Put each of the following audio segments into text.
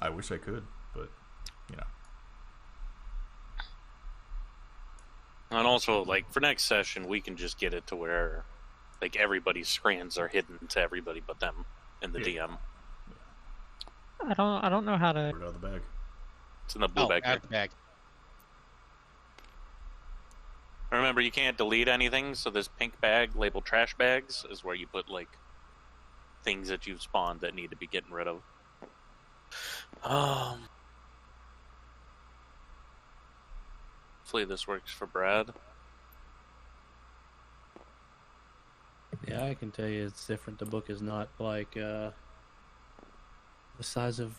I wish I could, but you know. And also, like, for next session, we can just get it to where, like, everybody's screens are hidden to everybody but them in the DM. I don't know how to. Put it out of the bag. It's in the blue bag. Out the bag. Remember, you can't delete anything, so this pink bag labeled trash bags is where you put, like, things that you've spawned that need to be getting rid of. Hopefully this works for Brad. Yeah, I can tell you it's different. The book is not like the size of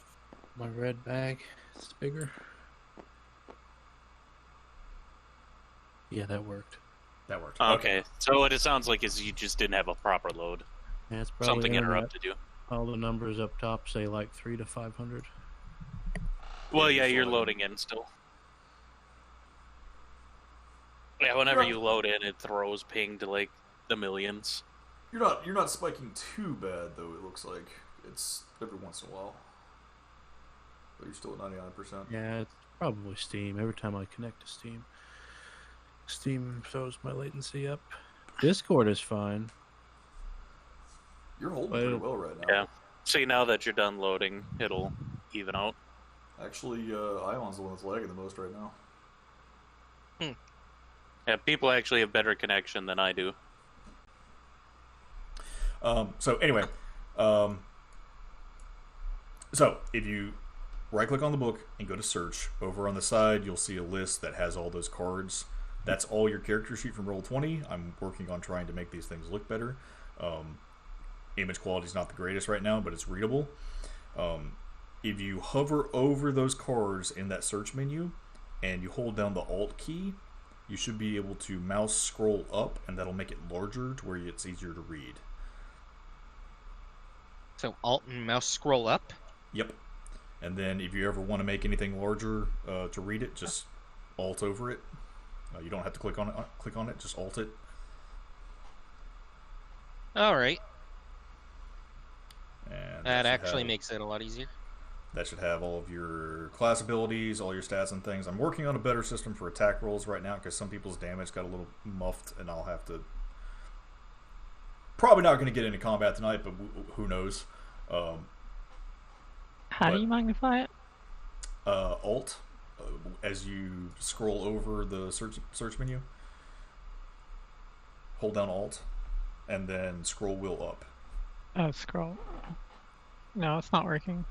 my red bag. It's bigger. Yeah, that worked. That worked. Okay. So what it sounds like is you just didn't have a proper load. Yeah, it's probably Something internet. interrupted you. All the numbers up top say like 300 to 500. Well, yeah, you're loading in still. Yeah, whenever you load in, it throws ping to like the millions. You're not spiking too bad though. It looks like it's every once in a while, but you're still at 99%. Yeah, it's probably Steam. Every time I connect to Steam, Steam throws my latency up. Discord is fine. You're holding pretty well right now. Yeah. See, now that you're done loading, it'll even out. Actually, Ion's the one that's lagging the most right now. Yeah, people actually have better connection than I do. So anyway, so if you right-click on the book and go to search, over on the side you'll see a list that has all those cards. That's all your character sheet from Roll20. I'm working on trying to make these things look better. Image quality is not the greatest right now, but it's readable. If you hover over those cards in that search menu and you hold down the Alt key, you should be able to mouse scroll up, and that'll make it larger to where it's easier to read. So Alt and mouse scroll up? Yep. And then if you ever want to make anything larger to read it, just Alt over it. You don't have to click on it, just Alt it. Alright. And That actually makes it a lot easier. That should have all of your class abilities, all your stats and things. I'm working on a better system for attack rolls right now because some people's damage got a little muffed, and I'll have to... Probably not going to get into combat tonight, but who knows. How do you magnify it? Alt, as you scroll over the search menu. Hold down Alt, and then scroll wheel up. Oh, scroll. No, it's not working.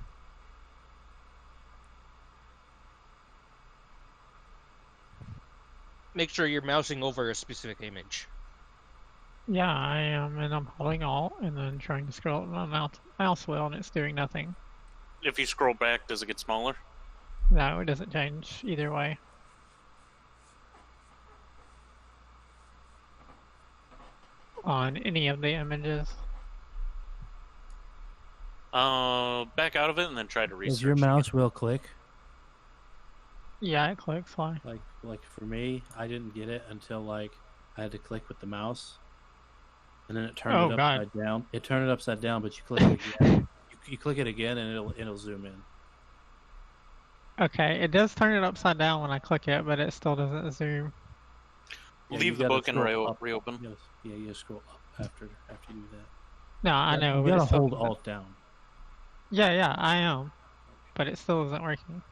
Make sure you're mousing over a specific image. Yeah, I am, and I'm holding Alt and then trying to scroll with my mouse wheel, and it's doing nothing. If you scroll back, does it get smaller? No, it doesn't change either way. On any of the images. Back out of it and then try to research. Does your mouse wheel click? Yeah, it clicks fine. Like for me, I didn't get it until like I had to click with the mouse, and then it turned it upside down. It turned it upside down, but you click it again. you click it again, and it'll zoom in. Okay, it does turn it upside down when I click it, but it still doesn't zoom. Yeah, Leave the book and reopen. Yeah, you scroll up after you do that. No, I know. You but gotta it still hold doesn't- Alt down. Yeah, I am. But it still isn't working.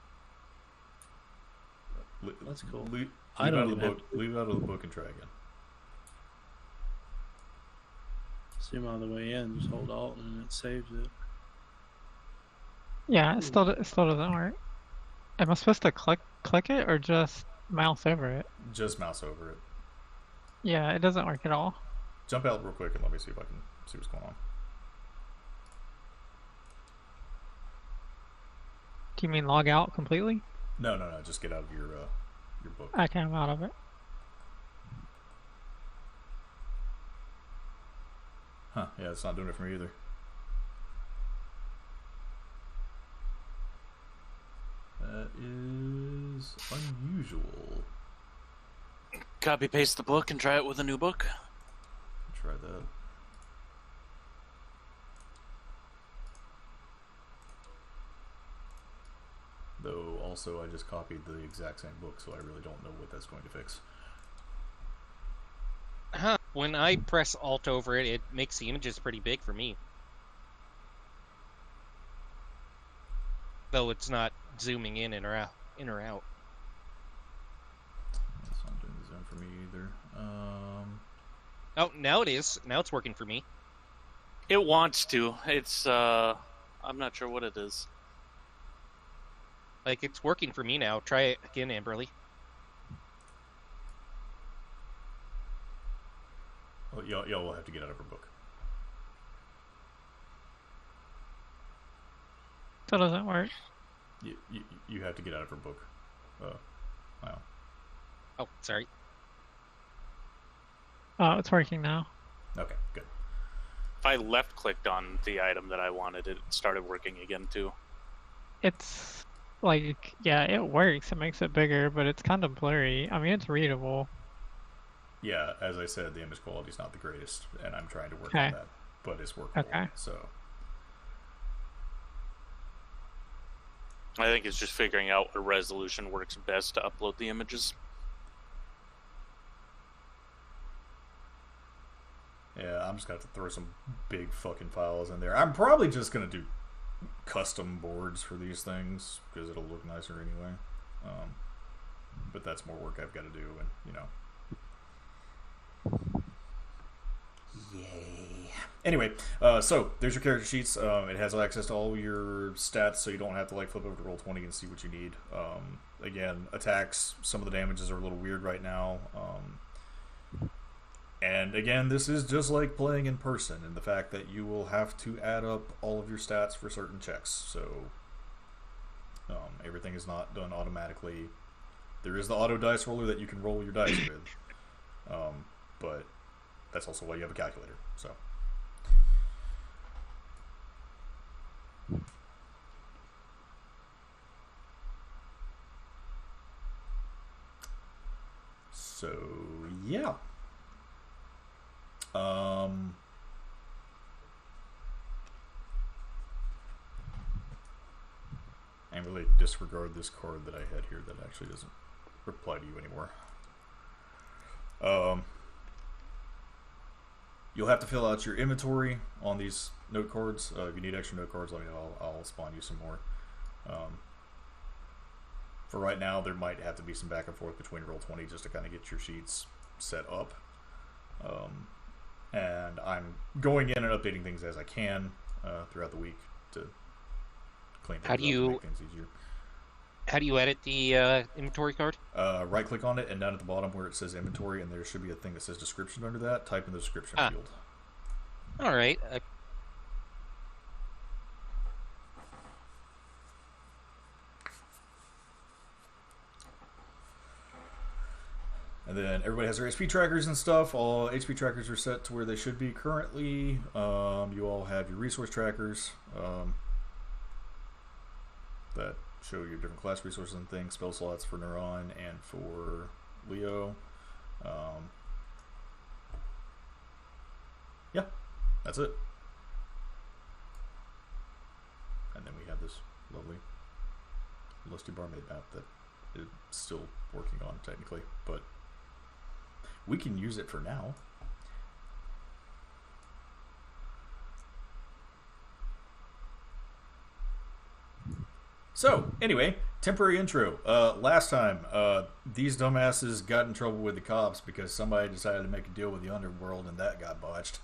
That's cool. Leave I out don't of the even book. Leave out of the book and try again. Zoom all the way in, just hold Alt, and it saves it. Yeah, it still doesn't work. Am I supposed to click it or just mouse over it? Just mouse over it. Yeah, it doesn't work at all. Jump out real quick and let me see if I can see what's going on. Do you mean log out completely? No. Just get out of your book. Okay, I'm out of it. Huh? Yeah, it's not doing it for me either. That is unusual. Copy paste the book and try it with a new book. Try that. Though also I just copied the exact same book, so I really don't know what that's going to fix. When I press Alt over it, it makes the images pretty big for me. Though it's not zooming in or out. That's not doing the zoom for me either. Oh, now it is. Now it's working for me. It wants to. It's I'm not sure what it is. Like, it's working for me now. Try it again, Amberly. Well, y'all will have to get out of her book. Still doesn't work. You have to get out of her book. Wow. Oh, sorry. Oh, it's working now. Okay, good. If I left-clicked on the item that I wanted, it started working again, too. It's like, yeah, it works. It makes it bigger, but it's kind of blurry. I mean, it's readable. Yeah, as I said, the image quality is not the greatest, and I'm trying to work on that, but it's workable. Okay. So I think it's just figuring out what resolution works best to upload the images. yeah, I'm just gonna have to throw some big fucking files in there. I'm probably just gonna do custom boards for these things because it'll look nicer anyway. But that's more work I've got to do, and yay. Anyway, so there's your character sheets. It has access to all your stats, so you don't have to like flip over to Roll20 and see what you need. Again, attacks. Some of the damages are a little weird right now. And again, this is just like playing in person, in the fact that you will have to add up all of your stats for certain checks. So everything is not done automatically. There is the auto dice roller that you can roll your dice with, but that's also why you have a calculator. So yeah. And really disregard this card that I had here that actually doesn't reply to you anymore. You'll have to fill out your inventory on these note cards. If you need extra note cards, let me know. I'll spawn you some more. For right now, there might have to be some back and forth between Roll20 just to kind of get your sheets set up. And I'm going in and updating things as I can throughout the week to clean things up and make things easier. How do you edit the inventory card? Right click on it, and down at the bottom where it says inventory, and there should be a thing that says description under that. Type in the description field. All right. And then everybody has their HP trackers and stuff. All HP trackers are set to where they should be currently. You all have your resource trackers that show your different class resources and things, spell slots for Neuron and for Leo. Yeah, that's it. And then we have this lovely Lusty Barmaid map that is still working on technically, but we can use it for now. So, anyway, temporary intro. Last time, these dumbasses got in trouble with the cops because somebody decided to make a deal with the underworld and that got botched.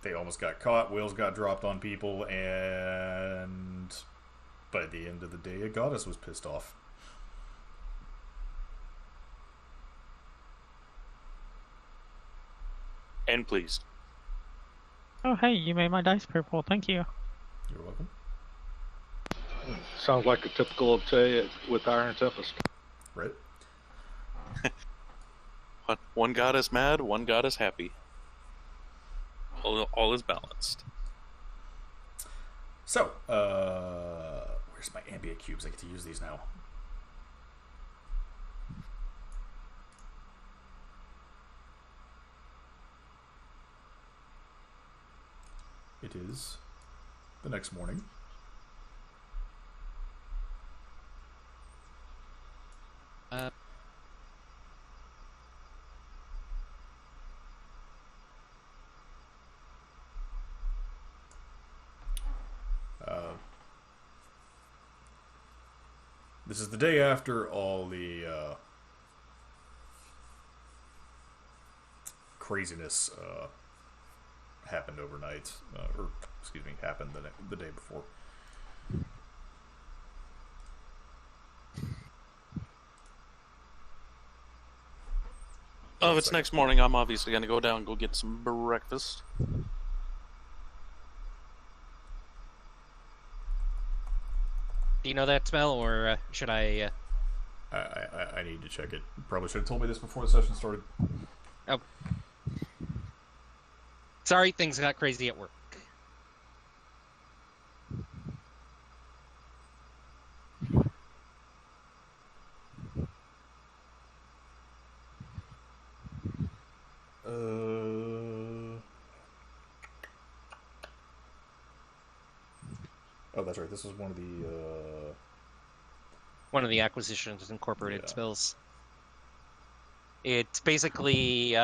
They almost got caught, wheels got dropped on people, and by the end of the day, a goddess was pissed off. And pleased. Oh, hey, you made my dice purple. Thank you. You're welcome. Sounds like a typical day with Iron Tempest. Right? One goddess mad, one goddess happy. All is balanced. So, where's my ambient cubes? I get to use these now. it is the next morning. This is the day after all the craziness happened overnight, happened the day before. Oh, it's next morning. I'm obviously going to go down and go get some breakfast. Do you know that smell, or should I... I need to check it. Probably should have told me this before the session started. Oh. Sorry, things got crazy at work. Oh, that's right. This is one of the acquisitions incorporated spells. It's basically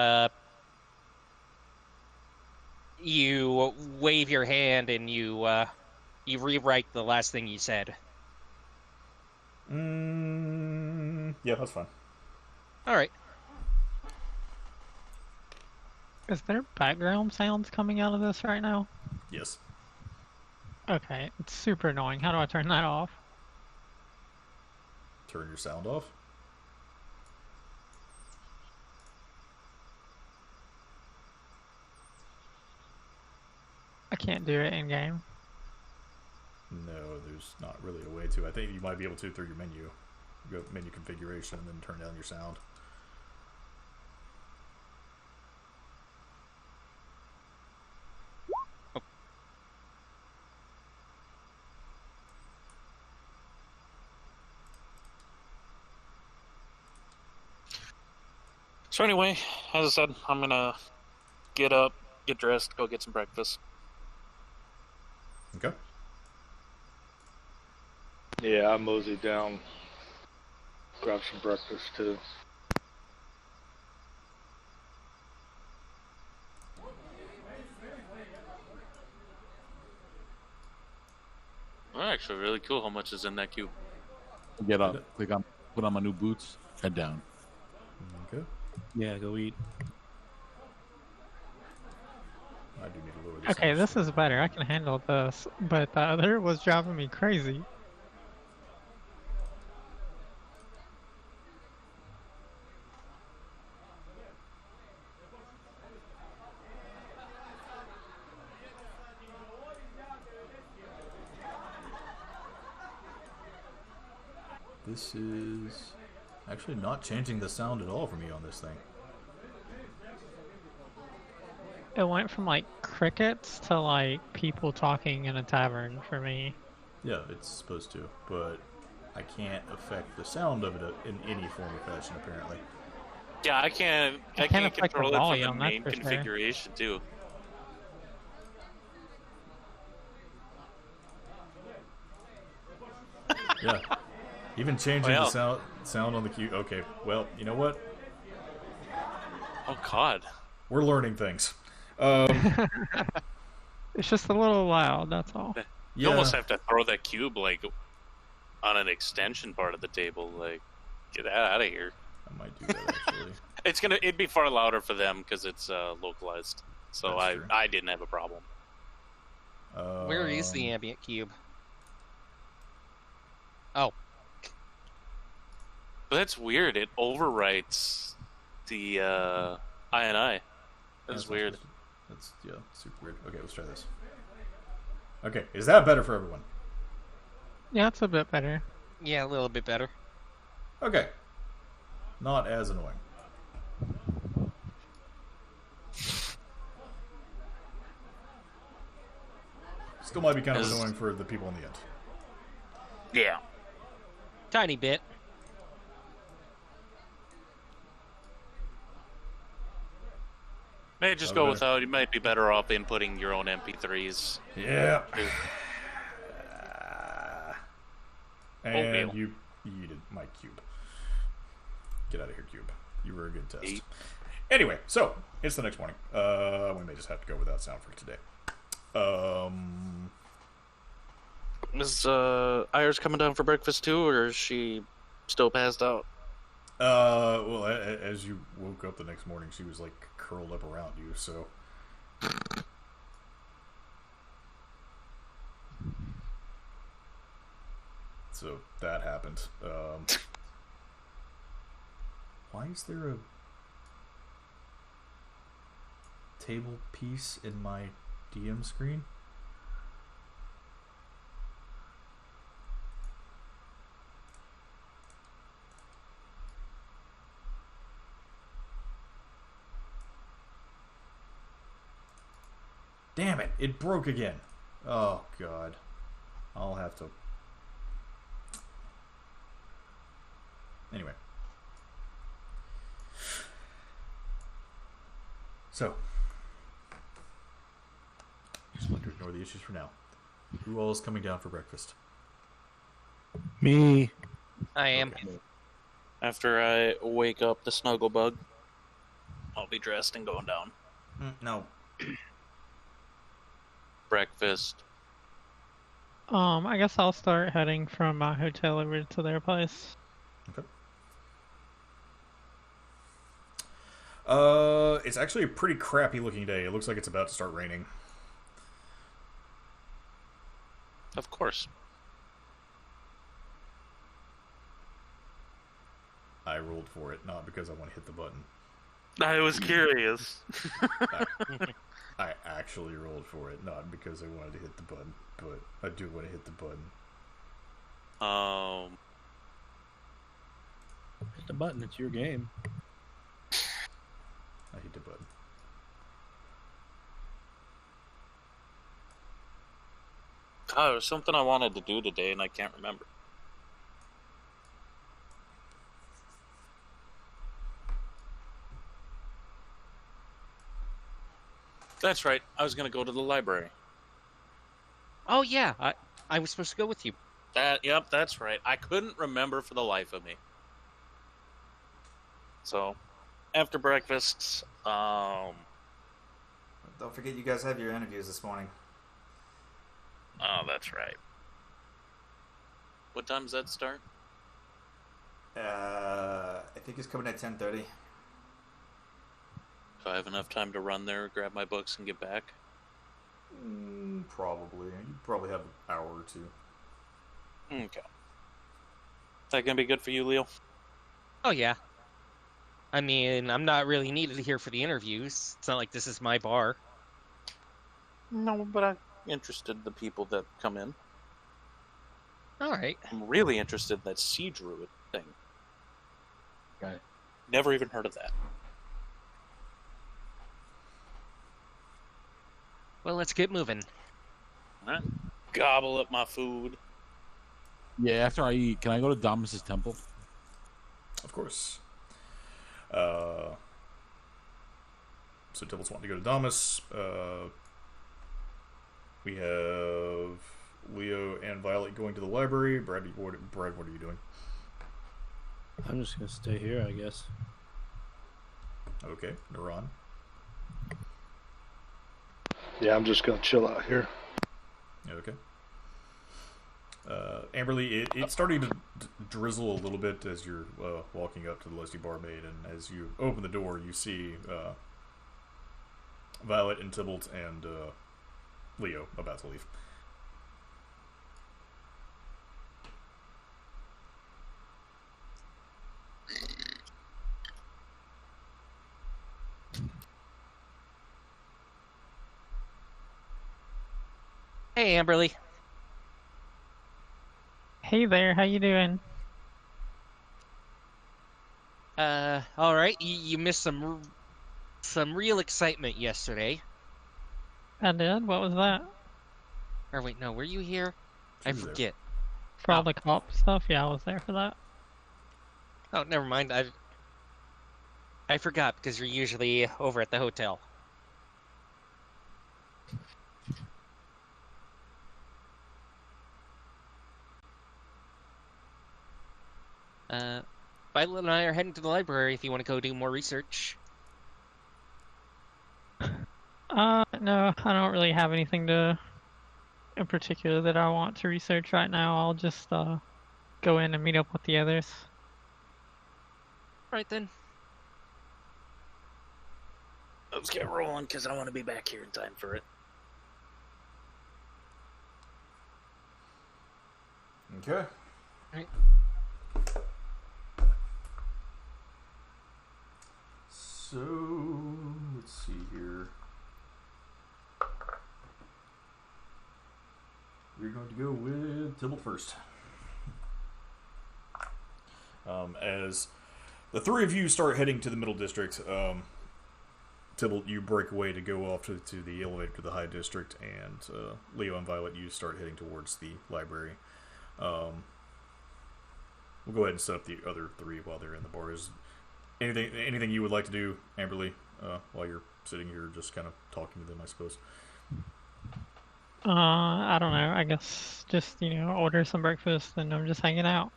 you wave your hand and you rewrite the last thing you said. Yeah, that's fine. All right. Is there background sounds coming out of this right now? Yes. Okay, it's super annoying. How do I turn that off? Turn your sound off? I can't do it in-game. No, there's not really a way to. I think you might be able to through your menu. Go menu configuration and then turn down your sound. So anyway, as I said, I'm gonna get up, get dressed, go get some breakfast. Okay. Yeah, I moseyed down, grab some breakfast too. Well, actually, really cool how much is in that cube. Get up, click on, put on my new boots, head down. Okay. Yeah, go eat. I do need to lower this. Okay, this is better. I can handle this, but the other was driving me crazy. This is actually not changing the sound at all for me on this thing. It went from like crickets to like people talking in a tavern for me. Yeah, it's supposed to, but I can't affect the sound of it in any form or fashion, apparently. Yeah, I can't control it from the main configuration too. Yeah. Even changing the sound on the cue. Okay, well, you know what? Oh God, we're learning things. It's just a little loud. That's all. You almost have to throw that cube like on an extension part of the table. Like, get that out of here. I might do that actually. It'd be far louder for them because it's localized. So I didn't have a problem. Where is the ambient cube? Oh. But that's weird. It overwrites the INI. That's weird. That's super weird. Okay, let's try this. Okay, is that better for everyone? Yeah, it's a bit better. Yeah, a little bit better. Okay. Not as annoying. Still might be kind of annoying for the people in the end. Yeah. Tiny bit. May just go without. You might be better off inputting your own MP3s. Yeah. And you yeeted my cube. Get out of here, cube. You were a good test. Anyway, so it's the next morning. We may just have to go without sound for today. Is Iris coming down for breakfast too, or is she still passed out? Well, as you woke up the next morning, she was like curled up around you, so. So that happened. Why is there a table piece in my DM screen? Damn it, it broke again. Oh, God. I'll have to... Anyway. So. Just want to ignore the issues for now. Who all is coming down for breakfast? Me. I am. Okay. After I wake up the snuggle bug, I'll be dressed and going down. No. Breakfast. I guess I'll start heading from my hotel over to their place. Okay. It's actually a pretty crappy looking day. It looks like it's about to start raining. Of course. I rolled for it, not because I want to hit the button. I was curious. I actually rolled for it, not because I wanted to hit the button, but I do want to hit the button. Hit the button, it's your game. I hit the button. Oh, there was something I wanted to do today and I can't remember. That's right. I was going to go to the library. Oh yeah, I was supposed to go with you. Yep, that's right. I couldn't remember for the life of me. So, after breakfast, Don't forget you guys have your interviews this morning. Oh, that's right. What time does that start? I think it's coming at 10:30. If I have enough time to run there, grab my books, and get back. Probably. You probably have an hour or two. Okay. Is that gonna be good for you, Leo? Oh yeah. I mean, I'm not really needed here for the interviews. It's not like this is my bar. No, but I'm interested in the people that come in. All right. I'm really interested in that sea druid thing. Okay. Never even heard of that. Well, let's get moving. All right. Gobble up my food. Yeah, after I eat, can I go to Damas's temple? Of course. So Tibble's wanting to go to Damas. We have Leo and Violet going to the library. Brad, what are you doing? I'm just gonna stay here, I guess. Okay, Neuron. Yeah, I'm just gonna chill out here. Okay. Amberly, it's starting to drizzle a little bit as you're walking up to the Lusty Barmaid, and as you open the door, you see Violet and Tybalt and Leo about to leave. Hey, Amberly. Hey there, how you doing? All right. You missed some real excitement yesterday. I did? What was that? Or wait, no, were you here? I was there. forget. For all the cop stuff? Yeah, I was there for that. Oh, never mind. I forgot because you're usually over at the hotel. Violet and I are heading to the library if you want to go do more research. No, I don't really have anything in particular that I want to research right now. I'll just go in and meet up with the others. Right then. Let's get rolling, because I want to be back here in time for it. Okay. Right. So, let's see here. We're going to go with Tybalt first. As the three of you start heading to the Middle District, Tybalt, you break away to go off to the elevator to the High District, and Leo and Violet, you start heading towards the library. We'll go ahead and set up the other three while they're in the bars. Anything you would like to do, Amberly, while you're sitting here just kind of talking to them, I suppose? I don't know. I guess just, order some breakfast and I'm just hanging out.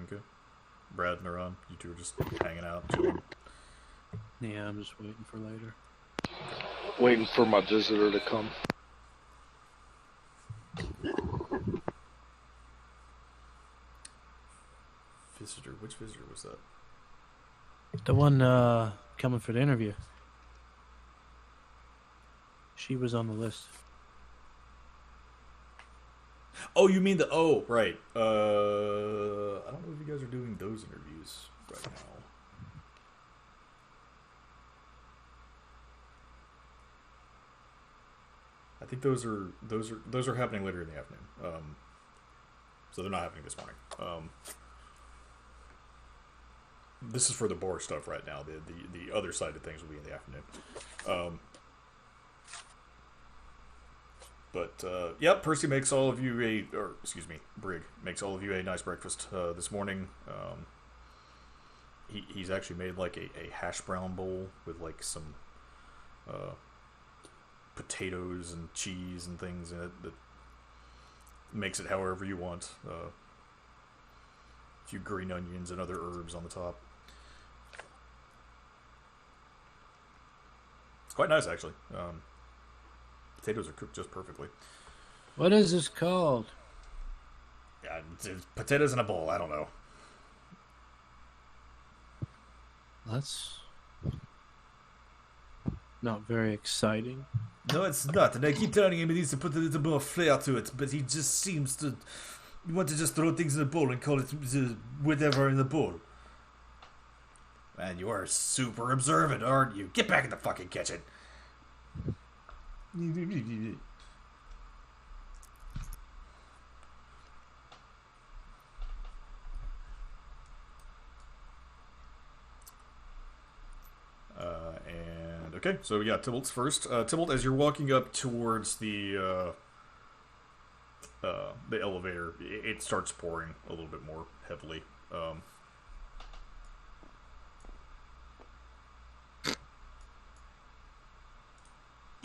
Okay. Brad and Naran, you two are just hanging out, chilling. Yeah, I'm just waiting for later. Waiting for my visitor to come. Visitor? Which visitor was that? The one coming for the interview. She was on the list. Oh, you mean right. I don't know if you guys are doing those interviews right now. I think those are happening later in the afternoon. So they're not happening this morning. This is for the bar stuff right now. The other side of things will be in the afternoon. Percy makes all of you Brig makes all of you a nice breakfast this morning. He's actually made like a hash brown bowl with like some potatoes and cheese and things in it that makes it however you want. A few green onions and other herbs on the top. It's quite nice, actually. Potatoes are cooked just perfectly. What is this called? Yeah, it's potatoes in a bowl. I don't know. That's not very exciting. No, it's not. And I keep telling him he needs to put a little more flair to it, but he just seems to want to just throw things in a bowl and call it whatever in the bowl. Man, you are super observant, aren't you? Get back in the fucking kitchen. Okay, so yeah, Tybalt's first. Tybalt, as you're walking up towards the elevator, it starts pouring a little bit more heavily.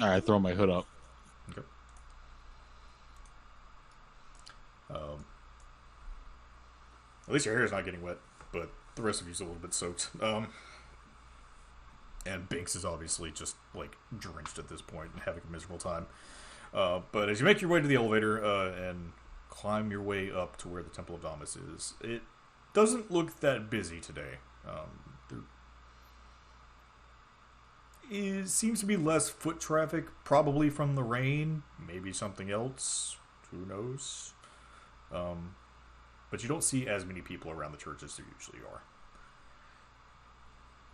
Alright, throw my hood up. Okay. At least your hair is not getting wet, but the rest of you's a little bit soaked. And Binks is obviously just, like, drenched at this point and having a miserable time. But as you make your way to the elevator and climb your way up to where the Temple of Damas is, it doesn't look that busy today. There seems to be less foot traffic, probably from the rain, maybe something else, who knows. But you don't see as many people around the church as there usually are.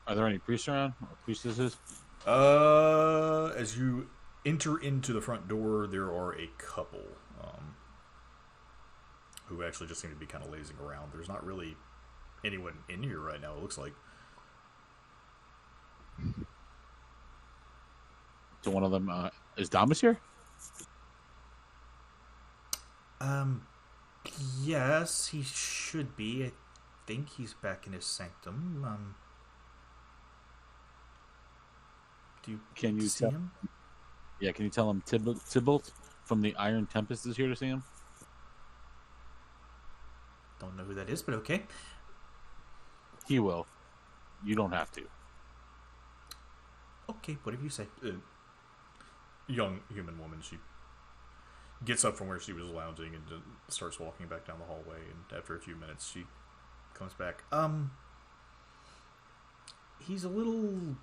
Are there any priests around? Or priestesses? As you enter into the front door, there are a couple who actually just seem to be kind of lazing around. There's not really anyone in here right now, it looks like. So one of them, is Damas here? Yes, he should be. I think he's back in his sanctum. Can you see him? Yeah, can you tell him Tybalt from the Iron Tempest is here to see him? Don't know who that is, but okay. He will. You don't have to. Okay, whatever you say. Young human woman, she gets up from where she was lounging and starts walking back down the hallway, and after a few minutes she comes back. He's a little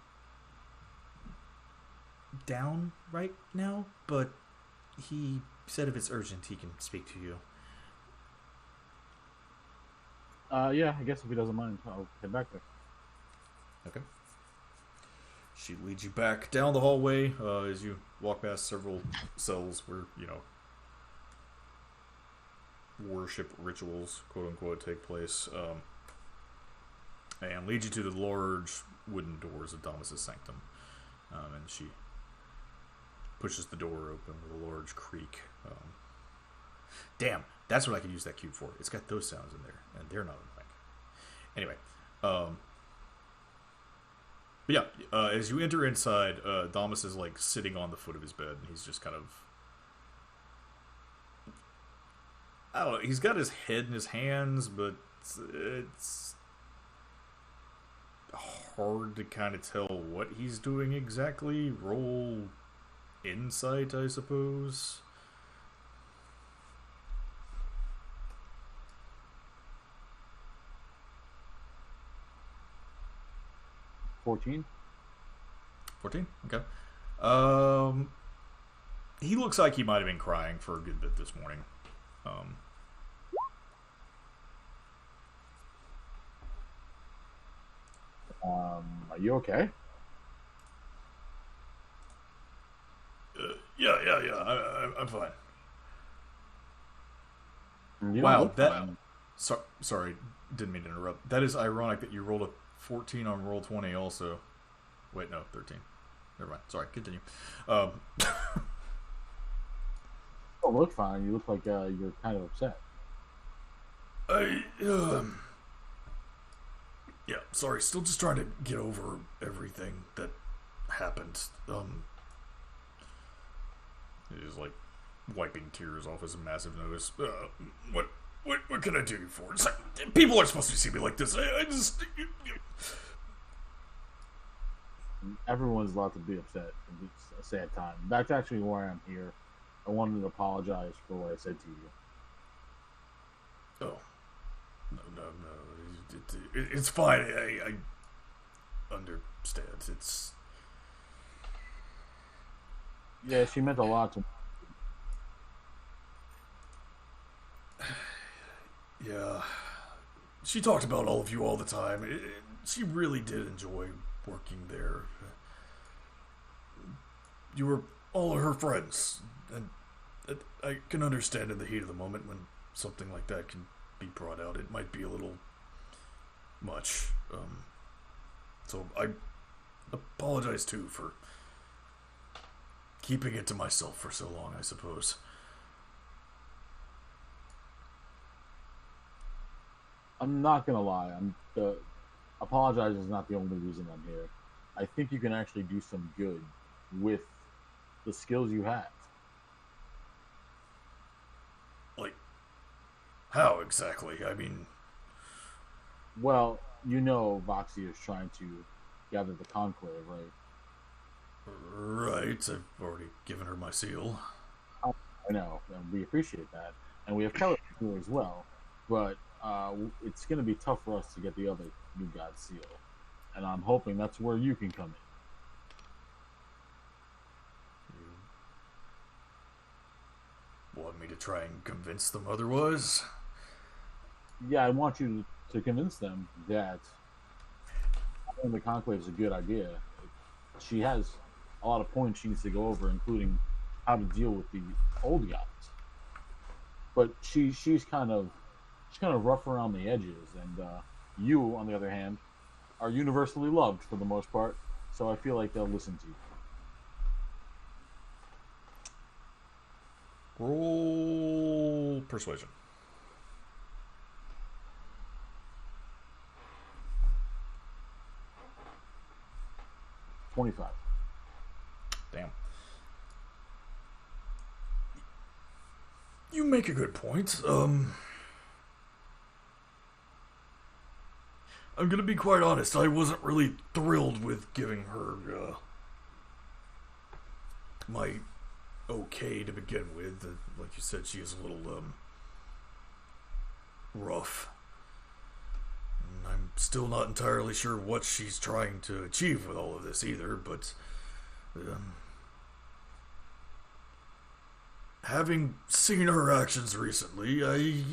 down right now, but he said if it's urgent he can speak to you. Yeah, I guess if he doesn't mind, I'll head back there. Okay. She leads you back down the hallway as you walk past several cells where, worship rituals, quote-unquote, take place, and leads you to the large wooden doors of Damas's sanctum. And she pushes the door open with a large creak. Damn, that's what I could use that cube for. It's got those sounds in there, and they're not annoying. Anyway, but yeah, as you enter inside, Damas is like sitting on the foot of his bed, and he's just kind of, I don't know, he's got his head in his hands, but it's hard to kind of tell what he's doing exactly. Roll insight, I suppose. $14. 14? Okay. He looks like he might have been crying for a good bit this morning. Are you okay? Yeah. I'm fine. You Wow, that... sorry, didn't mean to interrupt. That is ironic that you rolled a 14 on roll 20 also. Wait, no, 13. Never mind. Sorry, continue. Oh, look fine. You look like you're kind of upset. Yeah, sorry. Still just trying to get over everything that happened. He's like wiping tears off his massive nose. What can I do you for? It's like, people aren't supposed to see me like this. I just... Everyone's allowed to be upset. It's a sad time. That's actually why I'm here. I wanted to apologize for what I said to you. Oh. No. It's fine. I understand. It's... Yeah, she meant a lot to me. Yeah. She talked about all of you all the time. She really did enjoy working there. You were all of her friends. And I can understand in the heat of the moment when something like that can be brought out. It might be a little much. So I apologize too for keeping it to myself for so long, I suppose. I'm not gonna lie. Apologize is not the only reason I'm here. I think you can actually do some good with the skills you have. Like, how exactly? I mean... Well, Voxy is trying to gather the Conclave, right? Right. I've already given her my seal. I know, and we appreciate that. And we have Keller here as well. But it's going to be tough for us to get the other New God seal. And I'm hoping that's where you can come in. You want me to try and convince them otherwise? Yeah, I want you to convince them that the Conclave is a good idea. She has a lot of points she needs to go over, including how to deal with the old gods. But she's kind of rough around the edges, and you, on the other hand, are universally loved for the most part. So I feel like they'll listen to you. Roll persuasion. $25. Damn. You make a good point. I'm gonna be quite honest, I wasn't really thrilled with giving her, my okay to begin with. Like you said, she is a little, rough. And I'm still not entirely sure what she's trying to achieve with all of this either, but, having seen her actions recently, I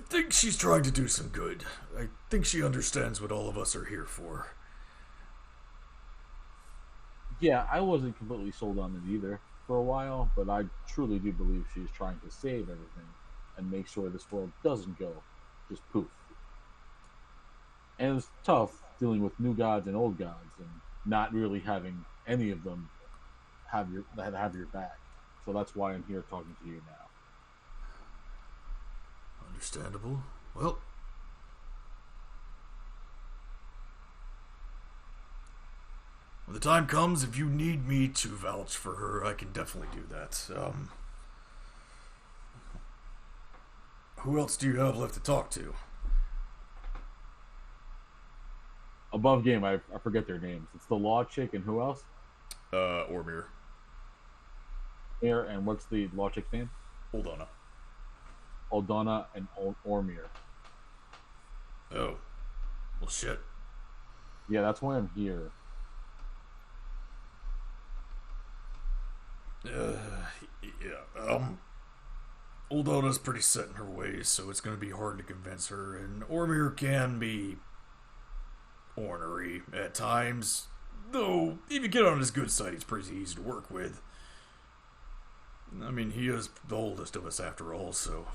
think she's trying to do some good. I think she understands what all of us are here for. Yeah, I wasn't completely sold on it either for a while, but I truly do believe she's trying to save everything and make sure this world doesn't go just poof. And it's tough dealing with new gods and old gods and not really having any of them have your back. So that's why I'm here talking to you now. Understandable. Well, when the time comes, if you need me to vouch for her, I can definitely do that. Who else do you have left to talk to? Above game, I forget their names. It's the law chick and who else? Ormir. And what's the law chick's name? Oldana. Oldana and Ormir. Oh. Well, shit. Yeah, that's why I'm here. Yeah. Oldana's pretty set in her ways, so it's going to be hard to convince her, and Ormir can be ornery at times, though if you get on his good side, he's pretty easy to work with. I mean, he is the oldest of us after all, so...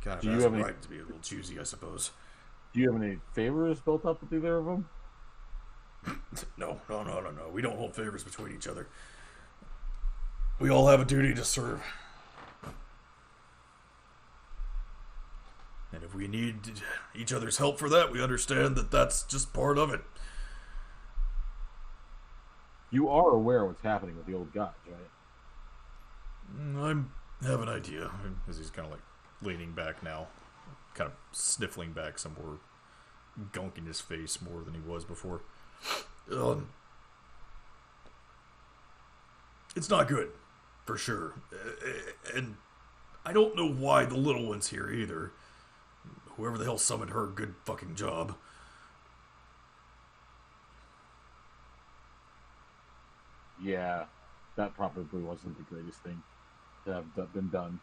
Kind of has a right to be a little choosy, I suppose. Do you have any favors built up with either of them? No. We don't hold favors between each other. We all have a duty to serve. And if we need each other's help for that, we understand that that's just part of it. You are aware of what's happening with the old gods, right? I have an idea. As he's kind of like leaning back now, kind of sniffling back some more gunk in his face more than he was before. It's not good, for sure. And I don't know why the little one's here either. Whoever the hell summoned her, good fucking job. Yeah, that probably wasn't the greatest thing to have been done.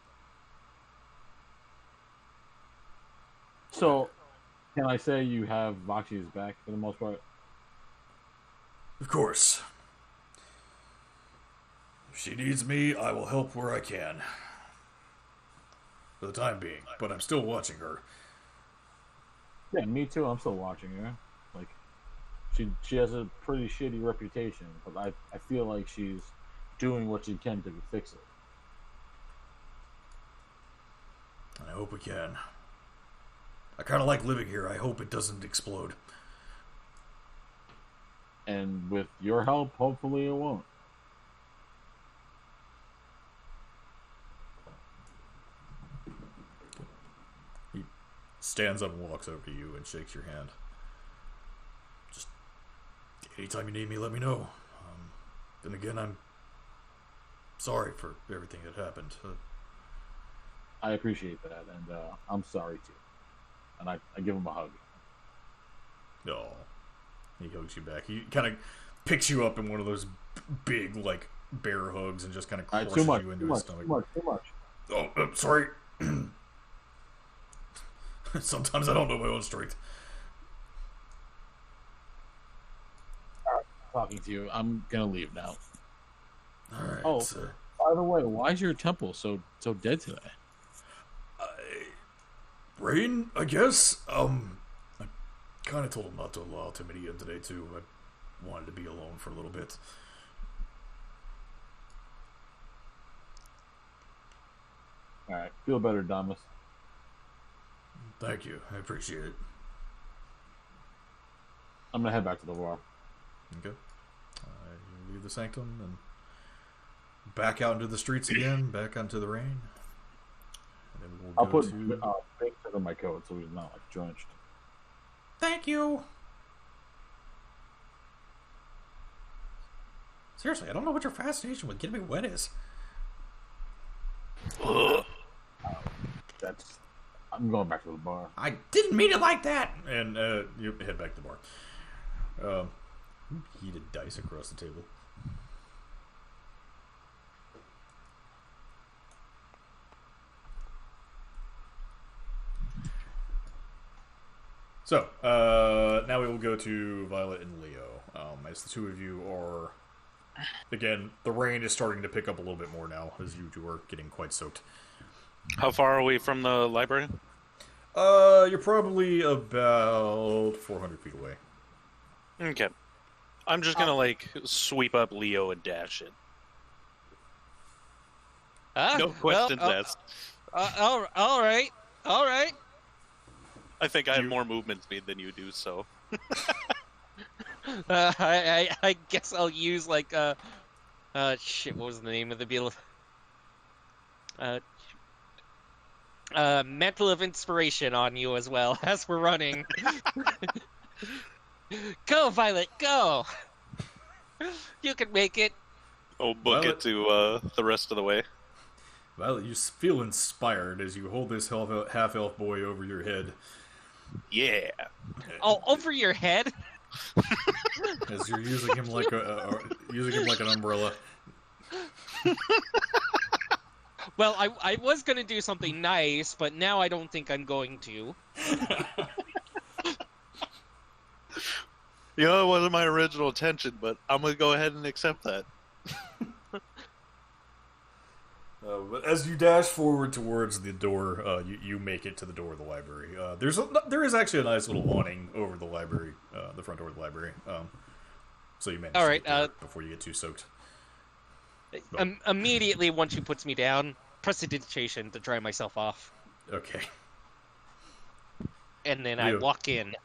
So, can I say you have Vaxi's back for the most part? Of course. If she needs me, I will help where I can. For the time being, but I'm still watching her. Yeah, me too. I'm still watching her. Like, she has a pretty shitty reputation, but I feel like she's doing what she can to fix it. I hope we can. I kind of like living here. I hope it doesn't explode. And with your help, hopefully it won't. He stands up and walks over to you and shakes your hand. Just anytime you need me, let me know. Then again, I'm sorry for everything that happened. I appreciate that, and I'm sorry too. And I give him a hug. Oh. He hugs you back. He kind of picks you up in one of those big, like, bear hugs and just kind of crushes you into his stomach. Too much. Oh, sorry. Sometimes I don't know my own strength. Talking to you. I'm gonna leave now. All right. Oh, by the way, why is your temple so dead today? Rain, I guess. I kind of told him not to allow too many in today too. I wanted to be alone for a little bit. All right, feel better, Damas. Thank you, I appreciate it. I'm gonna head back to the bar. Okay. You leave the sanctum and back out into the streets again, back onto the rain. And then we'll I'll go put to... big in my coat so he's not like drenched. Thank you. Seriously, I don't know what your fascination with getting me wet is. I'm going back to the bar. I didn't mean it like that. And you head back to the bar. Heated dice across the table. So, now we will go to Violet and Leo. As the two of you are... Again, the rain is starting to pick up a little bit more now, as you two are getting quite soaked. How far are we from the library? You're probably about 400 feet away. Okay. I'm just gonna, sweep up Leo and dash it. No questions asked. All right. I think I have more movement speed than you do, so... I guess I'll use, shit, what was the name of the beetle? Mantle of Inspiration on you as well, as we're running. Go, Violet, go! You can make it. Oh, book Violet. it to the rest of the way. Violet, you feel inspired as you hold this half-elf boy over your head. Yeah. Oh, over your head? As you're using him like an umbrella. Well, I was going to do something nice, but now I don't think I'm going to. You know, it wasn't my original intention, but I'm going to go ahead and accept that. But as you dash forward towards the door, you make it to the door of the library. There is actually a nice little awning over the library, the front door of the library. So you manage to get there before you get too soaked. Immediately, once she puts me down, prestidigitation to dry myself off. Okay. And then Leo. I walk in.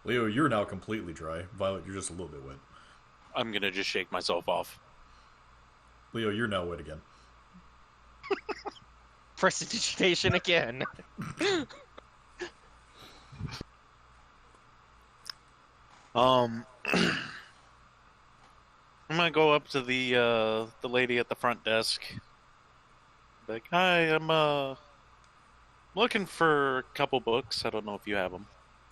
Leo, you're now completely dry. Violet, you're just a little bit wet. I'm going to just shake myself off. Leo, you're now wet again. Prestidigitation again. I'm gonna go up to the lady at the front desk. Like, hi, I'm looking for a couple books. I don't know if you have them.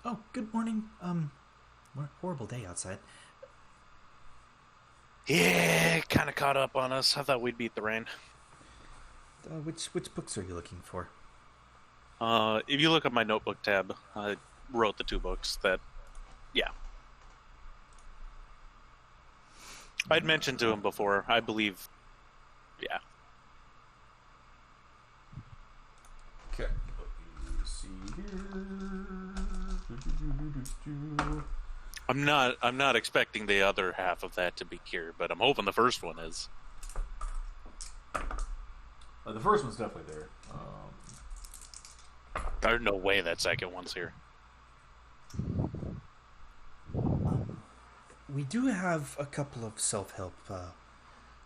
Oh, good morning. What a horrible day outside. Yeah, kind of caught up on us. I thought we'd beat the rain. Which books are you looking for? If you look at my notebook tab, I wrote the two books that, yeah. I'd mentioned to him before, I believe, yeah. Okay. Let me see here. I'm not expecting the other half of that to be here, but I'm hoping the first one is. The first one's definitely there. There's no way that second one's here. We do have a couple of self-help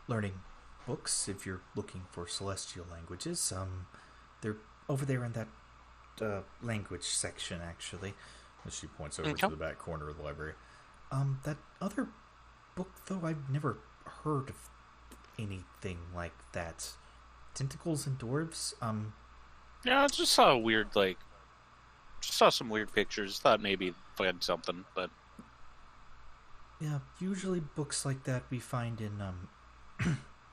learning books if you're looking for celestial languages. They're over there in that language section, actually. As she points over to the back corner of the library. That other book, though, I've never heard of anything like that. Tentacles and Dwarves? Yeah, I just saw some weird pictures. Thought maybe I had something, but Yeah, usually books like that we find in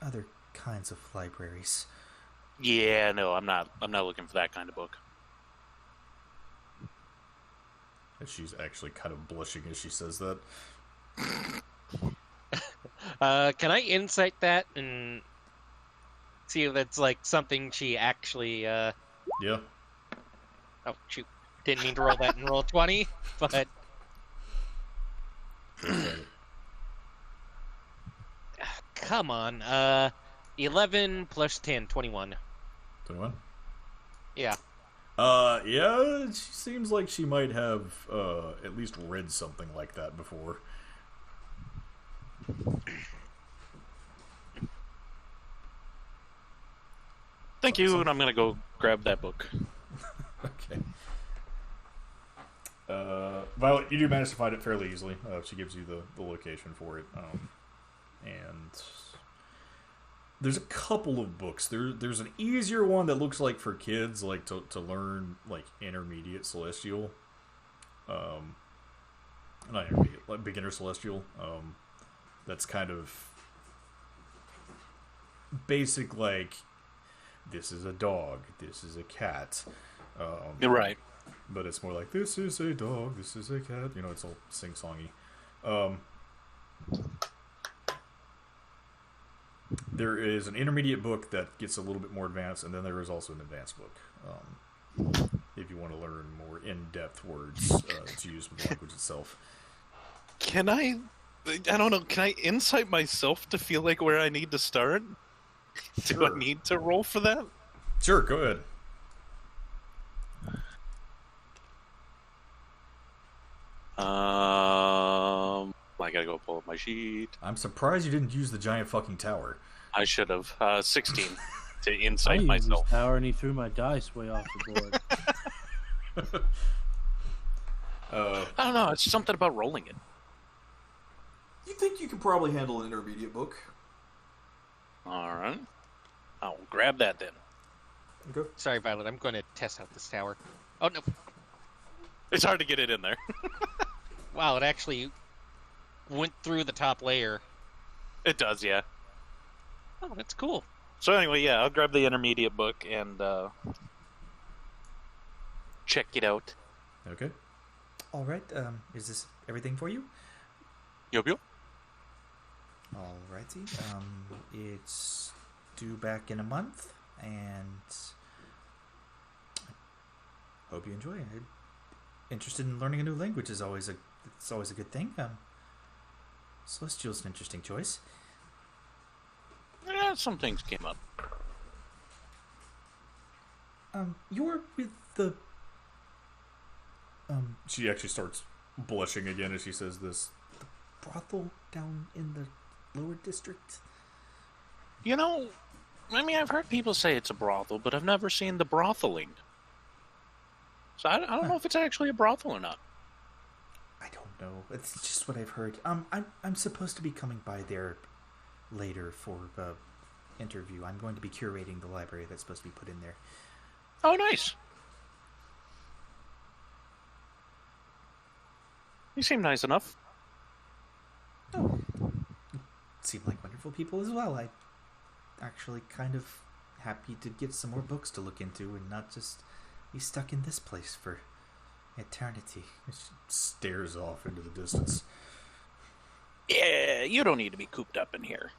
other kinds of libraries. yeah, no, I'm not looking for that kind of book. And she's actually kind of blushing as she says that. Can I insight that and see if that's like something she actually Yeah. Oh shoot. Didn't mean to roll that in roll 20, but come on. 11 plus 10, 21. 21? Yeah. Yeah, she seems like she might have at least read something like that before. Thank you, and I'm gonna go grab that book. Okay. Violet, you do manage to find it fairly easily. She gives you the location for it. And there's a couple of books. There's an easier one that looks like for kids, like to learn like intermediate celestial. Not intermediate, like beginner celestial. That's kind of basic, like this is a dog, this is a cat. You're right. But it's more like, this is a dog, this is a cat. You know, it's all sing-songy. There is an intermediate book that gets a little bit more advanced, and then there is also an advanced book. If you want to learn more in-depth words to use with the language itself. Can I don't know, can I insight myself to feel like where I need to start? Sure. Do I need to roll for that? Sure, go ahead. I gotta go pull up my sheet. I'm surprised you didn't use the giant fucking tower. I should have. 16 to I insight used myself. this tower and he threw my dice way off the board. I don't know, it's something about rolling it. You think you could probably handle an intermediate book? Alright. I'll grab that then. Okay. Sorry, Violet. I'm going to test out this tower. Oh, no. It's hard to get it in there. Wow, it actually went through the top layer. It does, yeah. Oh, that's cool. So anyway, yeah, I'll grab the intermediate book and check it out. Okay. All right. Is this everything for you? Yup. Alrighty. It's due back in a month, and hope you enjoy it. Interested in learning a new language is always a good thing. Celestial's an interesting choice. Yeah, some things came up. You're with the. She actually starts blushing again as she says this. The brothel down in the lower district. You know, I mean, I've heard people say it's a brothel, but I've never seen the brotheling. So I don't know if it's actually a brothel or not. I don't know. It's just what I've heard. I'm supposed to be coming by there later for interview. I'm going to be curating the library that's supposed to be put in there. Oh, nice. You seem nice enough. Oh, seem like wonderful people as well. I actually kind of happy to get some more books to look into and not just be stuck in this place for eternity. She stares off into the distance. Yeah, you don't need to be cooped up in here.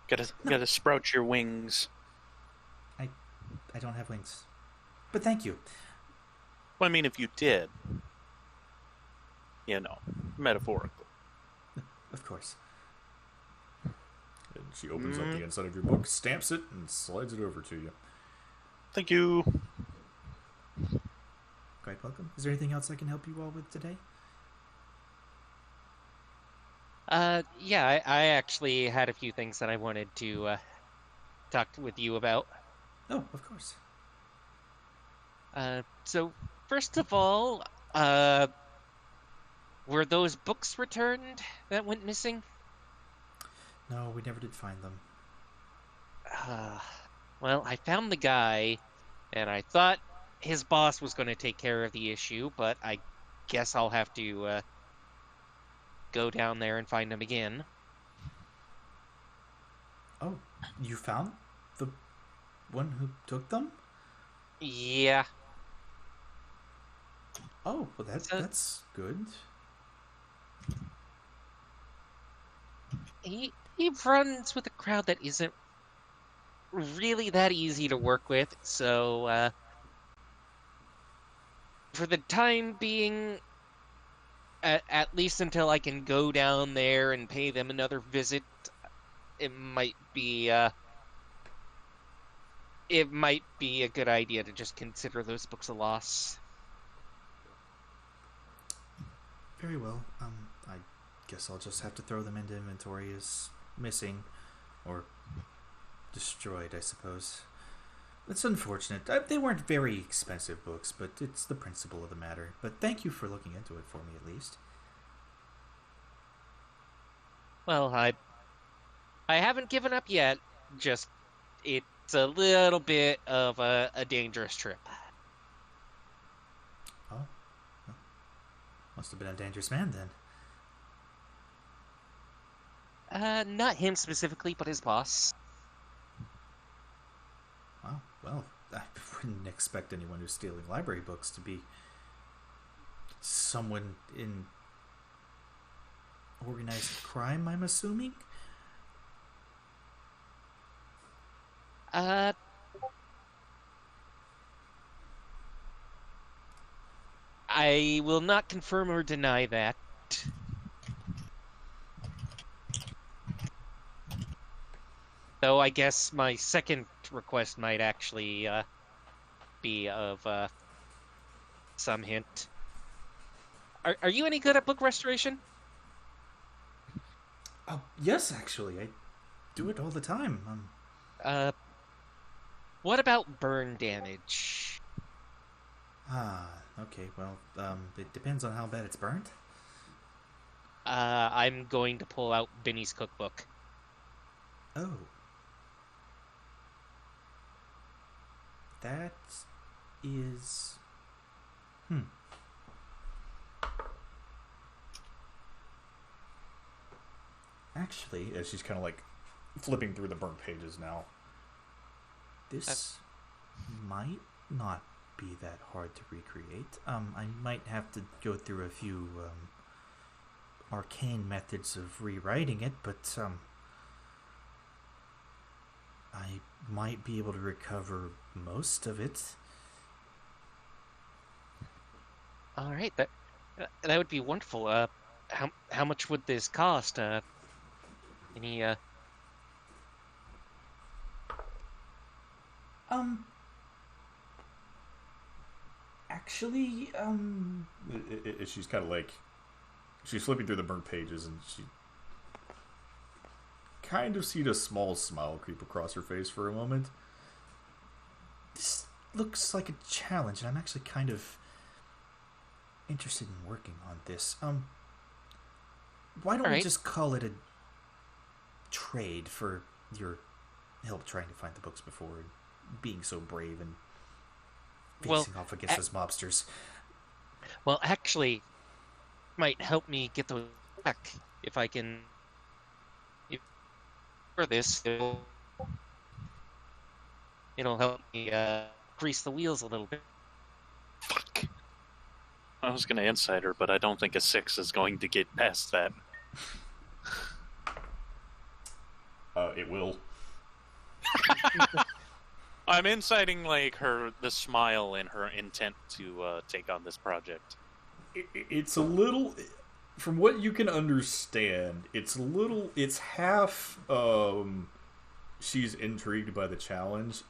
Gotta sprout your wings. I don't have wings. But thank you. Well, I mean, if you did. You know, metaphorical. Of course. And she opens up the inside of your book, stamps it, and slides it over to you. Thank you. Quite welcome. Is there anything else I can help you all with today? Yeah, I actually had a few things that I wanted to talk with you about. Oh, of course. So, first of all, were those books returned that went missing? No, we never did find them. Well, I found the guy, and I thought his boss was going to take care of the issue, but I guess I'll have to go down there and find him again. Oh, you found the one who took them? Yeah. Oh, well that's good. He runs with a crowd that isn't really that easy to work with, so for the time being, at least until I can go down there and pay them another visit, it might be a good idea to just consider those books a loss. Very well. I guess I'll just have to throw them into inventory as missing, or destroyed, I suppose. It's unfortunate. They weren't very expensive books, but it's the principle of the matter. But thank you for looking into it for me, at least. Well, I haven't given up yet. Just it's a little bit of a dangerous trip. Oh, well, must have been a dangerous man then. Not him specifically, but his boss. Wow, well, I wouldn't expect anyone who's stealing library books to be someone in organized crime, I'm assuming? I will not confirm or deny that. Though I guess my second request might actually be of some hint. Are you any good at book restoration? Yes, actually. I do it all the time. What about burn damage? Okay, well, it depends on how bad it's burnt. I'm going to pull out Benny's cookbook. Oh. That is... Actually, as she's kind of like flipping through the burnt pages now, this might not be that hard to recreate. I might have to go through a few arcane methods of rewriting it, but I might be able to recover most of it. All right, that would be wonderful. How much would this cost? Any Actually, she's kind of like, she's flipping through the burnt pages, and she kind of sees a small smile creep across her face for a moment. This looks like a challenge, and I'm actually kind of interested in working on this. Why don't we just call it a trade for your help trying to find the books before being so brave and facing off against those mobsters? Well, actually, might help me get those back if I can. For this, it'll help me grease the wheels a little bit. Fuck. I was going to insider, but I don't think a 6 is going to get past that. It will. I'm inciting like the smile and her intent to take on this project. It's a little, from what you can understand, it's half she's intrigued by the challenge,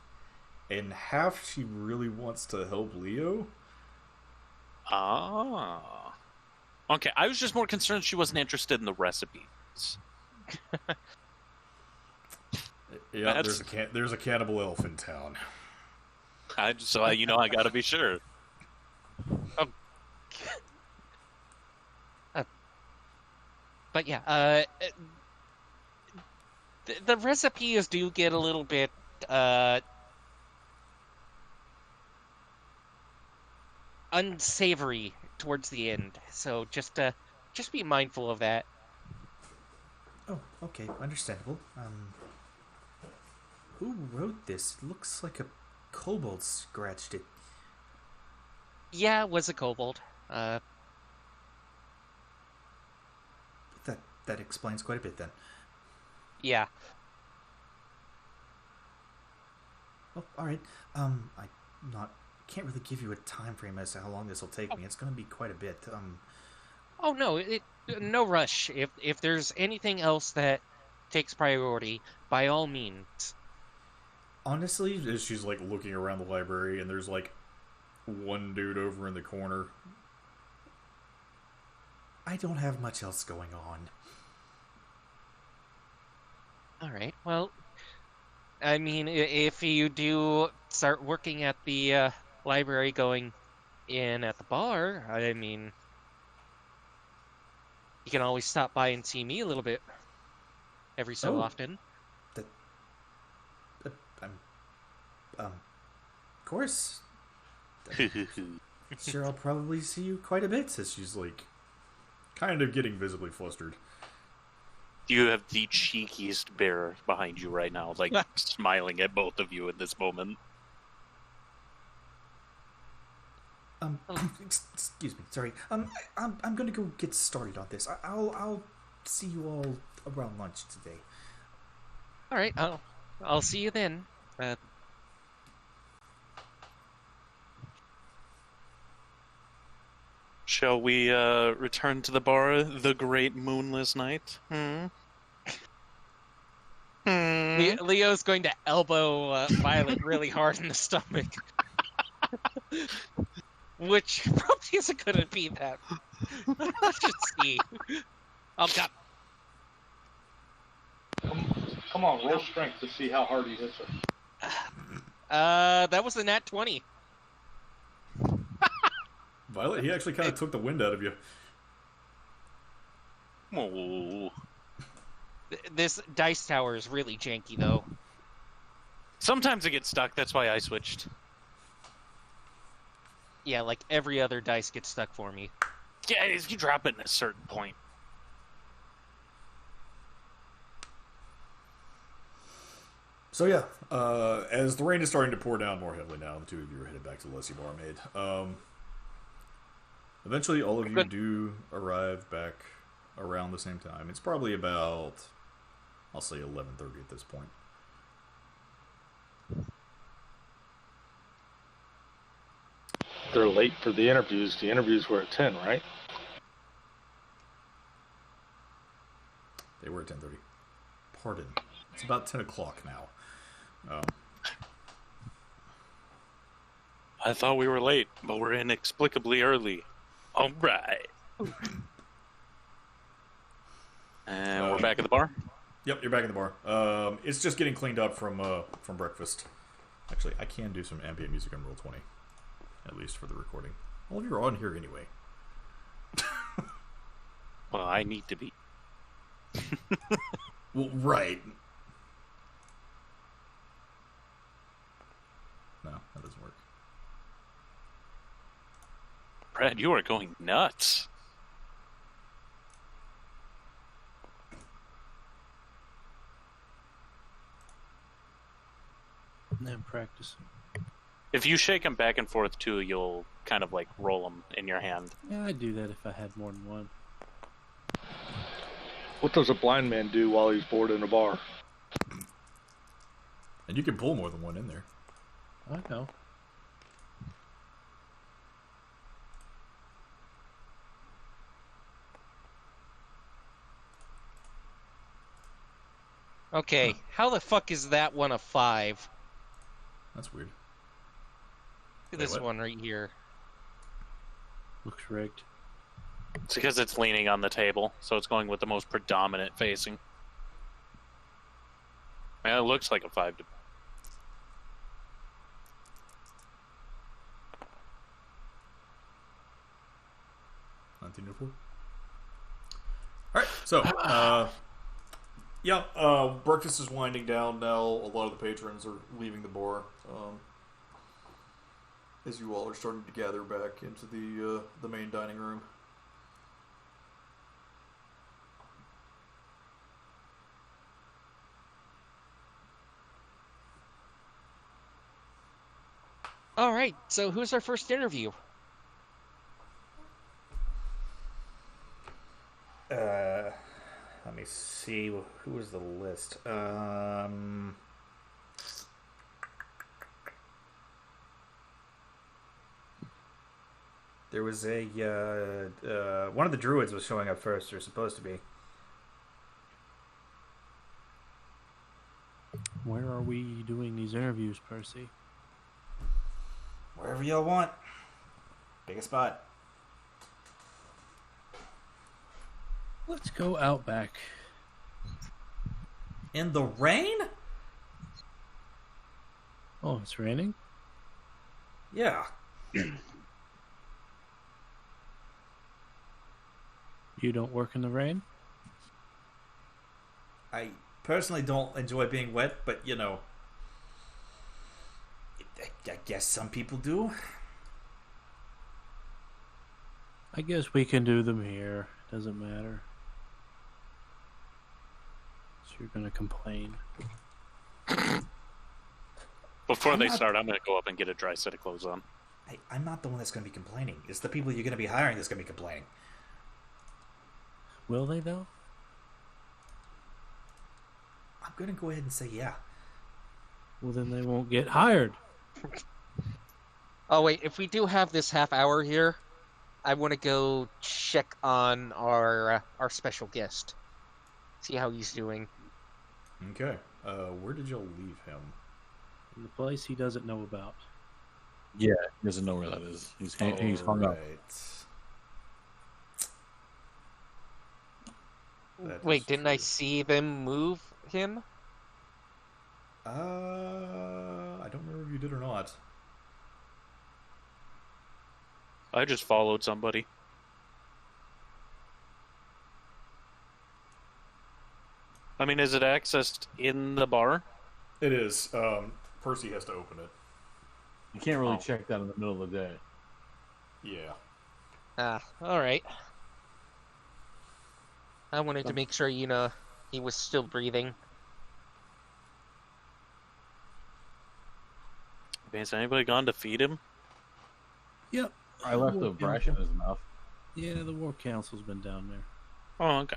and half she really wants to help Leo. Ah. Okay, I was just more concerned she wasn't interested in the recipes. Yeah, there's a cannibal elf in town. I gotta be sure. But yeah, the recipes do get a little bit unsavory towards the end, so just be mindful of that. Oh, okay, understandable. Who wrote this? It looks like a kobold scratched it. Yeah, it was a kobold. That explains quite a bit then. Yeah. Oh, all right. Can't really give you a time frame as to how long this will take me. It's going to be quite a bit. Oh no, no rush. If there's anything else that takes priority, by all means. Honestly, as she's like looking around the library, and there's like one dude over in the corner. I don't have much else going on. All right. Well, I mean, if you do start working at the library, going in at the bar, I mean, you can always stop by and see me a little bit every so often. Of course. Sure, I'll probably see you quite a bit. Says she's like, kind of getting visibly flustered. You have the cheekiest bear behind you right now, like smiling at both of you in this moment. Excuse me, sorry. I'm gonna go get started on this. I'll see you all around lunch today. All right, I'll see you then. Shall we return to the bar the great moonless night? Leo's going to elbow Violet really hard in the stomach. Which probably isn't going to be that. Let's just see. Oh, God. Come on, roll strength to see how hard he hits her. That was a nat 20. Violet, he actually kind of took the wind out of you. Oh. This dice tower is really janky, though. Sometimes it gets stuck, that's why I switched. Yeah, like every other dice gets stuck for me. Yeah, if you drop it at a certain point. So yeah, as the rain is starting to pour down more heavily now, the two of you are headed back to the Leslie Barmaid. Eventually, all of you do arrive back around the same time. It's probably about, I'll say 11:30 at this point. They're late for the interviews. The interviews were at 10, right? They were at 10:30. Pardon. It's about 10 o'clock now. I thought we were late, but we're inexplicably early. All right. And we're back at the bar? Yep, you're back in the bar. It's just getting cleaned up from breakfast. Actually, I can do some ambient music on Roll20. At least for the recording. All of you are on here anyway. Well, I need to be. Well, right. No, that doesn't work. Brad, you are going nuts. I'm practicing. If you shake them back and forth too, you'll kind of like roll them in your hand. Yeah, I'd do that if I had more than one. What does a blind man do while he's bored in a bar? And you can pull more than one in there. I know. Okay, how the fuck is that one a 5? That's weird. Look at this one right here. Looks rigged. It's because it's leaning on the table, so it's going with the most predominant facing. Man, it looks like a 5 to... Alright, so, breakfast is winding down now. A lot of the patrons are leaving the bar. As you all are starting to gather back into the main dining room. All right, so who's our first interview? Let me see. Who was the list? There was a one of the druids was showing up first. They're supposed to be. Where are we doing these interviews, Percy? Wherever y'all want. Pick a spot. Let's go out back. In the rain? Oh, it's raining? Yeah. You don't work in the rain? I personally don't enjoy being wet, but you know, I guess some people do. I guess we can do them here. Doesn't matter. So you're gonna complain. Before they start, I'm going to go up and get a dry set of clothes on. I'm not the one that's going to be complaining. It's the people you're going to be hiring that's going to be complaining. Will they, though? I'm going to go ahead and say yeah. Well, then they won't get hired. Oh, wait, if we do have this half hour here, I want to go check on our special guest. See how he's doing. Okay. Where did y'all leave him? In the place he doesn't know about. Yeah, he doesn't know where that is. He's hung up. Wait, didn't I see them move him? I don't remember if you did or not. I just followed somebody. I mean, is it accessed in the bar? It is. Percy has to open it. You can't really check that in the middle of the day. Yeah. Alright. I wanted to make sure, he was still breathing. Has anybody gone to feed him? Yep. I left a brush in his mouth. Yeah, the War Council's been down there. Oh, okay.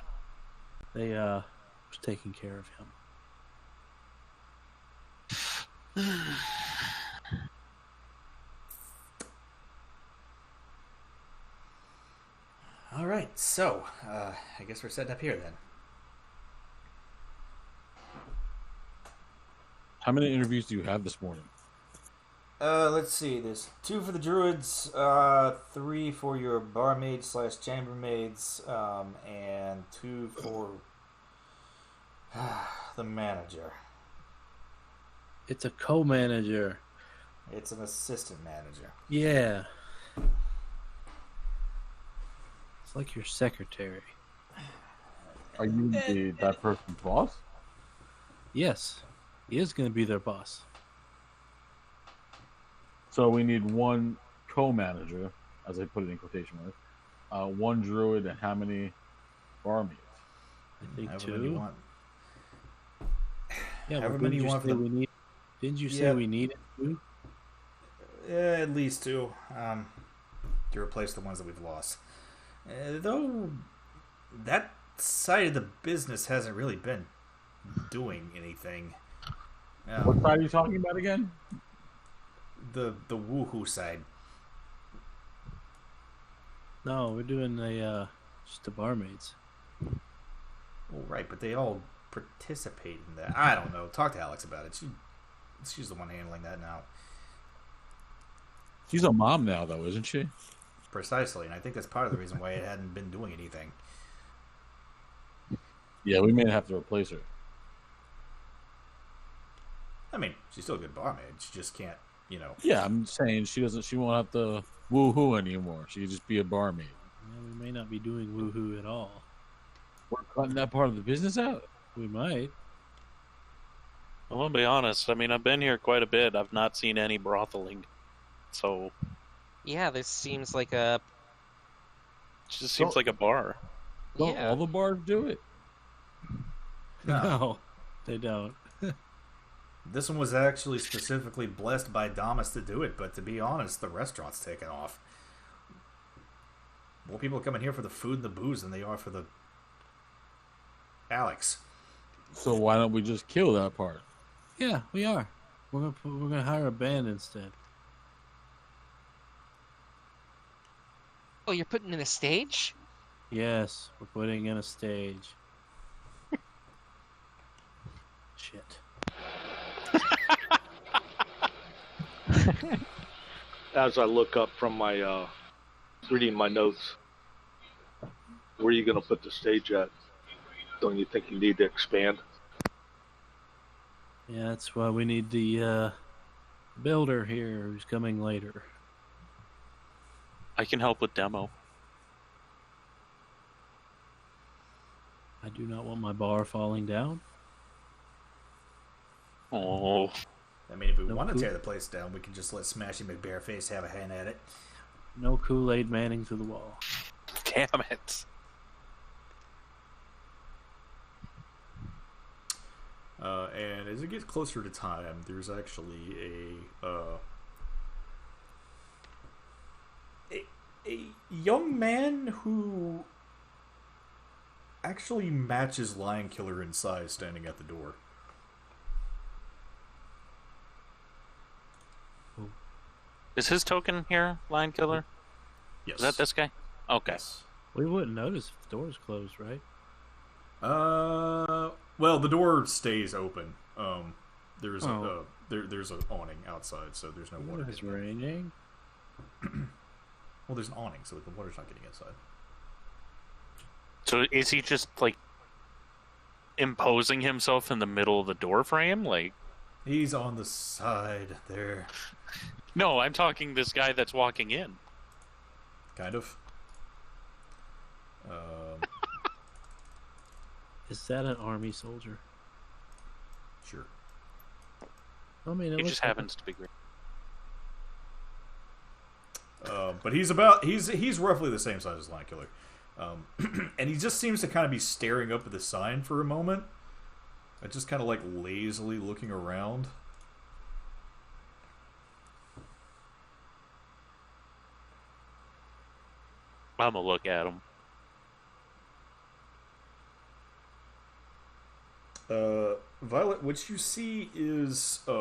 They, was taking care of him. All right, so I guess we're setting up here then. How many interviews do you have this morning? Let's see. There's 2 for the druids, 3 for your barmaids / chambermaids, and 2 for the manager. It's a co-manager. It's an assistant manager. Yeah. It's like your secretary. Are you that person's boss? Yes. He is going to be their boss. So we need 1 co-manager, as I put it in quotation marks, 1 druid, and how many barmaids? I think However many 2. you want. Yeah, However well, many you want for the... Didn't you say we needed 2? At least 2, to replace the ones that we've lost. Though that side of the business hasn't really been doing anything. What side are you talking about again? The woohoo side. No, we're doing just the barmaids. Well, right, but they all participate in that. I don't know. Talk to Alex about it. She's the one handling that now. She's a mom now, though, isn't she? Precisely, and I think that's part of the reason why it hadn't been doing anything. Yeah, we may have to replace her. I mean, she's still a good barmaid. She just can't, Yeah, I'm saying she won't have to woohoo anymore. She can just be a barmaid. Yeah, we may not be doing woohoo at all. We're cutting that part of the business out. We might. Well, I'll be honest. I mean, I've been here quite a bit. I've not seen any brotheling. So... Yeah, this seems like a... It just seems like a bar. Don't all the bars do it? No, they don't. This one was actually specifically blessed by Damas to do it, but to be honest, the restaurant's taken off. More people are coming here for the food and the booze than they are for the... Alex. So why don't we just kill that part? Yeah, we are. We're gonna hire a band instead. Oh, you're putting in a stage? Yes, we're putting in a stage. Shit. As I look up from my reading my notes, where are you going to put the stage at? Don't you think you need to expand? Yeah, that's why we need the builder here who's coming later. I can help with demo. I do not want my bar falling down. Oh. I mean, if we No want to cool. tear the place down, we can just let Smashy McBareface have a hand at it. No Kool-Aid Manning through the wall. Damn it. And as it gets closer to time, there's actually a young man who actually matches Lion Killer in size standing at the door. Is his token here, Lion Killer? Yes. Is that this guy? Okay. Yes. We wouldn't notice if the door's closed, right? Well, the door stays open. There's Oh. there's an awning outside, so there's no water. It's getting in. raining. Well, there's an awning, so the water's not getting inside. So is he just, like, imposing himself in the middle of the door frame? Like, He's on the side there, no, I'm talking this guy that's walking in. kind of. Is that an army soldier? Sure. I mean, it He looks just like happens to be green. But he's roughly the same size as Lion Killer, and he just seems to kind of be staring up at the sign for a moment, and just kind of like lazily looking around. I'm gonna look at him. Violet, what you see is I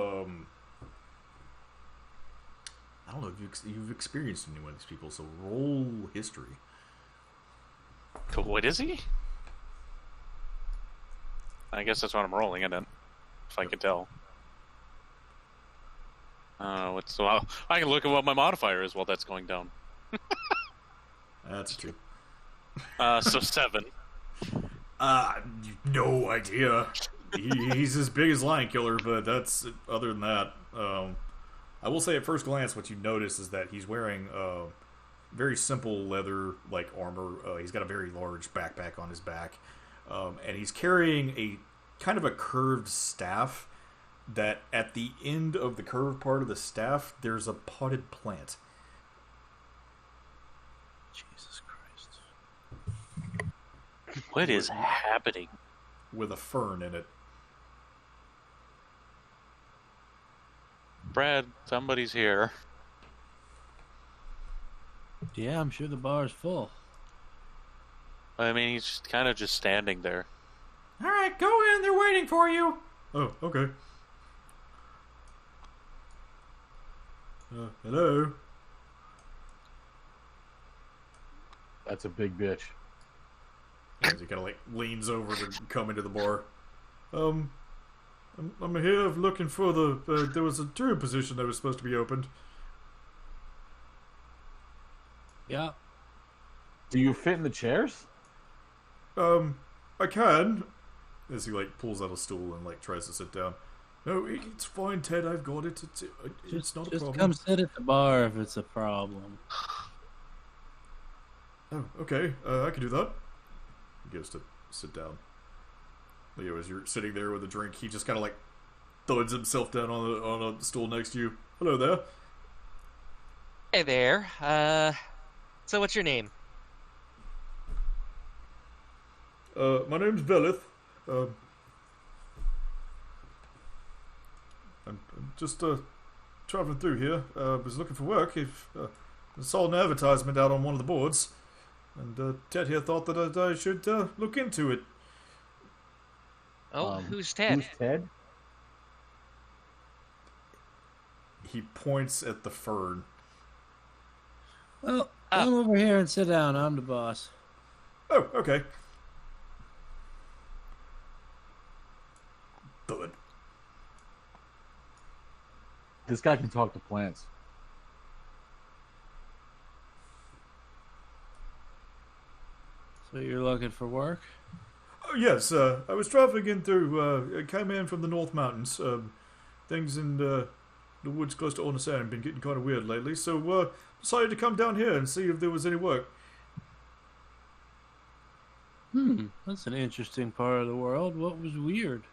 don't know if you've experienced any one of these people, so roll history. What is he? I guess that's what I'm rolling it in, if I can tell. I can look at what my modifier is while that's going down. That's true. So 7. No idea. He's as big as Lion Killer, but that's other than that. I will say at first glance, what you notice is that he's wearing very simple leather like armor. He's got a very large backpack on his back, and he's carrying a kind of a curved staff. That at the end of the curved part of the staff, there's a potted plant. Jesus Christ. What is happening? With a fern in it. Brad, somebody's here. Yeah, I'm sure the bar's full. I mean, he's kind of just standing there. Alright, go in, they're waiting for you. Oh, okay. Hello? That's a big bitch. As he kind of like leans over to come into the bar. I'm here looking for the. There was a druid position that was supposed to be opened. Yeah. Do you fit in the chairs? I can. As he like pulls out a stool and like tries to sit down. No, it's fine, Ted. I've got it. It's not a Just problem. come sit at the bar if it's a problem. Oh, okay. I can do that. He goes to sit down. Leo, as you're sitting there with a drink, he just kind of like thuds himself down on a stool next to you. Hello there. Hey there. So what's your name? My name's Velith. I'm just traveling through here. Was looking for work. If I saw an advertisement out on one of the boards, and Ted here thought that I should look into it. Oh, who's Ted? Who's Ted? He points at the fern. Well, come over here and sit down. I'm the boss. Oh, okay. Thud. This guy can talk to plants. So you're looking for work? Oh, yes, I was traveling in through, I came in from the North Mountains. Things in the woods close to Ornisand have been getting kind of weird lately, so decided to come down here and see if there was any work. That's an interesting part of the world. What was weird?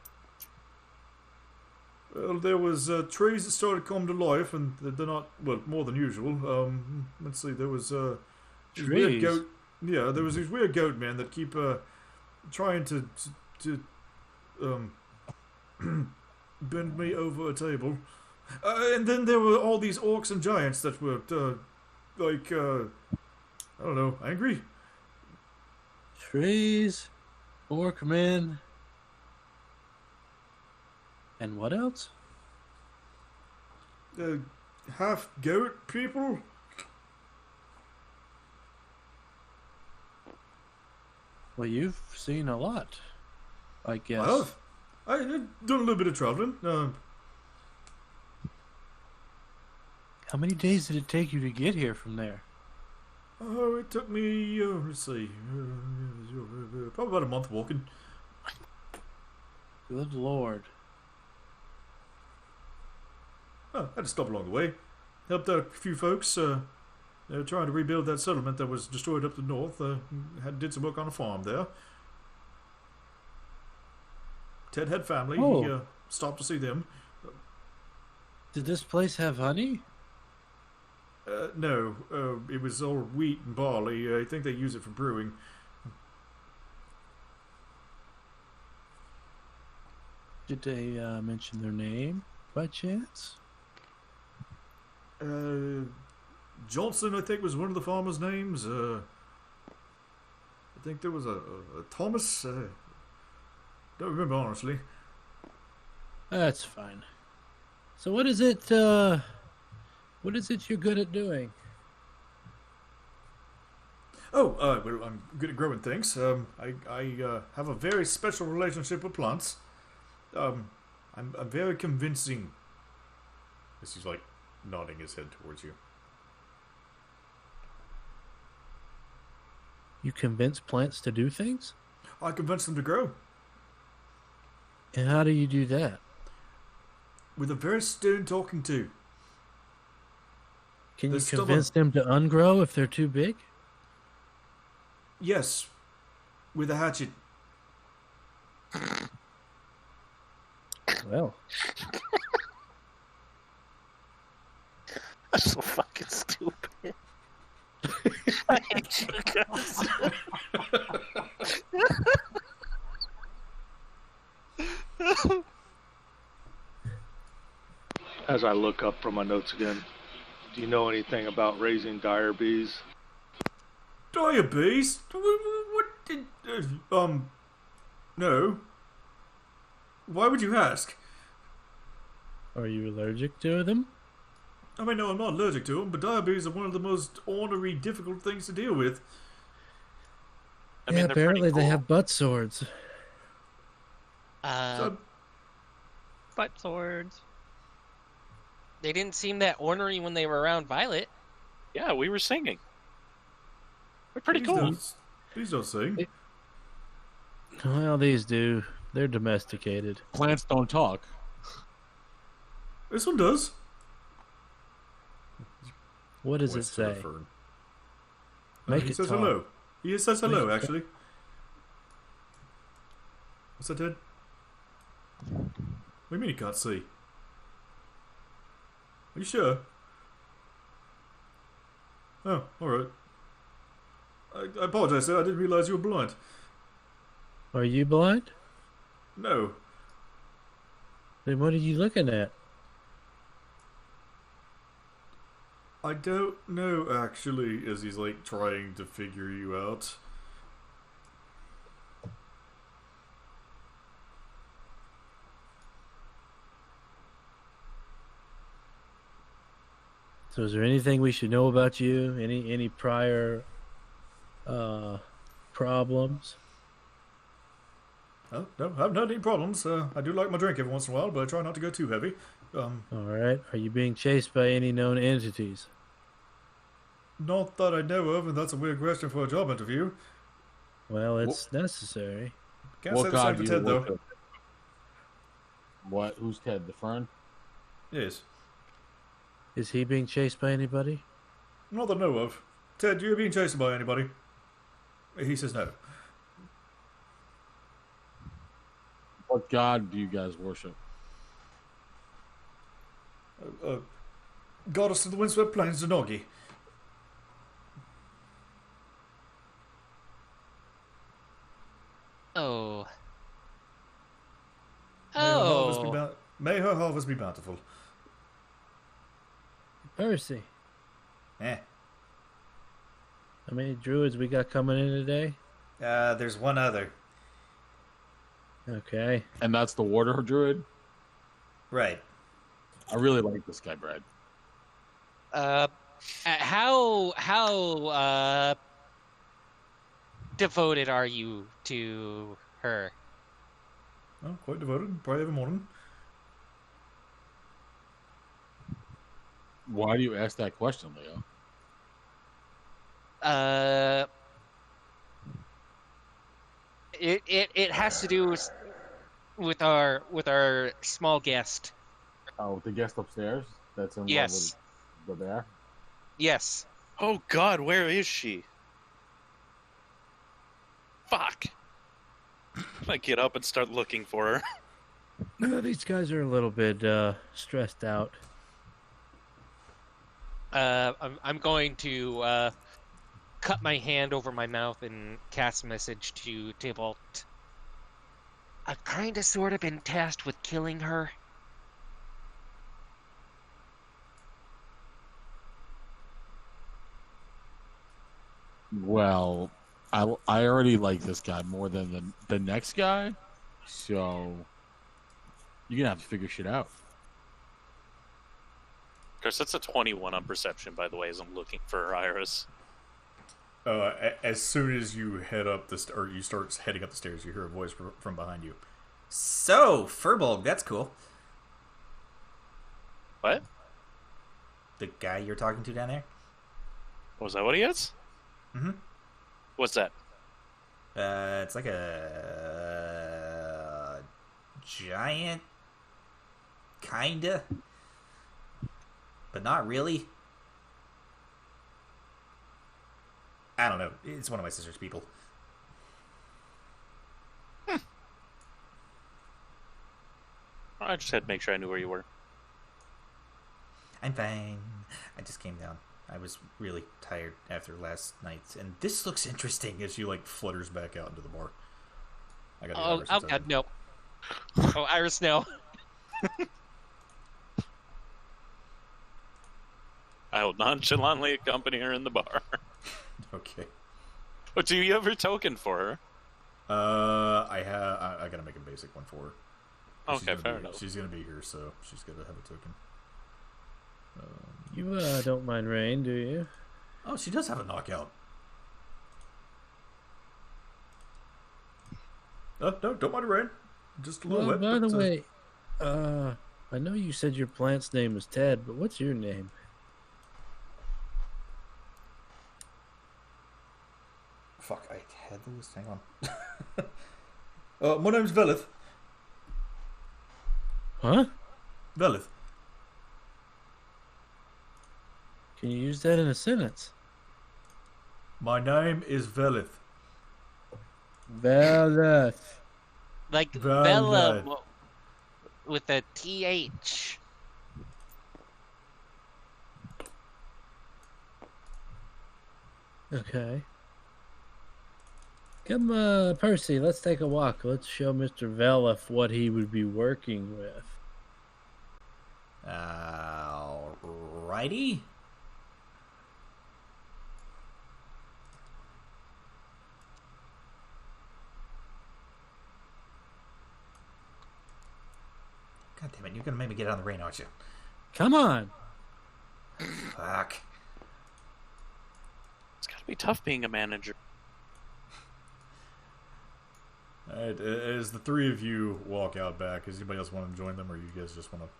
Well, there was trees that started coming to life, and they're not, well, more than usual. Let's see, there was these weird Trees? goat. Yeah, there was these weird goat men that keep trying to bend me over a table. And then there were all these orcs and giants that were I don't know, angry. Trees, orc men, and what else? Half goat people. Well, you've seen a lot, I guess. I have. I've done a little bit of traveling. How many days did it take you to get here from there? Oh, it took me, let's see, probably about a month walking. Good Lord. Oh, I had to stop along the way. Helped out a few folks. They were trying to rebuild that settlement that was destroyed up the north. Did some work on a farm there. Ted had family. Oh. He stopped to see them. Did this place have honey? No, it was all wheat and barley. I think they use it for brewing. Did they mention their name by chance? Johnson, I think, was one of the farmers' names. I think there was a Thomas. Don't remember, honestly. That's fine. So what is it you're good at doing? Oh, well, I'm good at growing things. I have a very special relationship with plants. I'm very convincing. This is like nodding his head towards you. You convince plants to do things? I convince them to grow And how do you do that? with a very stern talking to. Can you They're stubborn. convince them to ungrow if they're too big? Yes, with a hatchet. Well, That's so fucking stupid. I hate you guys. As I look up from my notes again, do you know anything about raising dire bees? Dire bees? What did... no. Why would you ask? are you allergic to them? I mean, no, I'm not allergic to them, but dire bees are one of the most ornery, difficult things to deal with. I mean, Yeah, they're apparently pretty they cool. have butt swords. So, Butt swords. They didn't seem that ornery when they were around Violet. Yeah, we were singing. They're pretty bees cool. Bees don't sing. Well, these do. They're domesticated. Plants don't talk. This one does. What does it Voice to the say? fern. Make He it says talk. hello. He says hello, Make it actually. What's that, Ted? What do you mean he can't see? Are you sure? Oh, alright. I apologize, sir. I didn't realize you were blind. Are you blind? No. Then what are you looking at? I don't know, actually, as he's, like, trying to figure you out. So is there anything we should know about you? Any prior problems? Oh, no, I haven't had any problems. I do like my drink every once in a while, but I try not to go too heavy. All right. Are you being chased by any known entities? Not that I know of, and that's a weird question for a job interview. Well, it's necessary. Can't say the same to Ted, though. What? Who's Ted? The fern? Yes. Is he being chased by anybody? Not that I know of. Ted, you being chased by anybody? He says no. What god do you guys worship? Goddess of the windswept plains, Zanogi. Oh. May her harvest be bountiful. Percy. Eh. How many druids we got coming in today? There's one other. Okay. And that's the water druid? Right. I really like this guy, Brad. How devoted are you to her? Oh, quite devoted. Probably every morning. Why do you ask that question, Leo? It has to do with our small guest. Oh, the guest upstairs that's in love with the bear? Yes. Oh God, where is she? Fuck. I get up and start looking for her. No, these guys are a little bit stressed out. I'm going to cut my hand over my mouth and cast a message to Tybalt. I've kind of sort of been tasked with killing her. Well, I already like this guy more than the next guy, so you're gonna have to figure shit out. Chris, that's a 21 on perception, by the way, as I'm looking for Iris. As soon as you head up or you start heading up the stairs, you hear a voice from behind you. So, Furbolg, that's cool. What? The guy you're talking to down there? Was that what he is? Mm-hmm. What's that? It's like a giant, kinda, but not really. I don't know. It's one of my sister's people. I just had to make sure I knew where you were. I'm fine. I just came down. I was really tired after last night, and this looks interesting. As she flutters back out into the bar. Oh God, no! Oh, Iris, no! I will nonchalantly accompany her in the bar. Okay. But do you have her token for her? I gotta make a basic one for her. Okay, fair enough. She's gonna be here, so she's gonna have a token. You don't mind rain, do you? Oh, she does have a knockout. No, don't mind her rain. Just a little wet. By the way, I know you said your plant's name was Ted, but what's your name? Fuck, I had the list. Hang on. My name's Velith. Huh? Velith. Can you use that in a sentence? My name is Velith. Velith. Like Bella with a TH. Okay. Come, Percy, let's take a walk. Let's show Mr. Velith what he would be working with. Alrighty. God damn it, you're gonna make me get out of the rain, aren't you? Come on! Fuck. It's gotta be tough being a manager. Alright, as the three of you walk out back, does anybody else want to join them, or you guys just want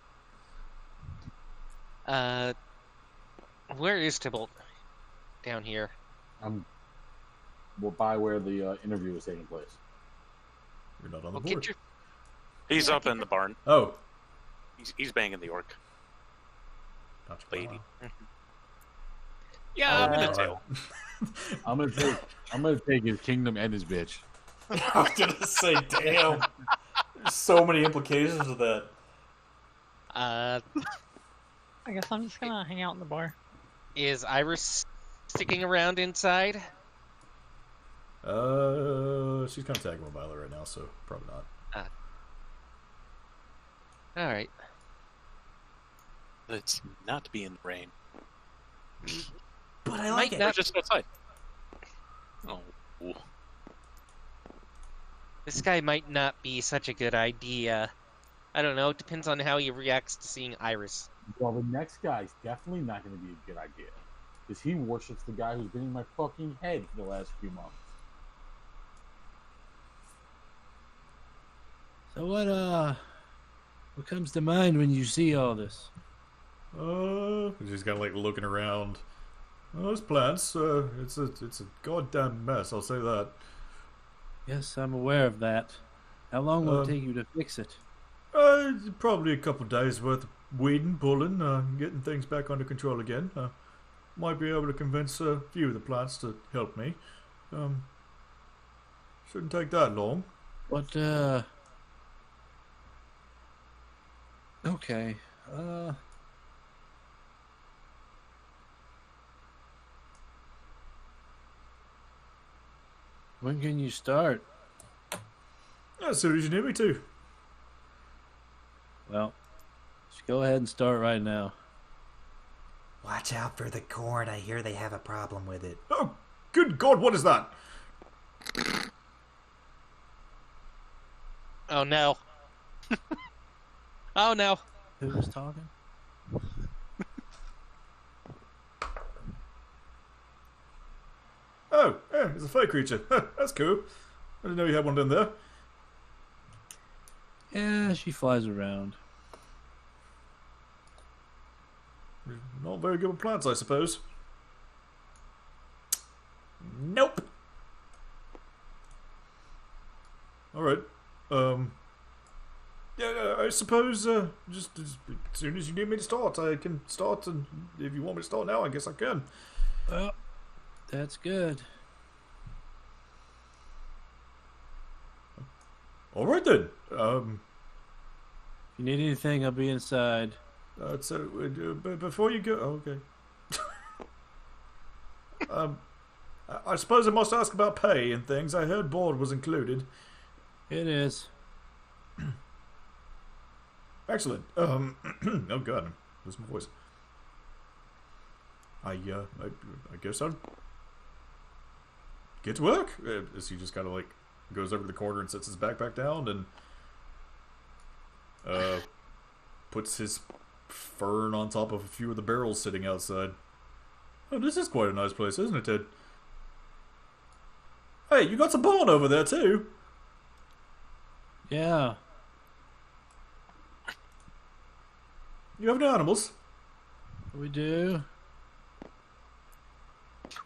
to... Where is Tybalt? Down here. We're by where the interview is taking place. You're not on the board. He's up in the barn. Oh. He's banging the orc. Not your lady. Yeah, I'm gonna tail. I'm gonna take his kingdom and his bitch. I was gonna say, damn. There's so many implications of that. I guess I'm just gonna hang out in the bar. Is Iris sticking around inside? She's kind of tagging with Violet right now, so probably not. All right. Let's not be in the rain. But I like Might it. We're not- just outside. Oh. Ooh. This guy might not be such a good idea. I don't know. It depends on how he reacts to seeing Iris. Well, the next guy's definitely not going to be a good idea. Because he worships the guy who's been in my fucking head for the last few months. So what comes to mind when you see all this? She's kind of like looking around. Oh, those plants, it's a goddamn mess, I'll say that. Yes, I'm aware of that. How long will it take you to fix it? Probably a couple days worth of weeding, pulling, getting things back under control again. Might be able to convince a few of the plants to help me. Shouldn't take that long. But, okay. When can you start? As soon as you need me to. Well, just go ahead and start right now. Watch out for the corn. I hear they have a problem with it. Oh, good God, what is that? Oh no. Oh no. Who was talking? Oh, yeah, it's a fey creature. That's cool. I didn't know you had one down there. Yeah, she flies around. Not very good with plants, I suppose. Nope. Alright. Yeah, I suppose, just as soon as you need me to start, I can start, and if you want me to start now, I guess I can. Well, that's good. Alright then. If you need anything, I'll be inside. But before you go, okay. I suppose I must ask about pay and things. I heard board was included. It is. Excellent. Oh god, lose my voice. I guess I'll get to work. As he just kind of like goes over to the corner and sets his backpack down and puts his fern on top of a few of the barrels sitting outside. Oh, this is quite a nice place, isn't it, Ted? Hey, you got some barn over there too. Yeah. You have no animals? We do.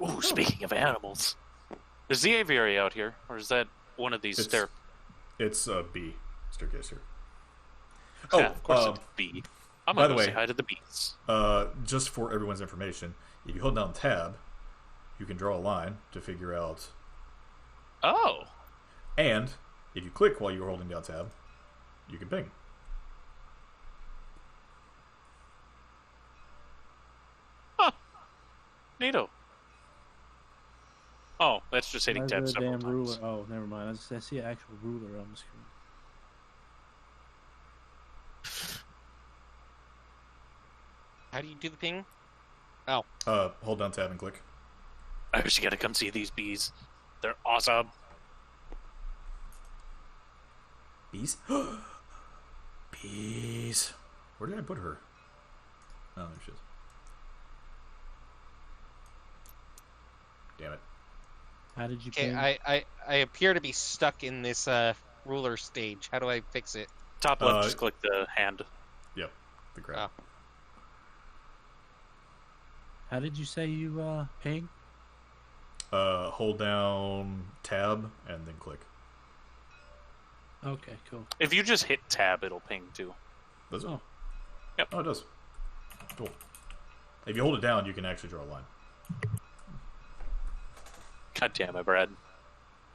Ooh, speaking of animals. Is the aviary out here? Or is that one of these stair... It's B staircase here. Oh, of course it's B. I'm by gonna the way, say hi to the bees. Just for everyone's information, if you hold down tab, you can draw a line to figure out. Oh. And if you click while you're holding down tab, you can ping. Huh. Neato. Oh, that's just hitting Where's tab the several damn times. ruler? Oh, never mind. I see an actual ruler on the screen. How do you do the ping? Hold down tab and click. I wish you gotta come see these bees. They're awesome. Bees? Bees. Where did I put her? Oh, there she is. Damn it. How did you Okay, ping? I appear to be stuck in this ruler stage. How do I fix it? Top left, just click the hand. Yep, the grab. How did you say you ping? Hold down tab and then click. Okay, cool. If you just hit tab, it'll ping too. Does it? Oh. Yep. Oh, it does. Cool. If you hold it down, you can actually draw a line. God damn it, Brad.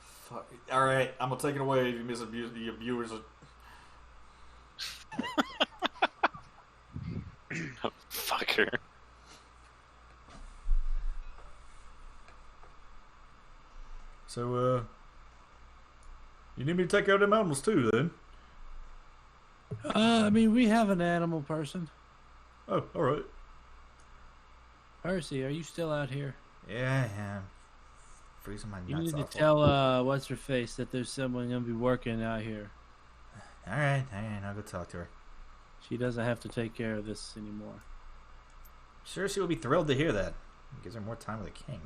Fuck. All right, I'm gonna take it away. If you miss the viewers. Fucker. So, you need me to take out them animals too, then? I mean, we have an animal person. Oh, all right. Percy, are you still out here? Yeah, I am. Freezing my nuts You need to off. tell what's her face that there's someone gonna be working out here. All right, I'll go talk to her. She doesn't have to take care of this anymore. Sure, she will be thrilled to hear that. It gives her more time with the king.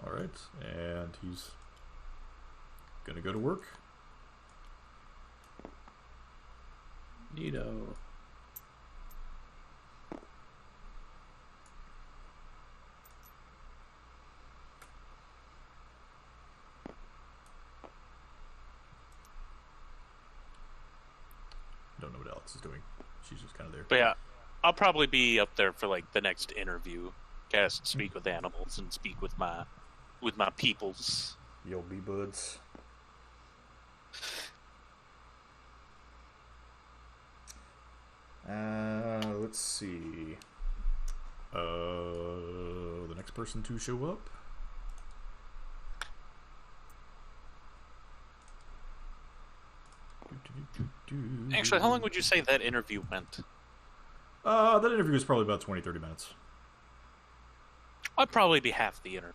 All right, and he's gonna go to work. Neato. Don't know what Alex is doing. She's just kind of there. But yeah, I'll probably be up there for like the next interview. Cast speak with animals and speak with my peoples. Yo, B-buds. Let's see. The next person to show up. Actually, how long would you say that interview went? That interview was probably about 20-30 minutes. I'd probably be half the interview.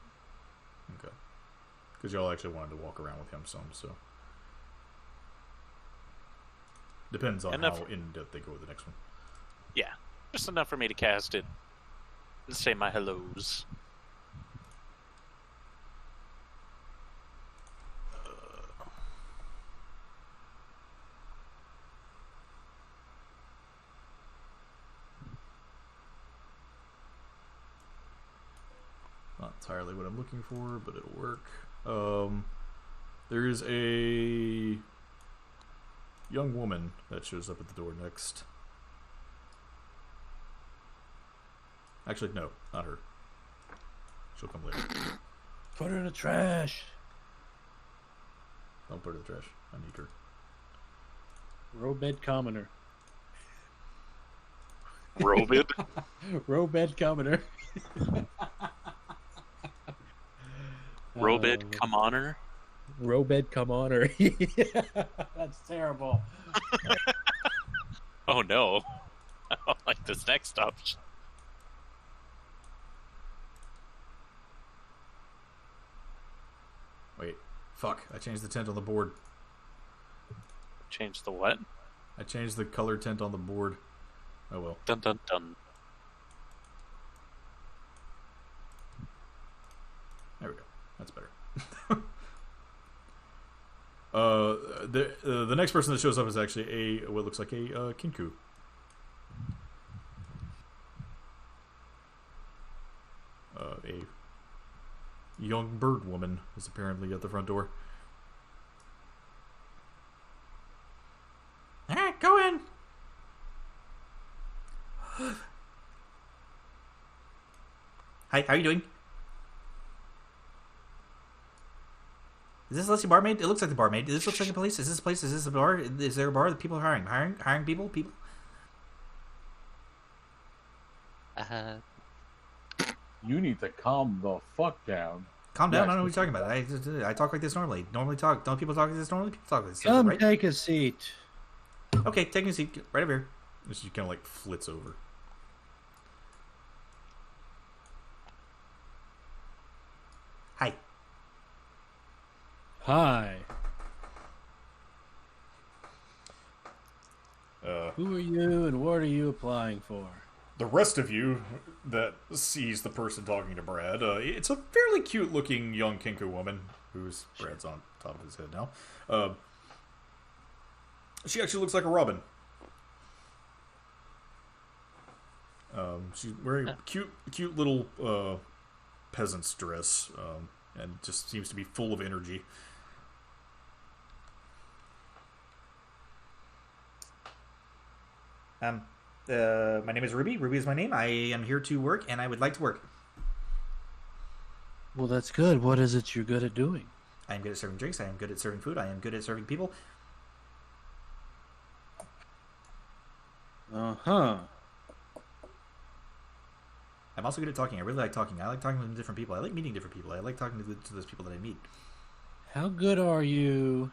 Okay. Because y'all actually wanted to walk around with him some, so. Depends on Enough. how in-depth they go with the next one. Yeah, just enough for me to cast it and say my hellos. Not entirely what I'm looking for, but it'll work. There is a young woman that shows up at the door next. Actually, no, not her. She'll come later. Put her in the trash. Don't put her in the trash. I need her. Robed commoner. Robid? Robed commoner. Robid, come on her. Robed commoner. That's terrible. Oh no. I don't like this next option. Wait. Fuck. I changed the tint on the board. Change the what? I changed the color tint on the board. Oh well. Dun dun dun. There we go. That's better. The next person that shows up is actually what looks like a kinku. A young bird woman is apparently at the front door. Alright, go in. Hi, how are you doing? Is this Leslie barmaid? It looks like the barmaid. This looks like a place. Is this a place? Is this a bar? Is there a bar that people are hiring people? People? You need to calm the fuck down. Calm down. Yes, I don't know what you're talking about. I talk like this normally. Don't people talk like this normally? People talk like this, Come right? take a seat. Okay, taking a seat right over here. She kind of like flits over. Hi. Hi. Who are you and what are you applying for? The rest of you that sees the person talking to Brad, it's a fairly cute-looking young kinku woman who's Brad's on top of his head now. She actually looks like a robin. She's wearing a cute little peasant's dress, and just seems to be full of energy. My name is Ruby. Ruby is my name. I am here to work, and I would like to work. Well, that's good. What is it you're good at doing? I am good at serving drinks. I am good at serving food. I am good at serving people. Uh-huh. I'm also good at talking. I really like talking. I like talking to different people. I like meeting different people. I like talking to those people that I meet. How good are you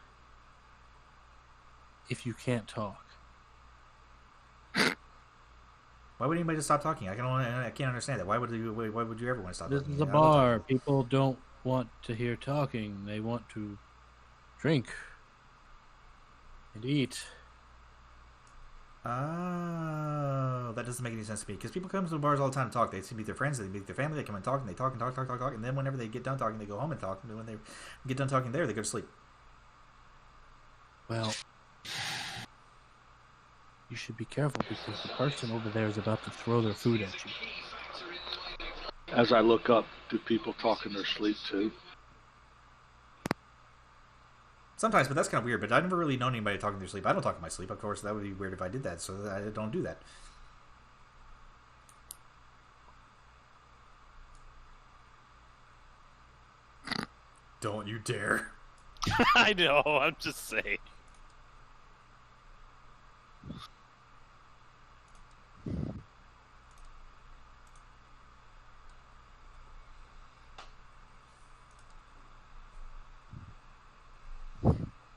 if you can't talk? Why would anybody just stop talking? I can't understand that. Why would you ever want to stop This talking? is a bar. People don't want to hear talking. They want to drink and eat. Oh, that doesn't make any sense to me. Because people come to the bars all the time to talk. They meet their friends, they meet their family, they come and talk, and they talk and talk, and then whenever they get done talking, they go home and talk. And when they get done talking there, they go to sleep. Well, you should be careful because the person over there is about to throw their food at you. As I look up, do people talk in their sleep too? Sometimes, but that's kind of weird. But I've never really known anybody talking in their sleep. I don't talk in my sleep. Of course, that would be weird if I did that, so I don't do that. Don't you dare. I know, I'm just saying.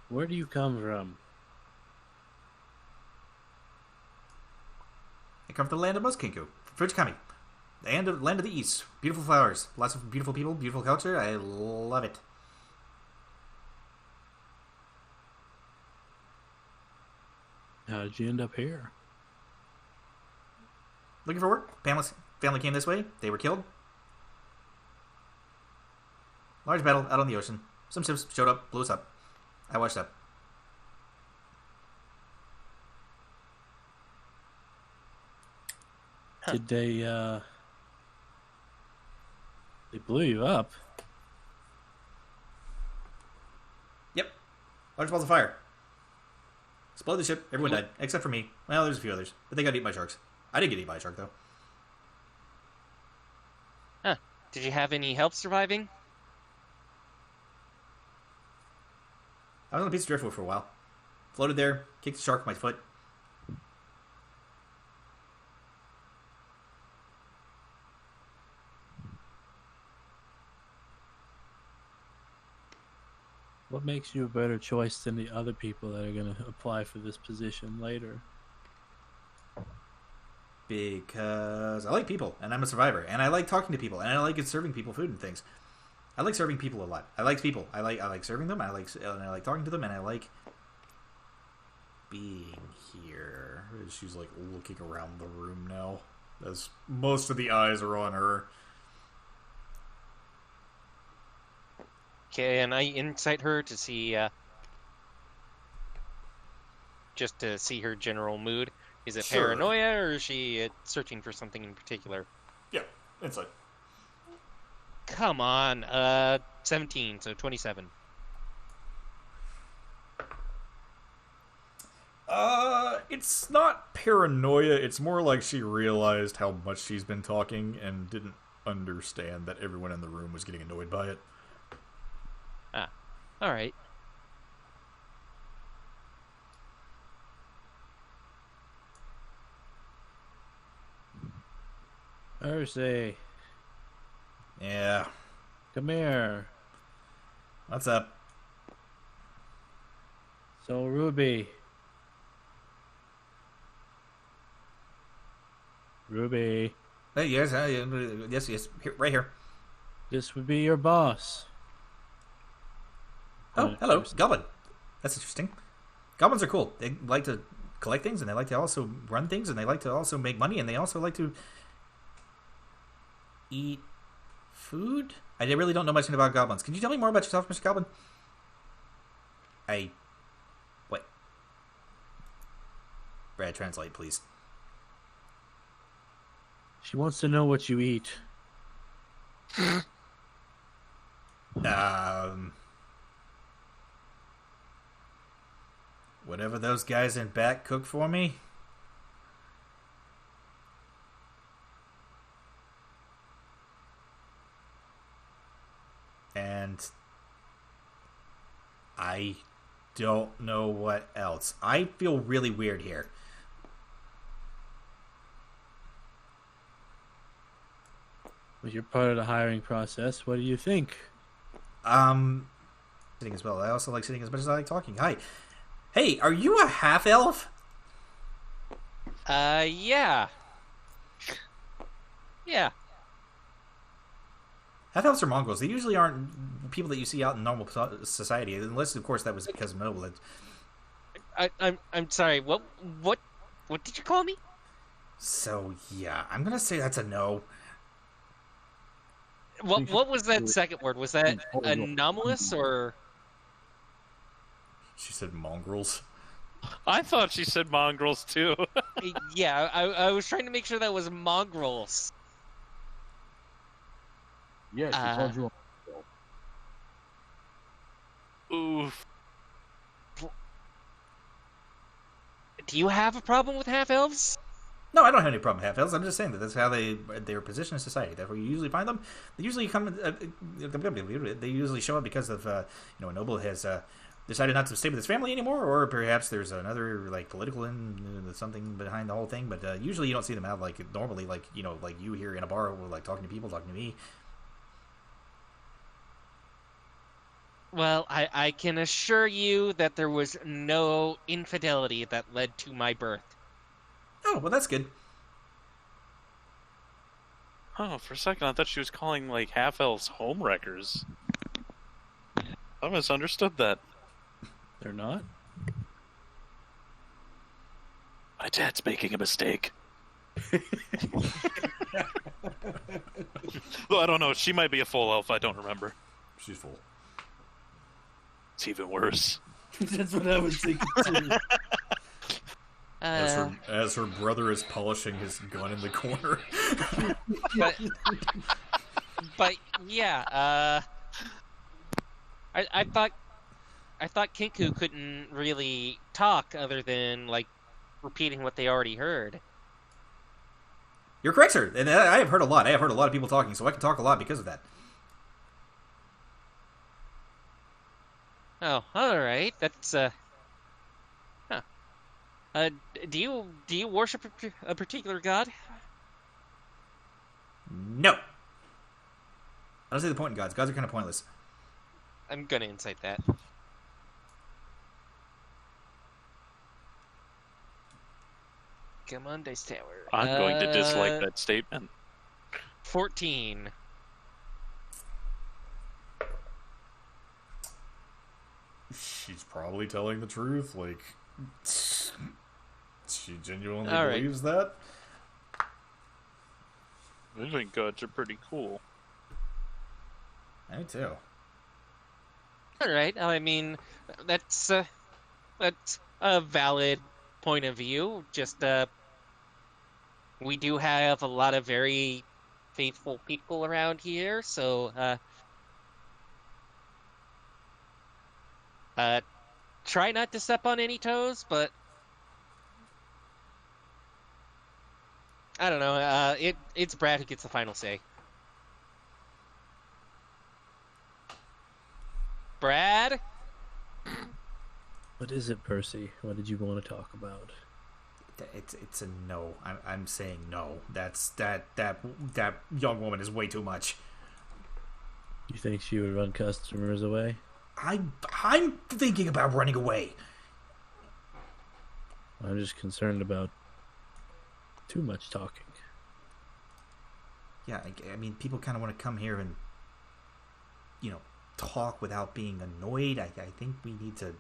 Where do you come from? I come from the land of Muskinku, Fujikami. Land of the East. Beautiful flowers. Lots of beautiful people, beautiful culture. I love it. How did you end up here? Looking for work. Family came this way. They were killed. Large battle out on the ocean. Some ships showed up, blew us up. I washed up. Did they blew you up? Yep. Large balls of fire. Exploded the ship. Everyone died. Except for me. Well, there's a few others. But they got eaten by sharks. I didn't get eaten by a shark, though. Huh. Did you have any help surviving? I was on a piece of driftwood for a while. Floated there. Kicked the shark with my foot. What makes you a better choice than the other people that are going to apply for this position later? Because I like people, and I'm a survivor, and I like talking to people, and I like serving people food and things. I like serving people a lot. I like people. I like serving them. I like talking to them, and I like being here. She's like looking around the room now, as most of the eyes are on her. Can I insight her to see, just to see her general mood? Is it Sure. paranoia, or is she searching for something in particular? Yeah, insight. Come on, 17, so 27. It's not paranoia. It's more like she realized how much she's been talking and didn't understand that everyone in the room was getting annoyed by it. Ah, all right. Ursay, Yeah. come here. What's up? So, Ruby. Ruby, Hey, yes, yes. Here, right here. this would be your boss. Oh, hello, Goblin. That's interesting. Goblins are cool. They like to collect things, and they like to also run things, and they like to also make money, and they also like to eat food. I really don't know much about goblins. Can you tell me more about yourself, Mr. Goblin? What? Brad, translate, please. She wants to know what you eat. Whatever those guys in back cook for me. and I don't know what else. I feel really weird here. Well, you're part of the hiring process. What do you think? Sitting as well. I also like sitting as much as I like talking. Hi. Hey, are you a half-elf? Yeah. Yeah. Half-elves are Mongols. They usually aren't people that you see out in normal society, unless, of course, that was because of noble. I'm sorry. What did you call me? So yeah, I'm gonna say that's a no. What was that second word? Was that anomalous or? She said mongrels. I thought she said mongrels too. Yeah, I was trying to make sure that was mongrels. Yeah, she called you a Oof. Do you have a problem with half elves? No, I don't have any problem with half-elves. I'm just saying that that's how they're positioned in society. That's where you usually find them. They usually they usually show up because of a noble has decided not to stay with his family anymore, or perhaps there's another like political something behind the whole thing. But usually you don't see them out like normally, like like you here in a bar, or like talking to people, talking to me. Well, I can assure you that there was no infidelity that led to my birth. Oh, well, that's good. Oh, for a second I thought she was calling like half elves homewreckers. I misunderstood that. They're not? My dad's making a mistake. Well, I don't know. She might be a full elf. I don't remember. She's full. It's even worse. That's what I was thinking too. As her brother is polishing his gun in the corner. but yeah, I thought Kinku couldn't really talk other than like repeating what they already heard. You're correct, sir. And I have heard a lot. I have heard a lot of people talking, so I can talk a lot because of that. Oh, all right. That's do you worship a particular god? No. I don't see the point in gods. Gods are kind of pointless. I'm gonna incite that. Come on, Dice Tower. I'm going to dislike that statement. 14. She's probably telling the truth. Like, she genuinely All right. believes that. I think gods are pretty cool. I do too. All right. I mean, that's a valid point of view. Just we do have a lot of very faithful people around here, so try not to step on any toes, but I don't know. It's Brad who gets the final say. Brad? What is it, Percy? What did you want to talk about? It's a no. I'm saying no. That young woman is way too much. You think she would run customers away? I'm thinking about running away. I'm just concerned about too much talking. Yeah, I mean, people kind of want to come here and, talk without being annoyed. I think we need to...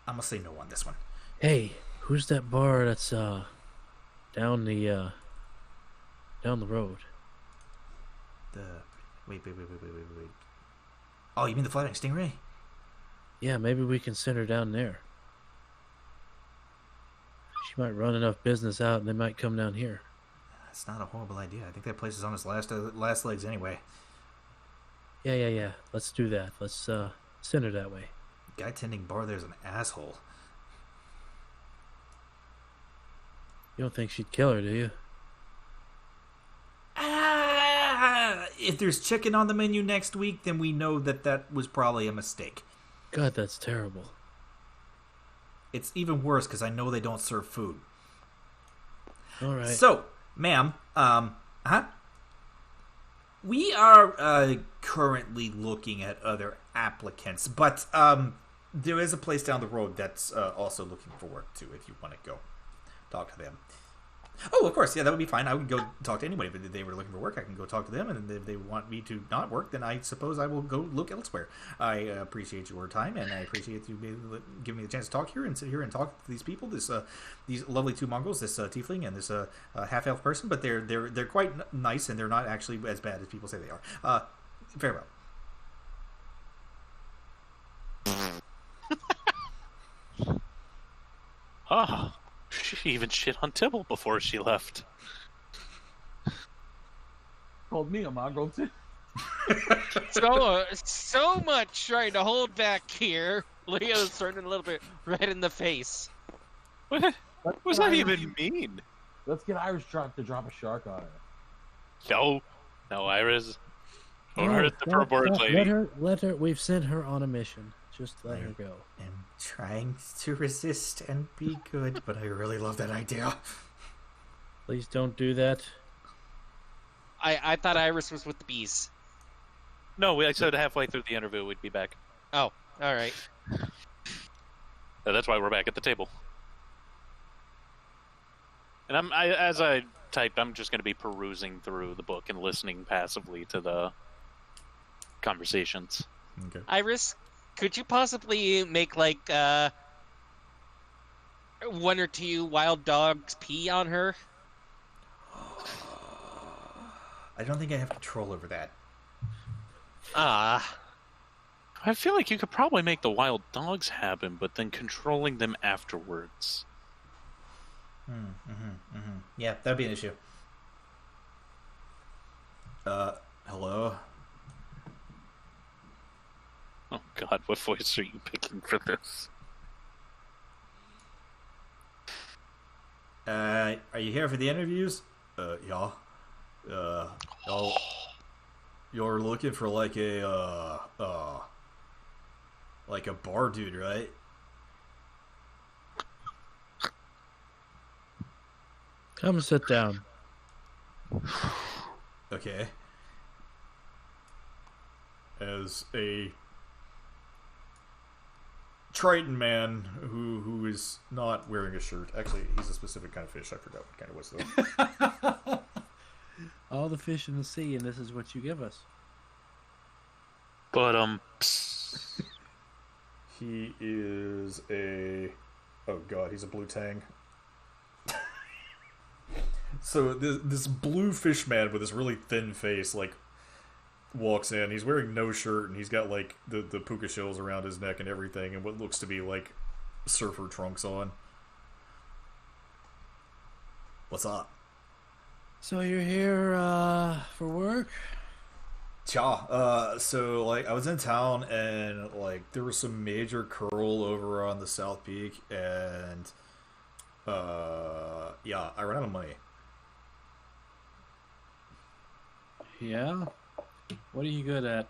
I'm going to say no on this one. Hey, who's that bar that's down the road? Wait. Oh, you mean the Flying Stingray? Yeah, maybe we can send her down there. She might run enough business out and they might come down here. That's not a horrible idea. I think that place is on its last legs anyway. Yeah. Let's do that. Let's send her that way. Guy tending bar there's an asshole. You don't think she'd kill her, do you? if there's chicken on the menu next week, then we know that was probably a mistake. God, that's terrible. It's even worse because I know they don't serve food. All right. So, ma'am, we are currently looking at other applicants, but there is a place down the road that's also looking for work too. If you want to go talk to them. Oh, of course, yeah, that would be fine. I would go talk to anybody. If they were looking for work, I can go talk to them, and if they want me to not work, then I suppose I will go look elsewhere. I appreciate your time, and I appreciate you giving me the chance to talk here and sit here and talk to these people. These lovely two Mongols, this tiefling and this half-elf person, but they're quite nice, and they're not actually as bad as people say they are. Farewell. Ah. She even shit on Tibble before she left. Called me a Mongol too. So much trying to hold back here. Leo's turning a little bit red in the face. What does that even mean? Let's get Irish to drop a shark on her. No, Iris. Don't hurt the poor board lady. Let her. We've sent her on a mission. Just let her go. I'm trying to resist and be good, but I really love that idea. Please don't do that. I thought Iris was with the bees. No, I said halfway through the interview we'd be back. Oh, all right. That's why we're back at the table. And as I typed, I'm just going to be perusing through the book and listening passively to the conversations. Okay. Iris, could you possibly make like one or two wild dogs pee on her? I don't think I have control over that. I feel like you could probably make the wild dogs happen, but then controlling them afterwards. Yeah, that'd be an issue. Hello? Oh god, what voice are you picking for this? Are you here for the interviews? Yeah. You're looking for like a bar dude, right? Come sit down. Okay. As a Triton man who is not wearing a shirt. Actually, he's a specific kind of fish. I forgot what kind it was though. All the fish in the sea, and this is what you give us. But he is a he's a blue tang. So this blue fish man with this really thin face like walks in. He's wearing no shirt and he's got like the puka shells around his neck and everything, and what looks to be like surfer trunks on. What's up? So you're here for work? Yeah. So like I was in town and like there was some major curl over on the South Peak, and yeah, I ran out of money. Yeah? What are you good at?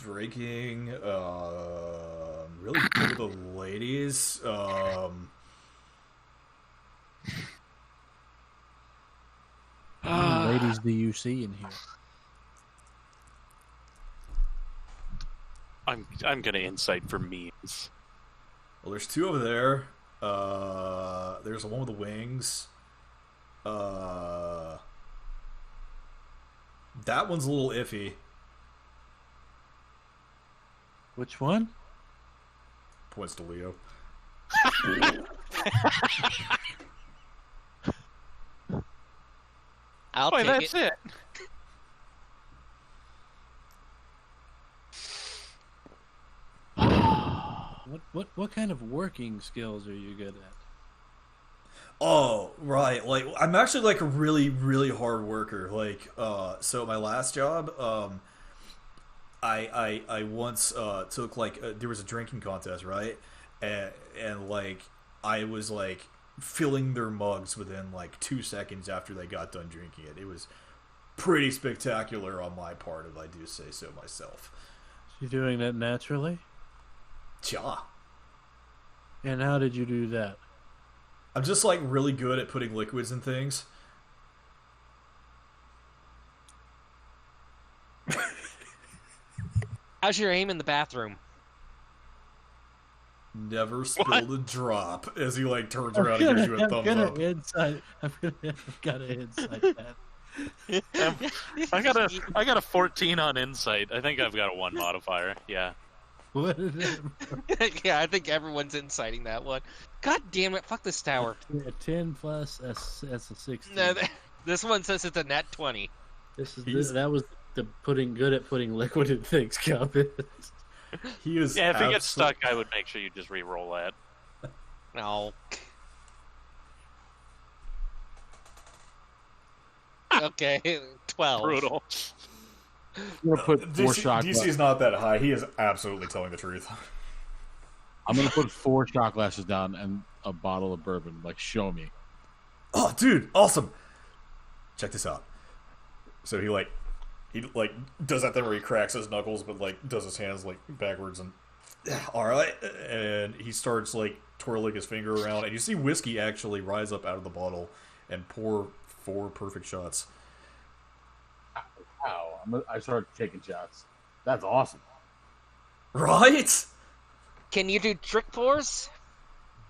Drinking, really good with the ladies, How many ladies do you see in here? I'm gonna insight for memes. well, there's two over there. There's the one with the wings. That one's a little iffy. Which one? Points to Leo. I'll Boy, take that's it. What kind of working skills are you good at? Oh, right. Like, I'm actually like a really, really hard worker. Like, so my last job, I once took like there was a drinking contest, right? And like I was like filling their mugs within like 2 seconds after they got done drinking it. It was pretty spectacular on my part, if I do say so myself. You doing that naturally? Yeah. And how did you do that? I'm just like really good at putting liquids in things. How's your aim in the bathroom? Never spilled a drop as he like turns around and gives you a thumbs up. I've got an insight that. I got a 14 on insight. I think I've got a 1 modifier. Yeah. What is it? Yeah, I think everyone's inciting that one. God damn it! Fuck this tower. 10 plus that's a 16. No, this one says it's a net 20. That was the good at putting liquid in things comment. He is. Yeah, if he gets stuck, I would make sure you just re-roll that. No. Okay, 12. Brutal. I'm gonna put 4 shot DC is not that high. He is absolutely telling the truth. I'm gonna put 4 shot glasses down and a bottle of bourbon. Like, show me. Oh, dude, awesome! Check this out. So he does that thing where he cracks his knuckles, but like does his hands like backwards and all right, and he starts like twirling his finger around, and you see whiskey actually rise up out of the bottle and pour 4 perfect shots. Wow, I started taking shots. That's awesome. Right? Can you do trick pours?